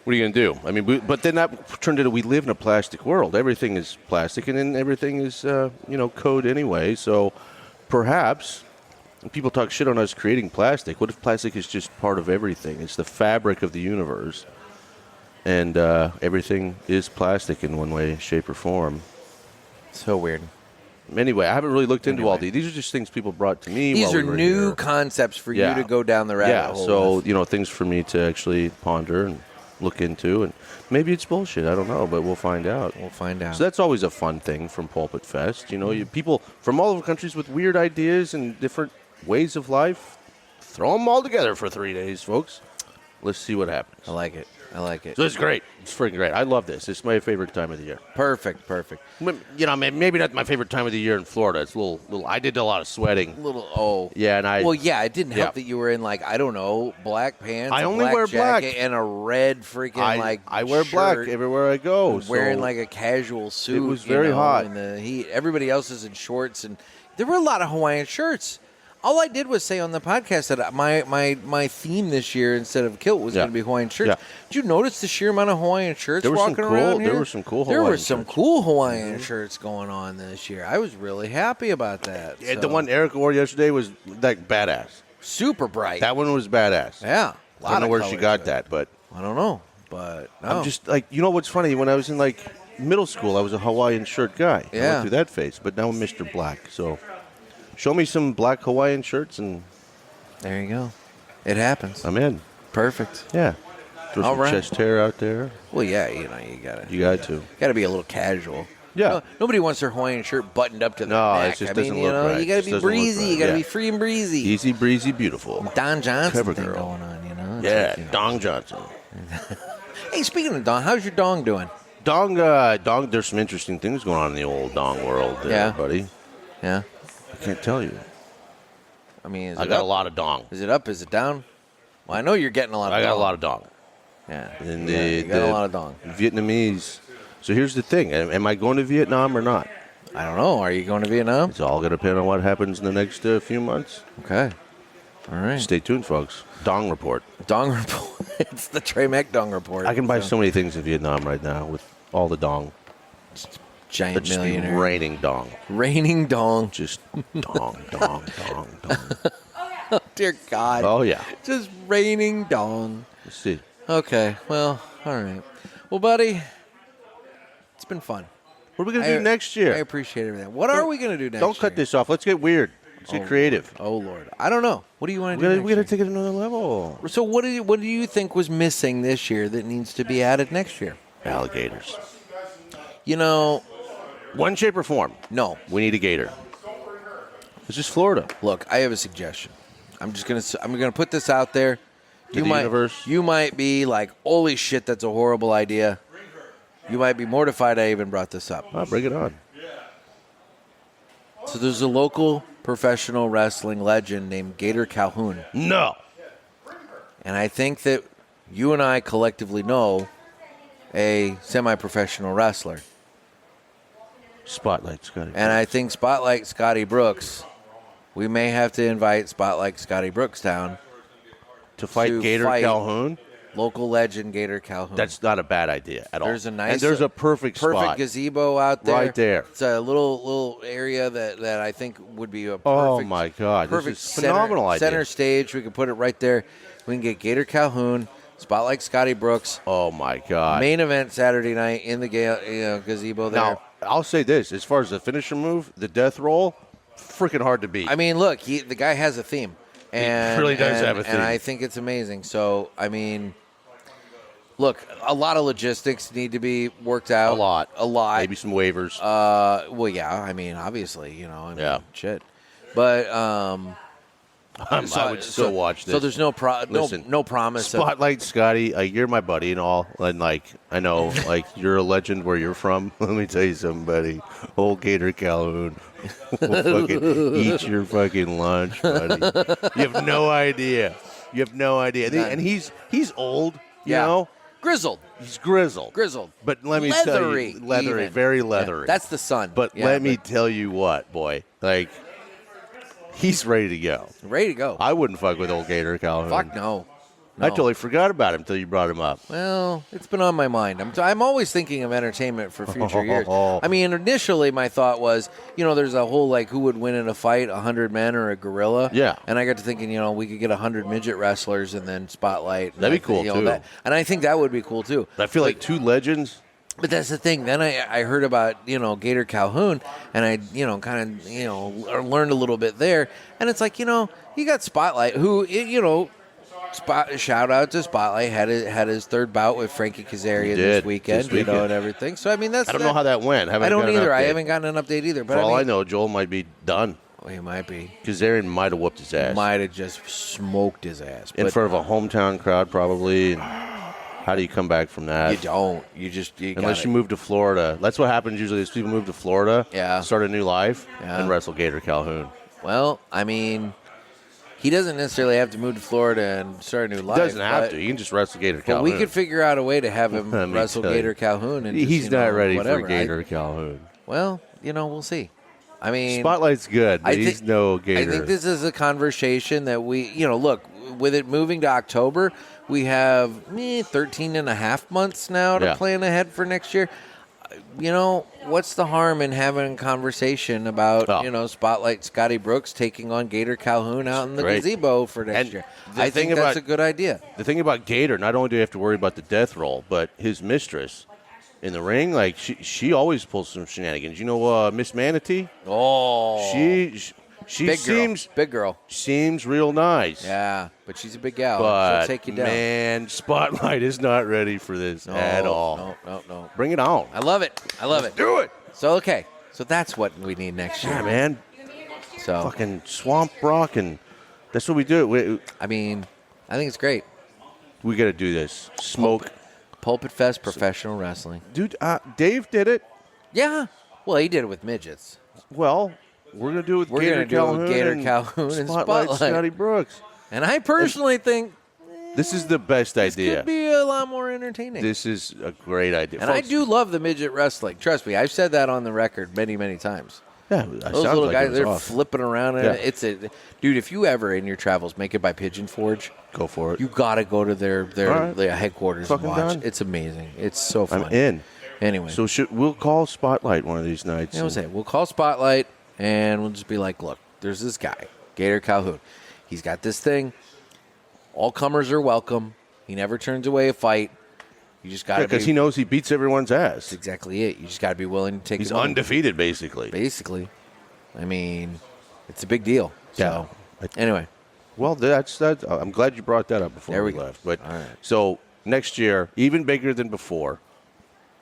S11: What are you going to do? I mean, but then that turned into we live in a plastic world. Everything is plastic, and then everything is, code anyway. So perhaps when people talk shit on us creating plastic, what if plastic is just part of everything? It's the fabric of the universe, and everything is plastic in one way, shape, or form.
S2: So weird.
S11: Anyway, I haven't really looked into all these. These are just things people brought to me.
S2: These
S11: while
S2: are
S11: we were
S2: new
S11: here.
S2: concepts for you to go down the rabbit hole.
S11: So,
S2: with.
S11: Things for me to actually ponder and look into. And maybe it's bullshit. I don't know, but we'll find out. So that's always a fun thing from Pulpit Fest. People from all over countries with weird ideas and different ways of life. Throw them all together for 3 days, folks. Let's see what happens.
S2: I like it.
S11: So it's great. It's freaking great. I love this. It's my favorite time of the year.
S2: Perfect.
S11: Maybe not my favorite time of the year in Florida. It's a little. I did a lot of sweating.
S2: Yeah, and it didn't help that you were in black pants.
S11: I only
S2: black
S11: wear black
S2: and a red freaking
S11: I wear black everywhere I go.
S2: Wearing a casual suit.
S11: It was very hot
S2: in the heat. Everybody else is in shorts, and there were a lot of Hawaiian shirts. All I did was say on the podcast that my theme this year instead of kilt was going to be Hawaiian shirts.
S11: Yeah.
S2: Did you notice the sheer amount of Hawaiian shirts
S11: around
S2: here?
S11: There were some cool
S2: There
S11: Hawaiian
S2: were some
S11: shirts.
S2: cool Hawaiian shirts going on this year. I was really happy about that.
S11: Yeah, the one Eric wore yesterday was badass.
S2: Super bright.
S11: That one was badass.
S2: Yeah.
S11: I don't know where she got that, but
S2: I don't know. But no.
S11: I'm just what's funny? When I was in middle school, I was a Hawaiian shirt guy. I went through that phase, but now I'm Mr. Black. So show me some black Hawaiian shirts and
S2: there you go. It happens.
S11: I'm in.
S2: Perfect.
S11: Yeah. Throw some chest hair out there.
S2: Well, yeah, you got to. Got to be a little casual.
S11: Yeah.
S2: Nobody wants their Hawaiian shirt buttoned up to their neck.
S11: It just doesn't look right.
S2: You got to be breezy. You got to be free and breezy.
S11: Easy breezy, beautiful.
S2: Don Johnson
S11: Cover
S2: thing
S11: girl.
S2: going on,
S11: Yeah, Dong Johnson.
S2: Hey, speaking of Dong, how's your Dong doing?
S11: Dong, there's some interesting things going on in the old Dong world there, buddy.
S2: Yeah.
S11: I can't tell you.
S2: I mean,
S11: I got a lot of Dong.
S2: Is it up? Is it down? Well, I know you're getting a lot of
S11: I
S2: Dong.
S11: got a lot of Dong.
S2: Yeah.
S11: And
S2: you got a lot of Dong.
S11: Vietnamese. So here's the thing. Am I going to Vietnam or not?
S2: I don't know. Are you going to Vietnam?
S11: It's all going to depend on what happens in the next few months.
S2: Okay. All right.
S11: Stay tuned, folks. Dong Report.
S2: Dong Report. It's the Trey Mack Dong Report.
S11: I can buy so many things in Vietnam right now with all the Dong.
S2: Giant
S11: just
S2: millionaire.
S11: Raining Dong.
S2: Raining Dong.
S11: Just Dong, Dong, Dong, Dong.
S2: Oh, dear God.
S11: Oh, yeah.
S2: Just raining Dong.
S11: Let's see.
S2: Okay. Well, all right. Well, buddy, it's been fun.
S11: What are we going to do next year?
S2: I appreciate everything. What are we going to do next year?
S11: Don't cut this off. Let's get weird. Let's get creative.
S2: Oh, Lord. I don't know. What do you want to do?
S11: We got to take it another level.
S2: So what do you think was missing this year that needs to be added next year?
S11: Alligators.
S2: One
S11: shape or form.
S2: No.
S11: We need a gator. It's just Florida.
S2: Look, I have a suggestion. I'm gonna put this out there.
S11: Universe.
S2: You might be like, holy shit, that's a horrible idea. You might be mortified I even brought this up.
S11: Oh, bring it on.
S2: So there's a local professional wrestling legend named Gator Calhoun.
S11: No.
S2: And I think that you and I collectively know a semi-professional wrestler.
S11: Spotlight Scotty.
S2: And I think Spotlight Scotty Brooks, we may have to invite Spotlight Scotty Brooks down
S11: to fight Gator Calhoun.
S2: Local legend Gator Calhoun.
S11: That's not a bad idea at all.
S2: There's a nice,
S11: and there's a perfect spot.
S2: gazebo out there.
S11: Right there.
S2: It's a little area that I think would be a perfect.
S11: Oh my God!
S2: Perfect
S11: this is phenomenal idea.
S2: Center stage. We can put it right there. We can get Gator Calhoun, Spotlight Scotty Brooks.
S11: Oh my God!
S2: Main event Saturday night in the gazebo there.
S11: Now I'll say this: as far as the finisher move, the death roll, freaking hard to beat.
S2: I mean, look, the guy has a theme. And,
S11: he really does have a theme.
S2: And I think it's amazing. So, I mean, Look, a lot of logistics need to be worked out. A lot.
S11: Maybe some waivers.
S2: Well, yeah. I mean, obviously, shit. But
S11: I would still watch this.
S2: So there's no promise.
S11: Spotlight, Scotty. You're my buddy and all, and I know, you're a legend where you're from. Let me tell you something, buddy. Old Gator Calhoun will fucking eat your fucking lunch, buddy. You have no idea. And he's old. You know,
S2: grizzled.
S11: He's grizzled. But let me tell you, leathery, very leathery.
S2: Yeah, that's the sun.
S11: But let me tell you what, boy, he's ready to go. I wouldn't fuck with old Gator Calhoun.
S2: Fuck no.
S11: I totally forgot about him until you brought him up.
S2: Well, it's been on my mind. I'm always thinking of entertainment for future years. I mean, initially my thought was, there's a whole who would win in a fight, 100 men or a gorilla.
S11: Yeah.
S2: And I got to thinking, we could get 100 midget wrestlers and then spotlight.
S11: That'd be cool too.
S2: And I think that would be cool too.
S11: I feel like two legends.
S2: But that's the thing. Then I heard about, Gator Calhoun, and I, learned a little bit there. And it's you got Spotlight, who, shout out to Spotlight, had his third bout with Frankie Kazarian this weekend, and everything. So, I mean, I
S11: don't know how that went.
S2: I don't either. I haven't gotten an update either. But
S11: For all I know, Joel might be done.
S2: Well, he might be.
S11: Kazarian might have whooped his ass.
S2: Might have just smoked his ass.
S11: In front of a hometown crowd, probably. How do you come back from that?
S2: You don't.
S11: Unless you move to Florida. That's what happens usually is people move to Florida, start a new life, and wrestle Gator Calhoun.
S2: Well, I mean, he doesn't necessarily have to move to Florida and start a new life.
S11: He doesn't have to. He can just wrestle Gator Calhoun.
S2: But we could figure out a way to have him wrestle Gator Calhoun. And
S11: he's not ready for Gator Calhoun.
S2: Well, we'll see. I mean,
S11: Spotlight's good, but he's no Gator.
S2: I think this is a conversation that we, look, with it moving to October, we have 13 and a half months now to plan ahead for next year. What's the harm in having a conversation about, Spotlight Scotty Brooks taking on Gator Calhoun out in the gazebo for next year? I think that's a good idea.
S11: The thing about Gator, not only do you have to worry about the death roll, but his mistress in the ring, she always pulls some shenanigans. Miss Manatee?
S2: Oh.
S11: She
S2: big girl.
S11: Seems real nice.
S2: Yeah, but she's a big gal.
S11: But,
S2: she'll take you down.
S11: Man, Spotlight is not ready for this at all.
S2: No.
S11: Bring it on.
S2: I love it.
S11: Let's do it.
S2: So, okay. So that's what we need next year.
S11: Yeah, man.
S2: So
S11: fucking Swamp Rock, and that's what we do.
S2: I think it's great.
S11: We got to do this. Smoke.
S2: PulpitFest Professional Wrestling.
S11: Dude, Dave did it.
S2: Yeah. Well, he did it with midgets.
S11: Well, we're going to do it with Gator Calhoun and Spotlight Scotty Brooks.
S2: And I personally think
S11: this is the best idea.
S2: This could be a lot more entertaining.
S11: This is a great idea.
S2: And folks, I do love the midget wrestling. Trust me, I've said that on the record many, many times.
S11: Yeah,
S2: those little guys, they're flipping around. Yeah. Dude, if you ever in your travels make it by Pigeon Forge,
S11: go for it.
S2: You got to go to their headquarters and watch.
S11: Done.
S2: It's amazing. It's so fun.
S11: I'm in.
S2: Anyway.
S11: So we'll call Spotlight one of these nights.
S2: We'll call Spotlight, and we'll just be like, look, there's this guy, Gator Calhoun. He's got this thing. All comers are welcome. He never turns away a fight. You just got to
S11: because he knows he beats everyone's ass.
S2: That's exactly it. You just got to be willing to take
S11: He's undefeated, basically.
S2: I mean, it's a big deal. So, anyway.
S11: Well, that's I'm glad you brought that up before we left. But so next year, even bigger than before,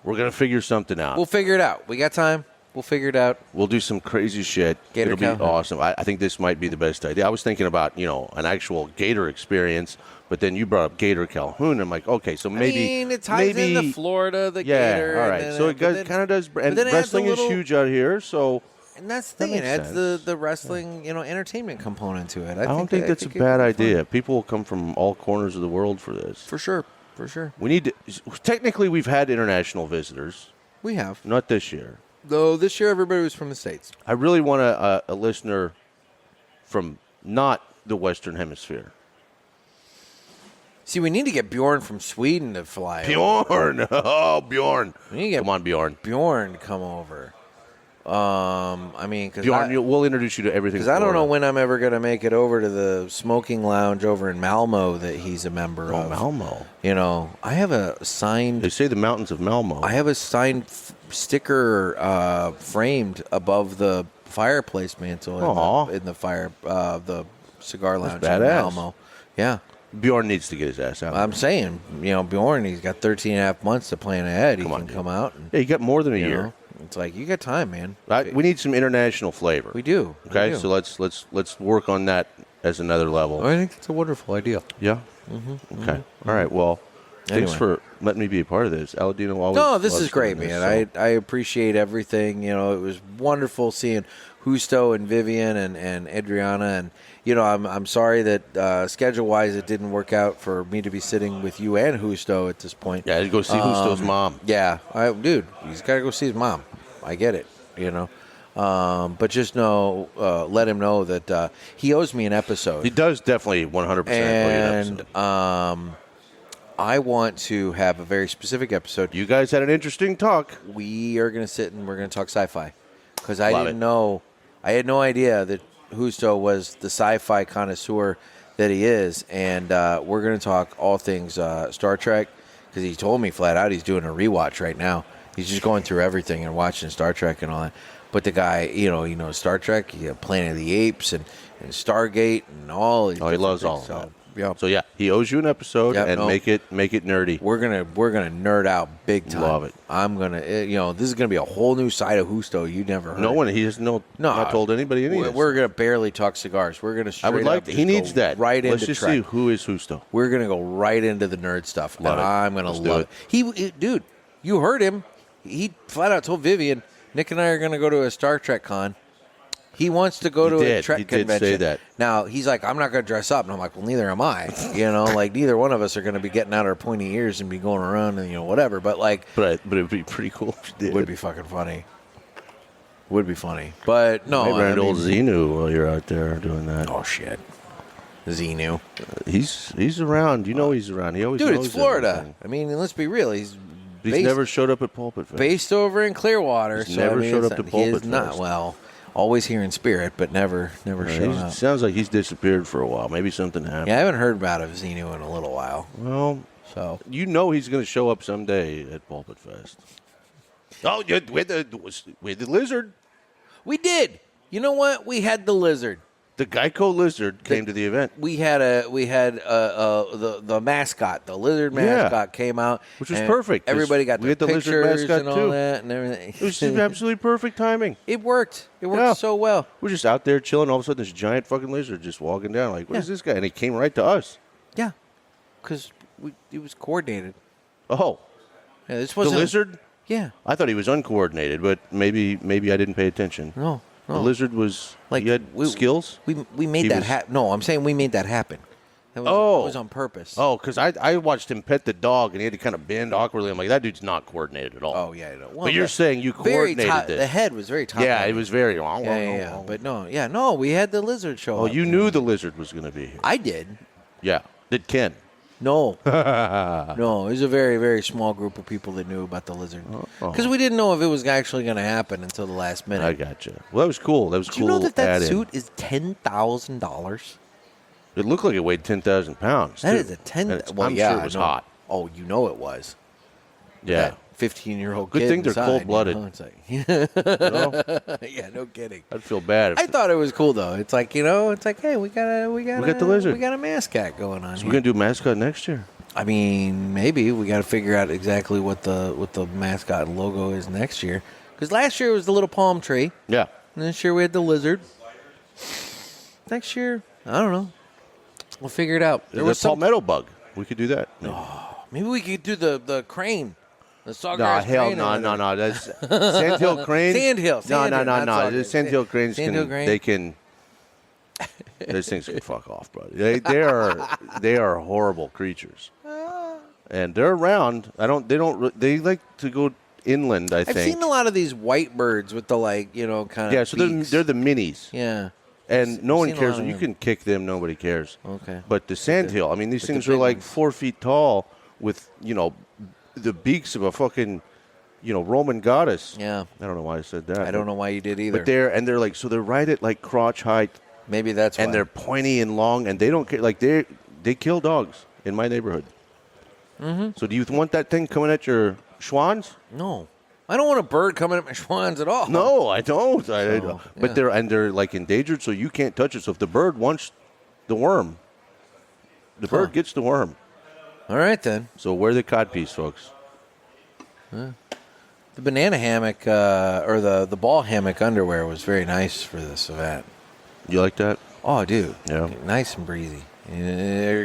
S11: we're going to figure something out.
S2: We'll figure it out. We got time. We'll figure it out.
S11: We'll do some crazy shit. It'll be awesome. I think this might be the best idea. I was thinking about, an actual Gator experience, but then you brought up Gator Calhoun. I'm like, okay, so maybe
S2: it ties into Florida, the Gator.
S11: All right. So it kind of does. And wrestling is huge out here, so.
S2: And that's the thing. It adds the wrestling, entertainment component to it.
S11: I don't think that's a bad idea. People will come from all corners of the world for this.
S2: For sure.
S11: We need to. Technically, we've had international visitors.
S2: We have.
S11: Not this year.
S2: Though this year everybody was from the States.
S11: I really want a listener from not the Western Hemisphere.
S2: See, we need to get Bjorn from Sweden to fly.
S11: Bjorn! Oh, Bjorn.
S2: Come
S11: on, Bjorn.
S2: Bjorn, come over.
S11: Bjorn, we'll introduce you to everything.
S2: Because I don't know when I'm ever going to make it over to the smoking lounge over in Malmo that he's a member of.
S11: Malmo.
S2: I have a signed.
S11: They say the mountains of Malmo.
S2: I have a signed sticker framed above the fireplace mantle in the cigar lounge in Malmo. Yeah.
S11: Bjorn needs to get his ass out.
S2: I'm saying, Bjorn, he's got 13 and a half months to plan ahead. He can come out. And,
S11: yeah, you got more than a year.
S2: It's like, you got time, man.
S11: We need some international flavor.
S2: We do.
S11: Okay, so let's work on that as another level.
S2: I think it's a wonderful idea.
S11: Yeah?
S2: Mm-hmm.
S11: Okay. All right, well, thanks for letting me be a part of this. Aladino always
S2: No, this is great,
S11: this,
S2: man.
S11: so.
S2: I appreciate everything. It was wonderful seeing Justo and Vivian and Adriana. And, I'm sorry that schedule-wise it didn't work out for me to be sitting with you and Justo at this point.
S11: Yeah, go see Justo's mom.
S2: Yeah. Dude, he's got to go see his mom. I get it, But just let him know that he owes me an episode.
S11: He does definitely 100% owe you an episode.
S2: And I want to have a very specific episode.
S11: You guys had an interesting talk.
S2: We are going to sit and we're going to talk sci-fi. Because I didn't know, I had no idea that Justo was the sci-fi connoisseur that he is. And we're going to talk all things Star Trek. Because he told me flat out he's doing a rewatch right now. He's just going through everything and watching Star Trek and all that. But the guy, Star Trek, Planet of the Apes and Stargate and all.
S11: He loves all of that.
S2: Yeah.
S11: So yeah, he owes you an episode make it nerdy.
S2: We're gonna nerd out big time.
S11: Love it.
S2: I'm gonna, this is gonna be a whole new side of Justo you never heard.
S11: No one, he has not told anybody any of this.
S2: We're gonna barely talk cigars. We're gonna.
S11: I would like. He needs that.
S2: Right
S11: Let's
S2: into
S11: just
S2: Trek.
S11: see who is Justo.
S2: We're gonna go right into the nerd stuff,
S11: Love it.
S2: I'm gonna
S11: Let's
S2: love it. Dude, you heard him. He flat out told Vivian, Nick and I are gonna go to a Star Trek con. He wants to go to a Trek convention.
S11: Did say that.
S2: Now, he's like, I'm not going to dress up. And I'm like, well, neither am I. Neither one of us are going to be getting out our pointy ears and be going around and, whatever. But,
S11: But it would be pretty cool if you did.
S2: It would be fucking funny. Would be funny. But, no.
S11: Maybe an old Xenu while you're out there doing that.
S2: Oh, shit. Xenu.
S11: He's around. He's around. He always
S2: Dude,
S11: knows
S2: it's Florida.
S11: everything.
S2: I mean, let's be real. He's
S11: never showed up at PulpitFest.
S2: Based over in Clearwater.
S11: He's never showed up to PulpitFest.
S2: He's not, well... Always here in spirit, but never showing up.
S11: Sounds like he's disappeared for a while. Maybe something happened.
S2: Yeah, I haven't heard about Xenu in a little while.
S11: Well,
S2: so
S11: he's going to show up someday at PulpitFest. Oh, with the lizard.
S2: We did. You know what? We had the lizard.
S11: The Geico lizard came to the event.
S2: We had the mascot, the lizard mascot came out,
S11: which was perfect.
S2: Everybody got
S11: the lizard mascot
S2: and all
S11: too.
S2: that and everything.
S11: It was just absolutely perfect timing.
S2: It worked. It worked so well.
S11: We're just out there chilling. All of a sudden, this giant fucking lizard just walking down. Like, what is this guy? And he came right to us.
S2: Yeah, because it was coordinated.
S11: Oh,
S2: yeah, this wasn't
S11: the lizard.
S2: Yeah,
S11: I thought he was uncoordinated, but maybe I didn't pay attention.
S2: No.
S11: The lizard was
S2: like
S11: he had skills.
S2: We made that happen. No, I'm saying we made that happen. That was on purpose.
S11: Oh, because I watched him pet the dog and he had to kind of bend awkwardly. I'm like, that dude's not coordinated at all.
S2: Oh yeah, well,
S11: but you're saying you coordinated this.
S2: The head was very top.
S11: Yeah, it was very.
S2: Yeah. But no, we had the lizard show.
S11: Oh,
S2: up.
S11: you knew the lizard was going to be here.
S2: I did.
S11: Yeah, did Ken?
S2: No, no. It was a very, very small group of people that knew about the lizard because we didn't know if it was actually going to happen until the last minute.
S11: I gotcha. Well, that was cool.
S2: Do you know that suit is $10,000?
S11: It looked like it weighed 10,000 pounds.
S2: That is a 10. Well,
S11: I'm sure it was hot.
S2: Oh, you know it was.
S11: Yeah.
S2: 15-year-old
S11: Good
S2: kid
S11: thing they're
S2: inside,
S11: cold-blooded.
S2: It's like,
S11: Yeah,
S2: no kidding.
S11: I'd feel bad.
S2: I thought it was cool though. It's like hey, we got
S11: the lizard.
S2: We got a mascot going on.
S11: So we're gonna do mascot next year.
S2: I mean, maybe we got to figure out exactly what the mascot logo is next year. Because last year it was the little palm tree.
S11: Yeah.
S2: And this year we had the lizard. Next year, I don't know. We'll figure it out.
S11: There was some palmetto bug. We could do that.
S2: Maybe we could do the crane. The Sawgrass
S11: crane. No. That's Sandhill cranes.
S2: Sandhill.
S11: No. The Sandhill cranes they can. Those things can fuck off, buddy. They are horrible creatures, and they're around. They like to go inland. I think
S2: I've seen a lot of these white birds with the kind of
S11: yeah. So they're the minis.
S2: Yeah.
S11: And no one cares. You can kick them. Nobody cares.
S2: Okay.
S11: But the sandhill, I mean, these things are like 4 feet tall with, the beaks of a fucking, Roman goddess.
S2: Yeah.
S11: I don't know why I said that.
S2: I don't know why you did either.
S11: But they're like, so they're right at like crotch height.
S2: Maybe that's why.
S11: And they're pointy and long, and they don't care. Like they kill dogs in my neighborhood.
S2: Mm-hmm.
S11: So do you want that thing coming at your schwans?
S2: No. I don't want a bird coming at my schwans at all.
S11: No, I don't. But they're like endangered, so you can't touch it. So if the bird wants the worm, The bird gets the worm.
S2: All right, then.
S11: So wear the codpiece, folks.
S2: The banana hammock or the ball hammock underwear was very nice for this event.
S11: You like that?
S2: Oh, dude.
S11: Yeah.
S2: Nice and breezy.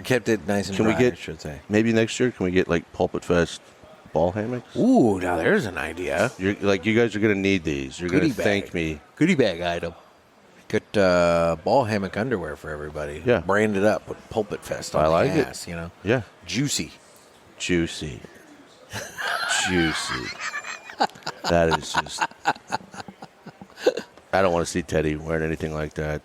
S2: Kept it nice and dry, I should say.
S11: Maybe next year, can we get like Pulpit Fest ball hammocks?
S2: Ooh, now there's an idea.
S11: You guys are going to need these. You're going to thank me.
S2: Goodie bag item. Get ball hammock underwear for everybody.
S11: Yeah.
S2: Branded up with Pulpit Fest on
S11: I like
S2: the ass,
S11: it.
S2: you know?
S11: Yeah.
S2: Juicy.
S11: Juicy. Juicy. That is just... I don't want to see Teddy wearing anything like that.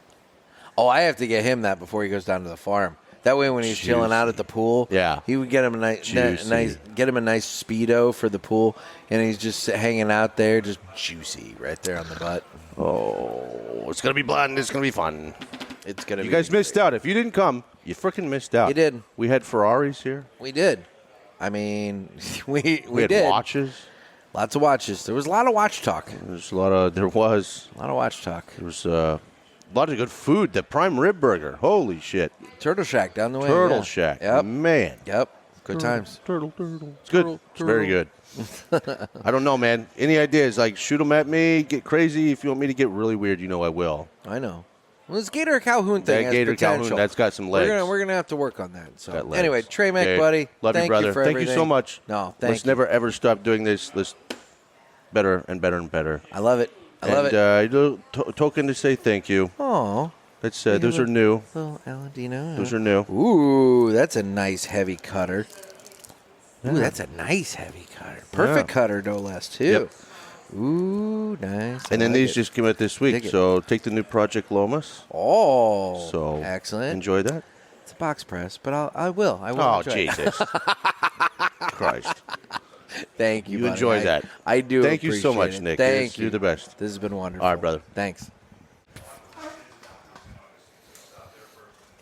S2: Oh, I have to get him that before he goes down to the farm. That way, when he's chilling out at the pool, he would get him a nice Speedo for the pool, and he's just hanging out there, just juicy right there on the butt.
S11: Oh, it's gonna be blonde. It's gonna be fun.
S2: It's gonna.
S11: You guys missed out. If you didn't come, you freaking missed out.
S2: You did.
S11: We had Ferraris here.
S2: We did. I mean, we
S11: had
S2: did.
S11: Watches.
S2: Lots of watches. There was a lot of watch talk.
S11: There was a lot of
S2: watch talk.
S11: There was a lot of good food. The prime rib burger. Holy shit.
S2: Turtle Shack down the way.
S11: Turtle Shack.
S2: Yep.
S11: Man.
S2: Yep. Good times.
S11: Turtle. It's good. It's very good. I don't know, man. Any ideas? Like, shoot them at me. Get crazy. If you want me to get really weird, you know I will.
S2: I know. Well, this Gator Calhoun thing has
S11: Gator
S2: potential.
S11: Calhoun, that's got some legs.
S2: We're gonna have to work on that. So anyway, Trey Mac, buddy,
S11: love you, brother.
S2: for
S11: thank you so much.
S2: No,
S11: Let's never ever stop doing this. Let's better and better and better.
S2: I love it. I love
S11: it. Token to say thank you.
S2: Oh,
S11: that's those are new.
S2: Little Aladino.
S11: Those are new.
S2: Ooh, that's a nice heavy cutter. Ooh, that's a nice heavy cutter. Perfect cutter, no less too.
S11: Yep.
S2: Ooh, nice.
S11: And then these just came out this week. So take the new Project Lomas.
S2: Oh,
S11: so
S2: excellent.
S11: Enjoy that.
S2: It's a box press, but I will.
S11: Oh, Jesus. Christ.
S2: Thank you,
S11: You
S2: buddy.
S11: enjoy that.
S2: I do.
S11: Thank you so
S2: appreciate
S11: much,
S2: it.
S11: Nick.
S2: Thank you.
S11: You're the best.
S2: This has been wonderful.
S11: All right, brother.
S2: Thanks.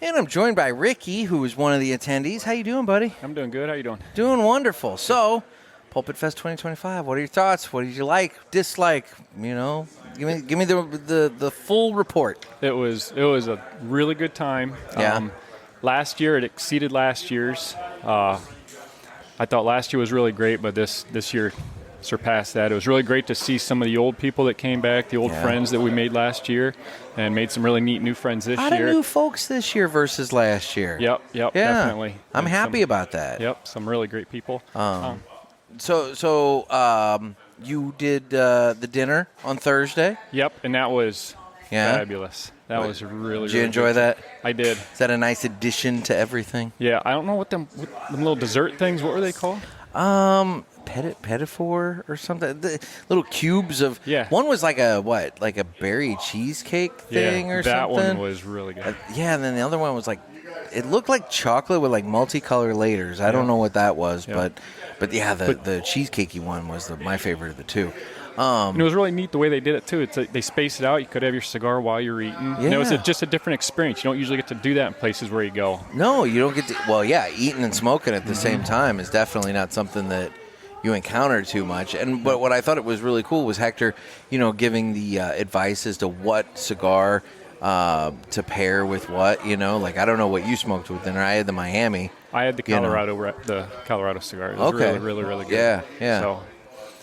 S2: And I'm joined by Ricky, who is one of the attendees. How you doing, buddy?
S12: I'm doing good. How you doing?
S2: Doing wonderful. So, Pulpit Fest 2025. What are your thoughts? What did you like, dislike? You know, give me the full report.
S12: It was a really good time.
S2: Yeah.
S12: Last year it exceeded last year's. I thought last year was really great, but this year surpassed that. It was really great to see some of the old people that came back, the old friends that we made last year, and made some really neat new friends this year.
S2: A lot of new folks this year versus last year.
S12: Yep,
S2: yeah.
S12: Definitely.
S2: I'm happy about that.
S12: Yep, some really great people.
S2: So you did the dinner on Thursday?
S12: Yep, and that was fabulous. That was really.
S2: Did you enjoy that?
S12: I did.
S2: Is that a nice addition to everything?
S12: Yeah, I don't know what them little dessert things. What were they called?
S2: Petifor or something. The little cubes of.
S12: Yeah.
S2: One was like a berry cheesecake thing or something.
S12: That one was really good.
S2: Yeah, and then the other one was like, it looked like chocolate with like multicolor layers. I don't know what that was, but yeah, the cheesecakey one was my favorite of the two.
S12: And it was really neat the way they did it too. It's like they spaced it out. You could have your cigar while you're eating.
S2: Yeah.
S12: And it was just a different experience. You don't usually get to do that in places where you go.
S2: No, you don't get to. Well, yeah, eating and smoking at the same time is definitely not something that you encounter too much. But what I thought it was really cool was Hector, giving the advice as to what cigar to pair with what. Like I don't know what you smoked with dinner. I had the Miami.
S12: I had the Colorado cigar. It was really, really, really good.
S2: Yeah.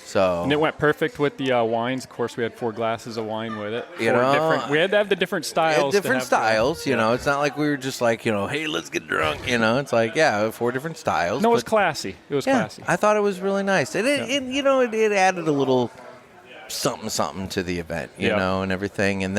S2: So
S12: and it went perfect with the wines. Of course, we had 4 glasses of wine with it. We had to have the different styles.
S2: Different styles, you know. It's not like we were just like, hey, let's get drunk. It's like, 4 different styles.
S12: No, it was classy. It was classy.
S2: I thought it was really nice. And it added a little something to the event, you know, and everything. And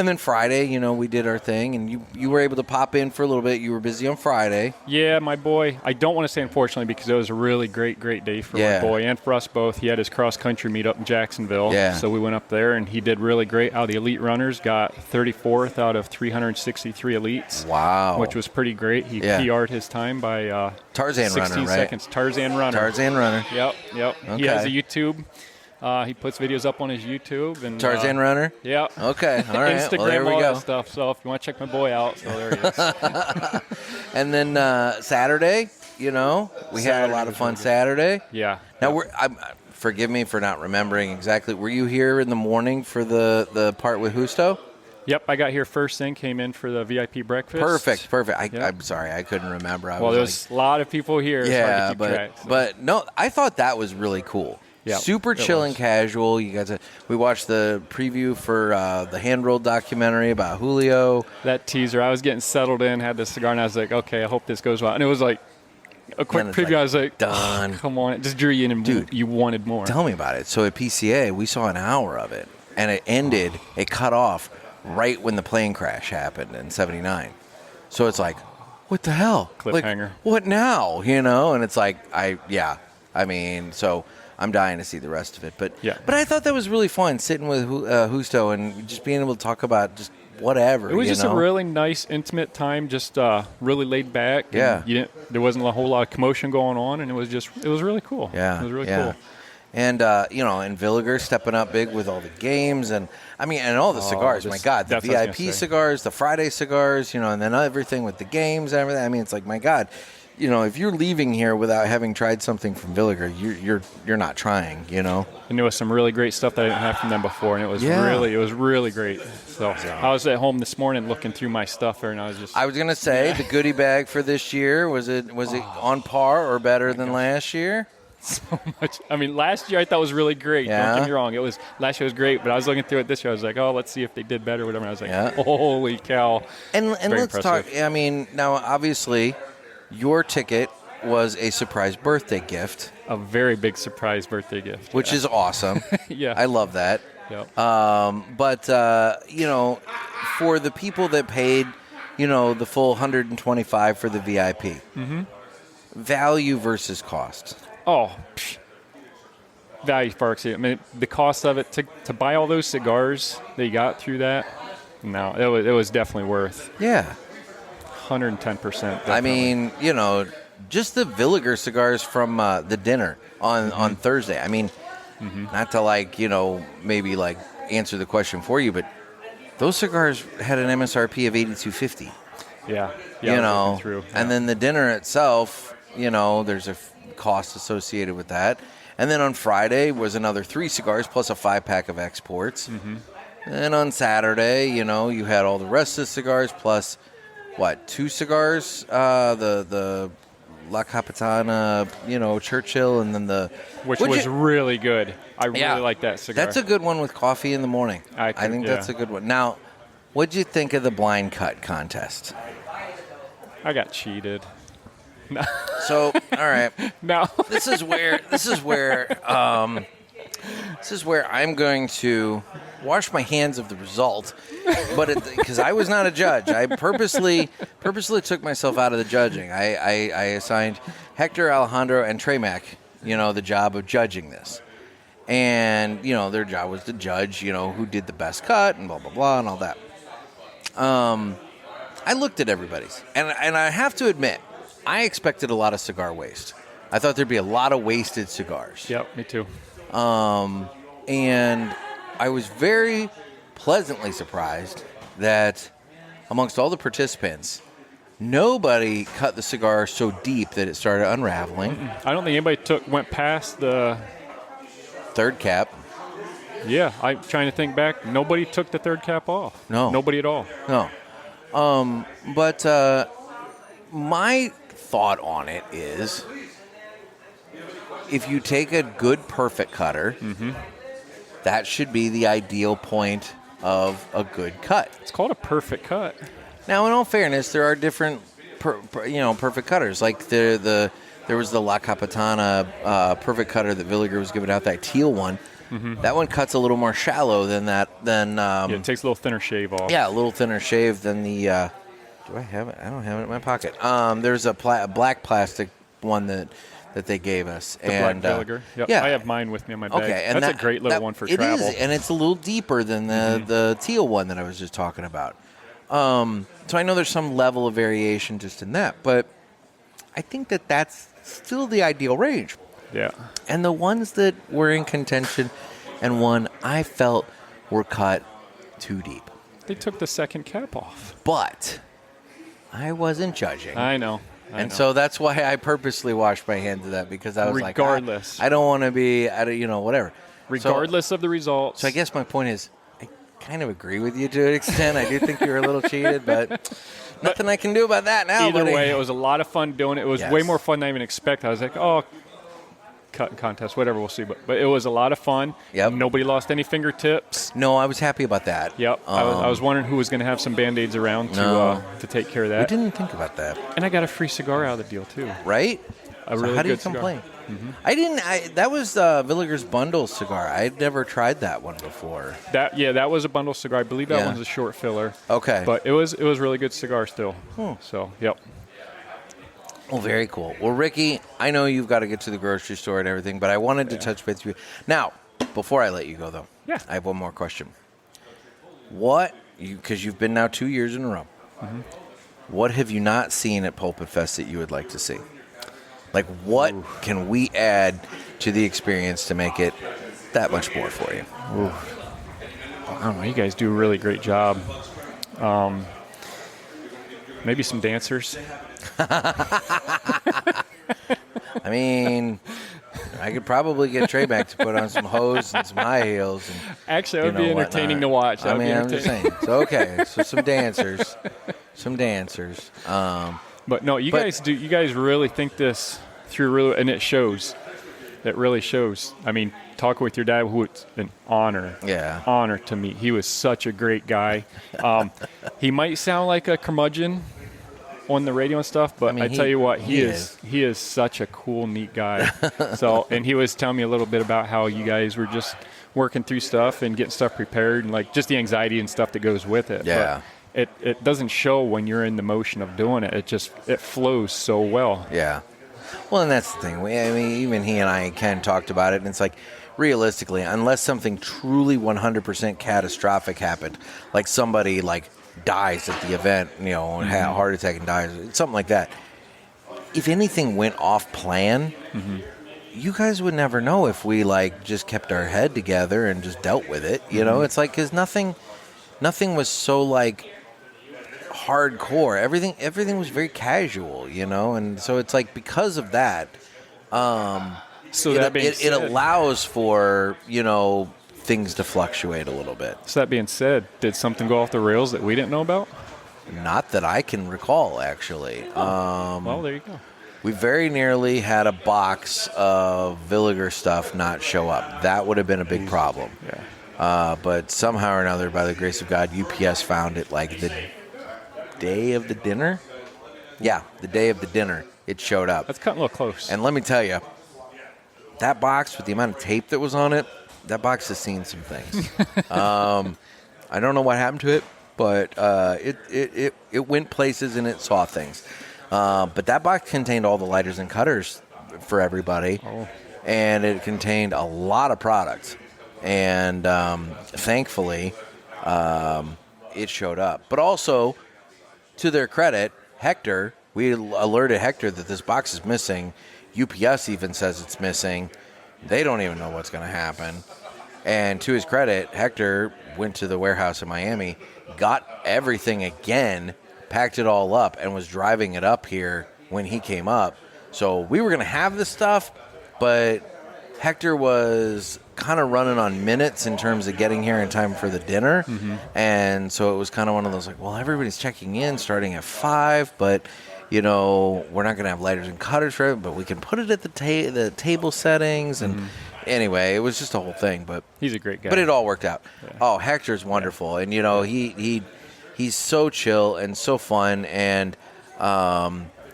S2: then Friday, we did our thing, and you were able to pop in for a little bit. You were busy on Friday.
S12: Yeah, my boy. I don't want to say unfortunately because it was a really great day for my boy and for us both. He had his cross-country meet up in Jacksonville.
S2: Yeah.
S12: So we went up there, and he did really great. Out of the elite runners, got 34th out of 363 elites.
S2: Wow.
S12: Which was pretty great. He PR'd his time by
S2: Tarzan
S12: 16
S2: runner, right?
S12: seconds. Tarzan runner.
S2: Yep.
S12: Okay. He has a YouTube. He puts videos up on his YouTube. And
S2: Tarzan Runner?
S12: Yeah.
S2: Okay. All right.
S12: Instagram,
S2: there we
S12: all
S2: go.
S12: that stuff. So if you want to check my boy out, so there he is.
S2: And then Saturday, we had a lot of fun Saturday.
S12: Yeah.
S2: Now, forgive me for not remembering exactly. Were you here in the morning for the part with Justo?
S12: Yep, I got here first thing, came in for the VIP breakfast.
S2: Perfect. I'm sorry, I couldn't remember.
S12: There's a lot of people here.
S2: Yeah,
S12: it's hard to keep track, so.
S2: but no, I thought that was really cool.
S12: Yeah,
S2: super chill and casual. You guys, we watched the preview for the hand-rolled documentary about Julio.
S12: That teaser, I was getting settled in, had the cigar, and I was like, okay, I hope this goes well. And it was like a quick preview. I was like,
S2: done.
S12: Oh, come on, it just drew you in, and
S2: dude,
S12: you wanted more.
S2: Tell me about it. So at PCA, we saw an hour of it, and it cut off right when the plane crash happened in '79. So it's like, what the hell?
S12: Cliffhanger.
S2: Like, what now? And it's like, so I'm dying to see the rest of it. But I thought that was really fun, sitting with Justo and just being able to talk about just whatever.
S12: It was just a really nice, intimate time, just really laid back.
S2: Yeah.
S12: There wasn't a whole lot of commotion going on, and it was really cool.
S2: Yeah.
S12: It was really cool.
S2: And, and Villiger stepping up big with all the games and all the cigars. My God, the VIP cigars, the Friday cigars, and then everything with the games and everything. It's like, my God, if you're leaving here without having tried something from Villiger, you're not trying,
S12: And there was some really great stuff that I didn't have from them before, and it was really great. So I was at home this morning looking through my stuff there, and I was going
S2: to say, the goodie bag for this year, was it on par or better than last year?
S12: So much. Last year I thought was really great.
S2: Yeah.
S12: Don't get me wrong. Last year was great, but I was looking through it this year. I was like, oh, let's see if they did better or whatever. And I was like, holy cow.
S2: And let's talk. Now, obviously, your ticket was a surprise birthday gift.
S12: A very big surprise birthday gift.
S2: Which is awesome.
S12: Yeah.
S2: I love that.
S12: Yep.
S2: But for the people that paid, the full $125 for the VIP, value versus cost.
S12: Oh, value far exceeded. The cost of it to buy all those cigars that you got through that, no, it was definitely worth.
S2: Yeah,
S12: 110%.
S2: Just the Villiger cigars from the dinner on Thursday. Not to maybe answer the question for you, but those cigars had an MSRP of $82.50.
S12: Yeah.
S2: True. And then the dinner itself, there's a cost associated with that. And then on Friday was another 3 cigars plus a 5-pack of exports. And on Saturday, you had all the rest of the cigars plus 2 cigars, the La Capitana, Churchill, and then
S12: which was really good. I really like that cigar.
S2: That's a good one with coffee in the morning. I think that's a good one. Now, what'd you think of the blind cut contest?
S12: I got cheated. No.
S2: So, all right.
S12: No.
S2: This is where I'm going to wash my hands of the result, but because I was not a judge, I purposely took myself out of the judging. I assigned Hector, Alejandro, and Trey the job of judging this, and their job was to judge who did the best cut and blah blah blah and all that. I looked at everybody's, and I have to admit, I expected a lot of cigar waste. I thought there'd be a lot of wasted cigars.
S12: Yep, me too.
S2: And I was very pleasantly surprised that amongst all the participants, nobody cut the cigar so deep that it started unraveling.
S12: I don't think anybody went past the
S2: third cap.
S12: Yeah, I'm trying to think back. Nobody took the third cap off.
S2: No.
S12: Nobody at all.
S2: No. But my thought on it is, if you take a good perfect cutter, that should be the ideal point of a good cut.
S12: It's called a perfect cut.
S2: Now, in all fairness, there are different, perfect cutters. Like there was the La Capitana perfect cutter that Villiger was giving out, that teal one. That one cuts a little more shallow than that.
S12: It takes a little thinner shave off.
S2: Yeah, a little thinner shave than the. Do I have it? I don't have it in my pocket. There's a black plastic one that they gave us.
S12: The Black Villiger. Yep.
S2: Yeah,
S12: I have mine with me in my bag.
S2: Okay, and
S12: that's a great little one for travel.
S2: It is, and it's a little deeper than the teal one that I was just talking about. So I know there's some level of variation just in that, but I think that's still the ideal range.
S12: Yeah.
S2: And the ones that were in contention and one I felt were cut too deep.
S12: They took the second cap off.
S2: But I wasn't judging.
S12: I know.
S2: So that's why I purposely washed my hands of that, because I was
S12: regardless.
S2: I don't want to be, whatever.
S12: Regardless of the results.
S2: So I guess my point is, I kind of agree with you to an extent. I do think you were a little cheated, but nothing I can do about that now.
S12: Either
S2: buddy.
S12: way, it was a lot of fun doing it. It was way more fun than I even expected. I was like, oh, cutting contest, whatever, we'll see. But it was a lot of fun.
S2: Yep.
S12: Nobody lost any fingertips.
S2: No, I was happy about that.
S12: Yep. I was wondering who was going to have some Band-Aids around to take care of that.
S2: We didn't think about that.
S12: And I got a free cigar out of the deal, too.
S2: Right?
S12: A really
S2: how do you
S12: good cigar.
S2: complain?
S12: Mm-hmm.
S2: That was Villiger's bundle cigar. I'd never tried that one before.
S12: That was a bundle cigar. I believe that one's a short filler.
S2: Okay.
S12: But it was really good cigar still. So, yep.
S2: Well, very cool. Well, Ricky, I know you've got to get to the grocery store and everything, but I wanted to touch base with you. Now, before I let you go, though, I have one more question. Because you've been now 2 years in a row, what have you not seen at PulpitFest that you would like to see? Like, what can we add to the experience to make it that much more for you?
S12: I don't know. You guys do a really great job. Maybe some dancers.
S2: I mean, I could probably get Trey back to put on some hose and some high heels. And,
S12: actually, it would be entertaining to watch.
S2: I mean, I'm just saying. So, okay, so some dancers.
S12: But no, you guys really think this through, and it shows. It really shows. I mean, talking with your dad, who it's an honor.
S2: Yeah.
S12: Honor to meet. He was such a great guy. He might sound like a curmudgeon on the radio and stuff, but I tell you what, he is such a cool, neat guy. So, and he was telling me a little bit about how you guys were just working through stuff and getting stuff prepared, and like just the anxiety and stuff that goes with it.
S2: Yeah.
S12: But it doesn't show when you're in the motion of doing it. It flows so well.
S2: Yeah. Well, and that's the thing. I mean, even he and I, Ken, talked about it, and it's like, realistically, unless something truly 100% catastrophic happened, like somebody dies at the event, had a heart attack and dies, something like that. If anything went off plan, you guys would never know if we just kept our head together and just dealt with it. It's like, because nothing was so hardcore. Everything was very casual, and so it's like, because of that,
S12: so that being said,
S2: it allows for things to fluctuate a little bit.
S12: So that being said, did something go off the rails that we didn't know about?
S2: Not that I can recall, actually.
S12: Well, there you go.
S2: We very nearly had a box of Villiger stuff not show up. That would have been a big problem.
S12: Yeah.
S2: But somehow or another, by the grace of God, UPS found it the day of the dinner. Yeah, the day of the dinner, it showed up.
S12: That's cutting a little close.
S2: And let me tell you, that box with the amount of tape that was on it, that box has seen some things. I don't know what happened to it, but it went places and it saw things. But that box contained all the lighters and cutters for everybody, and it contained a lot of products. And thankfully, it showed up. But also, to their credit, Hector, we alerted Hector that this box is missing. UPS even says it's missing. They don't even know what's going to happen. And to his credit, Hector went to the warehouse in Miami, got everything again, packed it all up, and was driving it up here when he came up. So we were going to have this stuff, but Hector was kind of running on minutes in terms of getting here in time for the dinner. And so it was kind of one of those everybody's checking in starting at 5, but we're not going to have lighters and cutters for it, but we can put it at the table settings. And anyway, it was just a whole thing. But
S12: he's a great guy.
S2: But it all worked out.
S12: Yeah.
S2: Oh, Hector's wonderful. And, he's so chill and so fun. And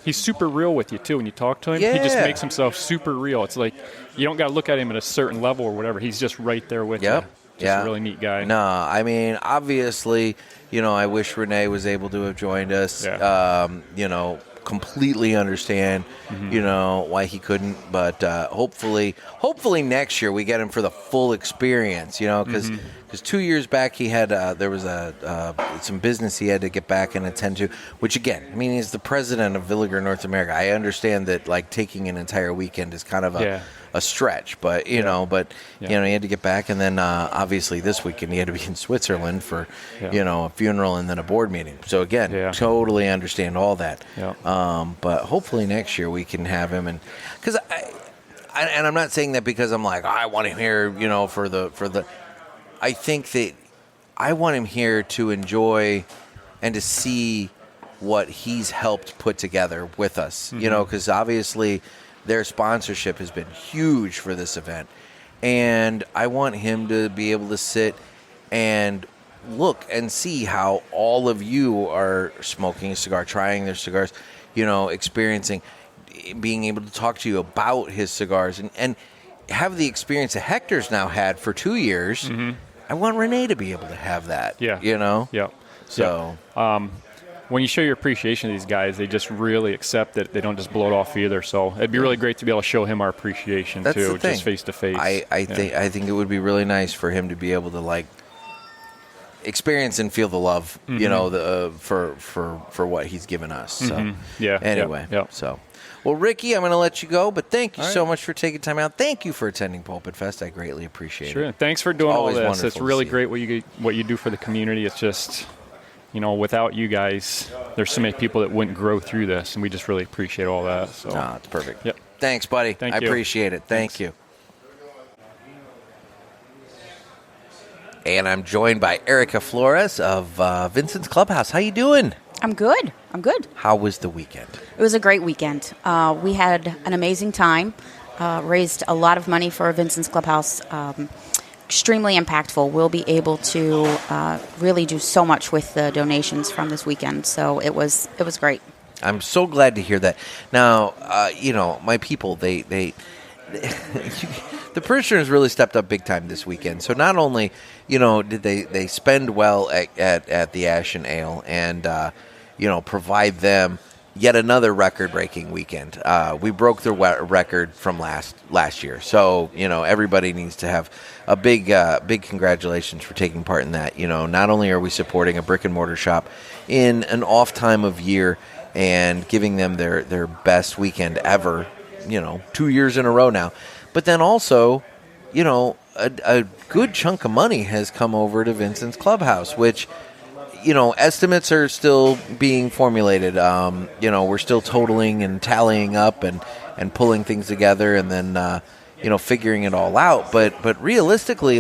S12: he's super real with you, too. When you talk to him,
S2: Yeah.
S12: he just makes himself super real. It's like you don't got to look at him at a certain level or whatever. He's just right there with you. Just a really neat guy.
S2: No, I mean, obviously, I wish Renee was able to have joined us.
S12: Yeah.
S2: Completely understand, why he couldn't. But hopefully next year we get him for the full experience, because 2 years back he had there was some business he had to get back and attend to. Which again, I mean, he's the president of Villiger North America. I understand that taking an entire weekend is kind of a stretch, but he had to get back, and then obviously this weekend he had to be in Switzerland for a funeral and then a board meeting. So again, totally understand all that. But hopefully next year we can have him, and because I'm not saying that because I'm I want him here, for the. I think that I want him here to enjoy and to see what he's helped put together with us, because obviously their sponsorship has been huge for this event. And I want him to be able to sit and look and see how all of you are smoking a cigar, trying their cigars, experiencing, being able to talk to you about his cigars and have the experience that Hector's now had for 2 years. I want Renee to be able to have that,
S12: Yeah.
S2: So...
S12: when you show your appreciation to these guys, they just really accept it. They don't just blow it off either. So it'd be really great to be able to show him our appreciation too, just face to face.
S2: I think it would be really nice for him to be able to experience and feel the love, for what he's given us. So anyway, so. Well, Ricky, I'm going to let you go, but thank you so much for taking time out. Thank you for attending Pulpit Fest. I greatly appreciate it.
S12: Sure. Thanks for doing all this. It's really great
S2: you.
S12: what you do for the community. It's just, without you guys, there's so many people that wouldn't grow through this, and we just really appreciate all that. So
S2: it's perfect.
S12: Yep.
S2: Thanks, buddy.
S12: Thank
S2: I
S12: you.
S2: appreciate it. Thank you. And I'm joined by Erica Flores of Vincent's Clubhouse. How you doing?
S13: I'm good.
S2: How was the weekend?
S13: It was a great weekend. We had an amazing time, raised a lot of money for Vincent's Clubhouse. Extremely impactful. We'll be able to really do so much with the donations from this weekend. So it was great.
S2: I'm so glad to hear that. Now, my people, they the parishioners really stepped up big time this weekend. So not only, did they spend well at the Ash and Ale and, provide them yet another record-breaking weekend. We broke the record from last year. So, everybody needs to have a big congratulations for taking part in that. Not only are we supporting a brick-and-mortar shop in an off time of year and giving them their best weekend ever, 2 years in a row now, but then also, a good chunk of money has come over to Vincent's Clubhouse, which... estimates are still being formulated. We're still totaling and tallying up and pulling things together and then, figuring it all out. But realistically,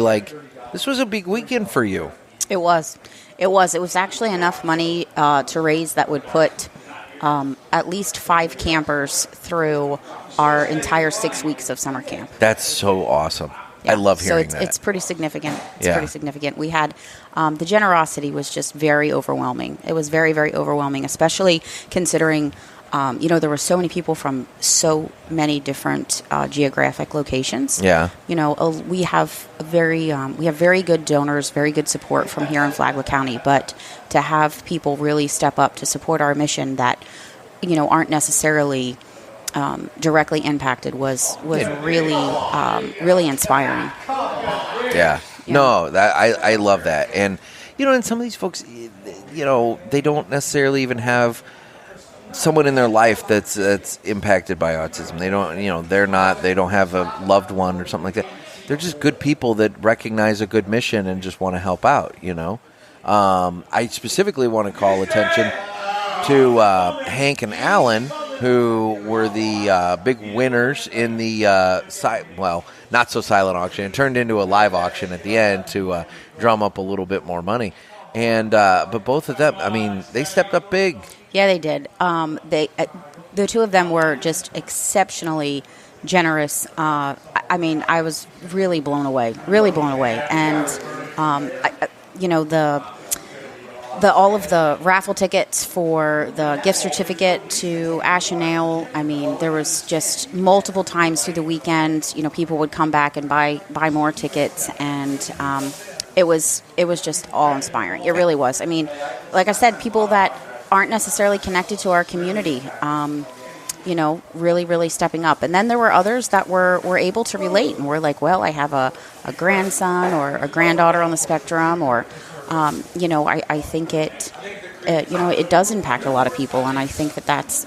S2: this was a big weekend for you.
S13: It was. It was actually enough money to raise that would put at least 5 campers through our entire 6 weeks of summer camp.
S2: That's so awesome. Yeah. I love hearing that.
S13: So it's pretty significant. Pretty significant. We had the generosity was just very overwhelming. It was very, very overwhelming, especially considering, there were so many people from so many different geographic locations.
S2: Yeah.
S13: We have very good donors, very good support from here in Flagler County, but to have people really step up to support our mission that, aren't necessarily directly impacted was really inspiring.
S2: Yeah. No, I love that. And, and some of these folks, they don't necessarily even have someone in their life that's impacted by autism. They don't, they don't have a loved one or something like that. They're just good people that recognize a good mission and just want to help out, I specifically want to call attention to Hank and Alan, who were the big winners in the not so silent auction. It turned into a live auction at the end to drum up a little bit more money. And but both of them, they stepped up big.
S13: Yeah, they did. The two of them were just exceptionally generous. I was really blown away, and all of the raffle tickets for the gift certificate to Ash and Ale. There was just multiple times through the weekend. People would come back and buy more tickets, and it was just awe inspiring. It really was. Like I said, people that aren't necessarily connected to our community, really, really stepping up. And then there were others that were able to relate and were like, well, I have a grandson or a granddaughter on the spectrum, or I think it does impact a lot of people, and I think that's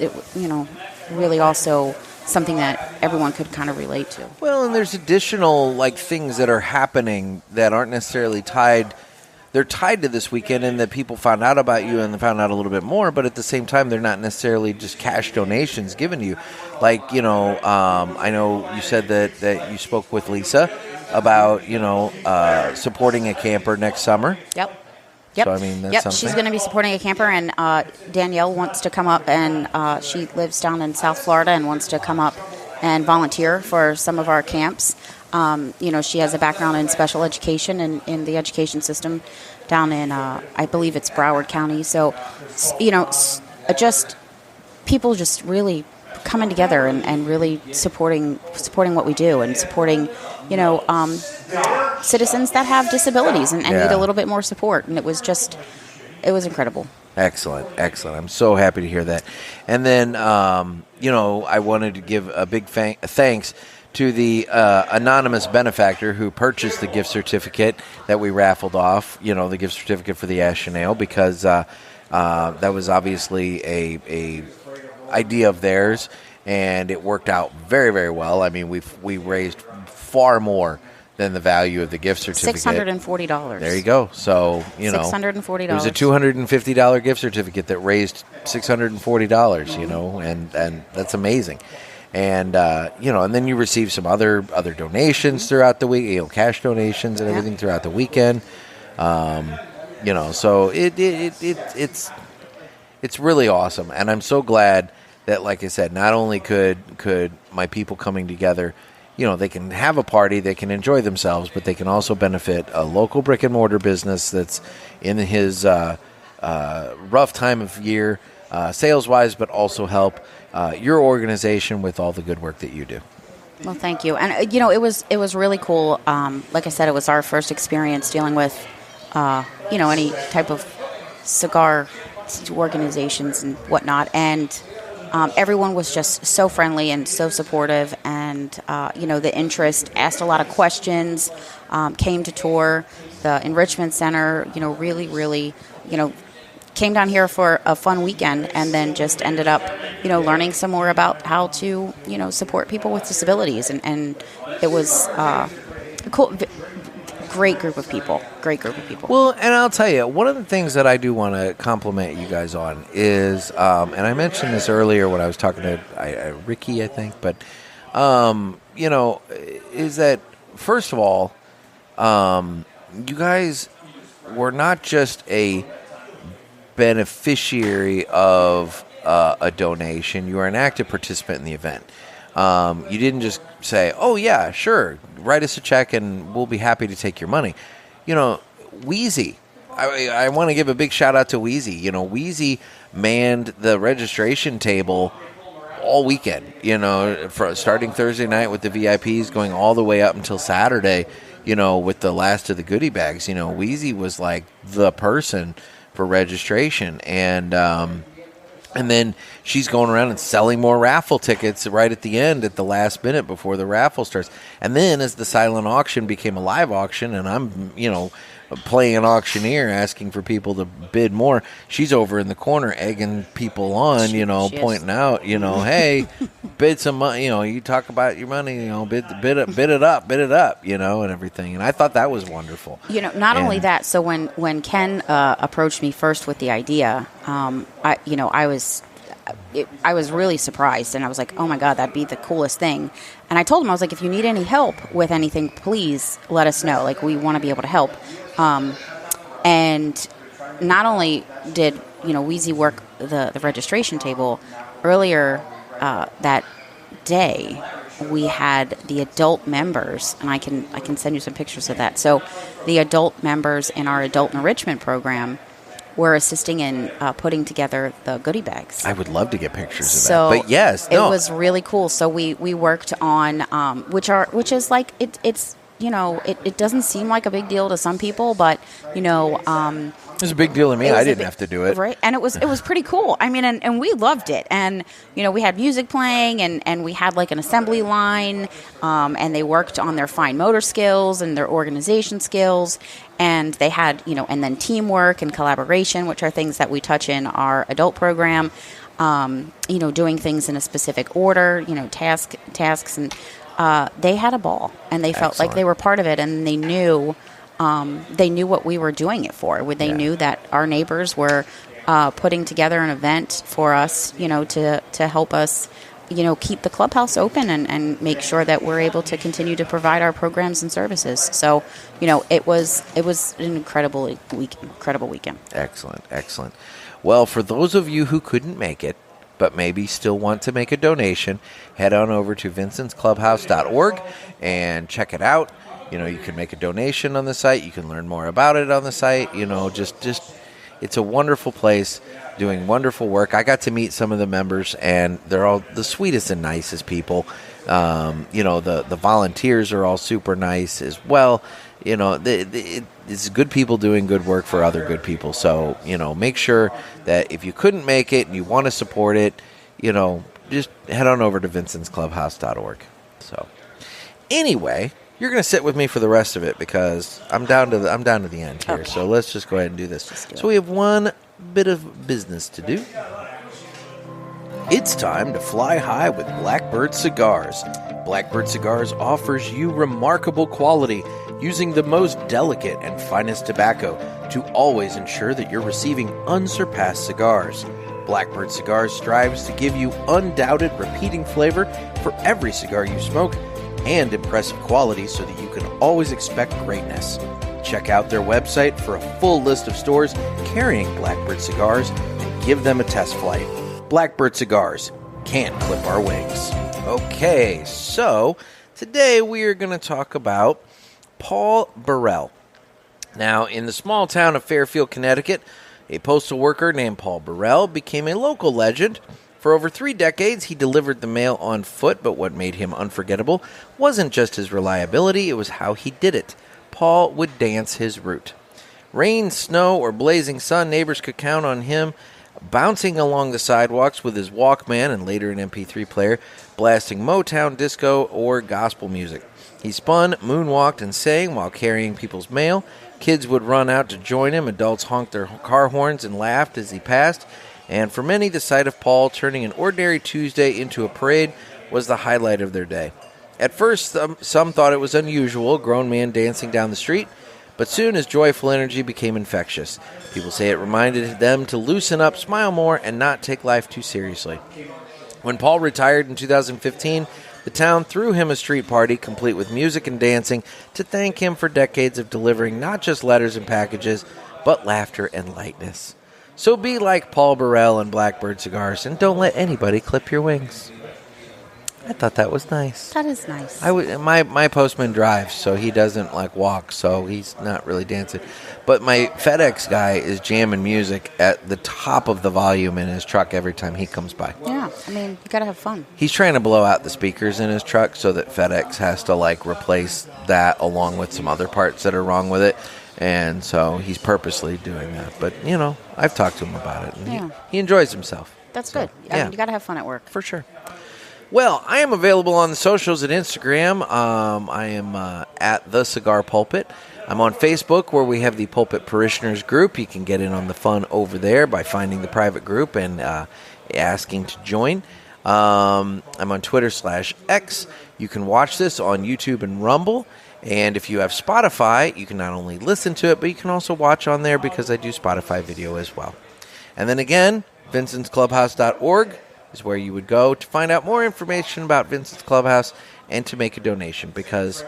S13: really also something that everyone could kind of relate to.
S2: Well, and there's additional things that are happening that aren't necessarily tied. They're tied to this weekend, and that people found out about you and found out a little bit more. But at the same time, they're not necessarily just cash donations given to you. I know you said that you spoke with Lisa about supporting a camper next summer.
S13: Yep. Yep.
S2: So, I mean, that's something.
S13: She's going to be supporting a camper, and Danielle wants to come up, and she lives down in South Florida and wants to come up and volunteer for some of our camps. She has a background in special education and in the education system down in, I believe it's Broward County. So, just people just really coming together and really supporting what we do and supporting, citizens that have disabilities and need a little bit more support. And it was incredible.
S2: Excellent. I'm so happy to hear that. And then, I wanted to give a big thanks to the anonymous benefactor who purchased the gift certificate that we raffled off, the gift certificate for the Ash and Ale, because that was obviously a idea of theirs, and it worked out very, very well. I mean, we raised far more than the value of the gift certificate.
S13: $640.
S2: There you go. So,
S13: $640.
S2: It was a $250 gift certificate that raised $640, and that's amazing. And, and then you receive some other donations throughout the week, cash donations and everything throughout the weekend. So it's really awesome. And I'm so glad that, like I said, not only could my people coming together, they can have a party, they can enjoy themselves, but they can also benefit a local brick and mortar business that's in his rough time of year, sales-wise, but also help your organization with all the good work that you do.
S13: Well, thank you. And, it was really cool. Like I said, it was our first experience dealing with, any type of cigar organizations and whatnot. And everyone was just so friendly and so supportive. And, the interest, asked a lot of questions, came to tour the Enrichment Center, really, really, came down here for a fun weekend and then just ended up, learning some more about how to, support people with disabilities. And it was cool. Great group of people.
S2: Well, and I'll tell you, one of the things that I do want to compliment you guys on is, and I mentioned this earlier when I was talking to Ricky, I think, but, is that, first of all, you guys were not just a beneficiary of a donation. You were an active participant in the event. You didn't just say, oh, yeah, sure, write us a check and we'll be happy to take your money. Wheezy, I want to give a big shout out to Wheezy. Wheezy manned the registration table all weekend, starting Thursday night with the VIPs, going all the way up until Saturday, with the last of the goodie bags. Wheezy was like the person for registration. And then she's going around and selling more raffle tickets right at the end, at the last minute before the raffle starts. And then as the silent auction became a live auction, and I'm, playing an auctioneer asking for people to bid more, she's over in the corner egging people on, pointing out, hey, bid some money, you talk about your money, bid it up, and everything. And I thought that was wonderful.
S13: Not only that, so when Ken approached me first with the idea, I was really surprised, and I was like, oh my God, that'd be the coolest thing. And I told him, I was like, if you need any help with anything, please let us know. Like, we want to be able to help. And not only did, Wheezy work the registration table, earlier that day, we had the adult members, and I can send you some pictures of that. So the adult members in our adult enrichment program were assisting in putting together the goodie bags.
S2: I would love to get pictures of that. But yes,
S13: it was really cool. So we worked on which is like it's it doesn't seem like a big deal to some people, but
S2: it was a big deal to me. I didn't have to do it,
S13: right? And it was pretty cool. I mean, and we loved it. And we had music playing, and we had like an assembly line, and they worked on their fine motor skills and their organization skills. And they had, and then teamwork and collaboration, which are things that we touch in our adult program, doing things in a specific order, tasks. And they had a ball, and they felt like they were part of it, and they knew what we were doing it for. They knew that our neighbors were putting together an event for us, to help us keep the clubhouse open and make sure that we're able to continue to provide our programs and services. So, it was an incredible weekend.
S2: Excellent. Well, for those of you who couldn't make it, but maybe still want to make a donation, head on over to vincentsclubhouse.org and check it out. You can make a donation on the site. You can learn more about it on the site. Just it's a wonderful place doing wonderful work. I got to meet some of the members, and they're all the sweetest and nicest people. The volunteers are all super nice as well. It's good people doing good work for other good people. So, make sure that if you couldn't make it and you want to support it, just head on over to vincentsclubhouse.org. So, anyway, you're going to sit with me for the rest of it because I'm down to the end here. Okay. So let's just go ahead and do this. So we have one bit of business to do. It's time to fly high with Blackbird Cigars. Blackbird Cigars offers you remarkable quality using the most delicate and finest tobacco to always ensure that you're receiving unsurpassed cigars. Blackbird Cigars strives to give you undoubted repeating flavor for every cigar you smoke and impressive quality so that you can always expect greatness. Check out their website for a full list of stores carrying Blackbird Cigars and give them a test flight. Blackbird Cigars can't clip our wings. Okay, so today we are going to talk about Paul Burrell. Now, in the small town of Fairfield, Connecticut, a postal worker named Paul Burrell became a local legend. For over 3 decades, he delivered the mail on foot, but what made him unforgettable wasn't just his reliability, it was how he did it. Paul would dance his route. Rain, snow, or blazing sun, neighbors could count on him bouncing along the sidewalks with his Walkman and later an MP3 player, blasting Motown, disco, or gospel music. He spun, moonwalked, and sang while carrying people's mail. Kids would run out to join him. Adults honked their car horns and laughed as he passed. And for many, the sight of Paul turning an ordinary Tuesday into a parade was the highlight of their day. At first, some thought it was unusual, a grown man dancing down the street, but soon his joyful energy became infectious. People say it reminded them to loosen up, smile more, and not take life too seriously. When Paul retired in 2015, the town threw him a street party complete with music and dancing to thank him for decades of delivering not just letters and packages, but laughter and lightness. So be like Paul Burrell and Blackbird Cigars, and don't let anybody clip your wings. I thought that was nice.
S13: That is nice.
S2: My postman drives, so he doesn't walk, so he's not really dancing. But my FedEx guy is jamming music at the top of the volume in his truck every time he comes by.
S13: Yeah, you gotta have fun.
S2: He's trying to blow out the speakers in his truck so that FedEx has to replace that along with some other parts that are wrong with it. And so he's purposely doing that. But, I've talked to him about it, and he enjoys himself.
S13: That's good. You got to have fun at work.
S2: For sure. Well, I am available on the socials at Instagram. I am at The Cigar Pulpit. I'm on Facebook, where we have the Pulpit Parishioners group. You can get in on the fun over there by finding the private group and asking to join. I'm on Twitter/X. You can watch this on YouTube and Rumble. And if you have Spotify, you can not only listen to it, but you can also watch on there because I do Spotify video as well. And then again, vincentsclubhouse.org is where you would go to find out more information about Vincent's Clubhouse and to make a donation because,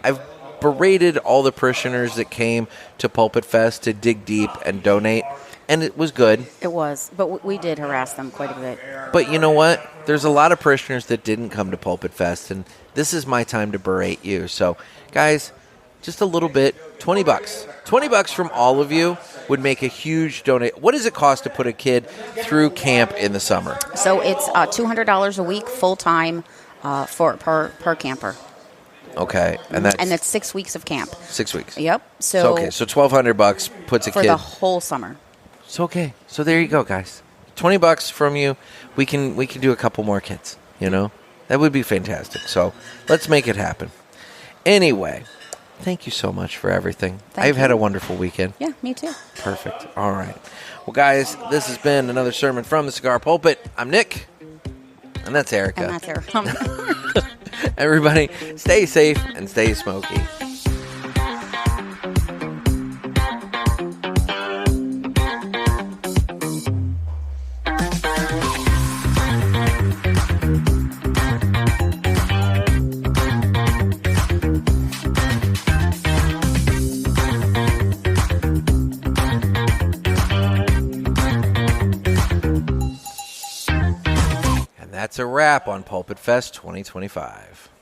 S2: I've berated all the parishioners that came to PulpitFest to dig deep and donate, and it was good.
S13: It was, but we did harass them quite a bit.
S2: But you know what? There's a lot of parishioners that didn't come to PulpitFest, and this is my time to berate you. So, guys, just a little bit, $20. $20 from all of you would make a huge donation. What does it cost to put a kid through camp in the summer?
S13: So it's $200 a week, full-time, per camper.
S2: Okay, and
S13: that's 6 weeks of camp.
S2: 6 weeks.
S13: Yep.
S2: So $1,200 puts a kid
S13: for the whole summer.
S2: So okay. So there you go, guys. $20 from you. We can do a couple more kids. That would be fantastic. So let's make it happen. Anyway, thank you so much for everything. I've had a wonderful weekend.
S13: Yeah, me too.
S2: Perfect. All right. Well, guys, this has been another sermon from the Cigar Pulpit. I'm Nick, and that's Erica.
S13: And that's Erica.
S2: Everybody, stay safe and stay smoky. that's a wrap on Pulpit Fest 2025.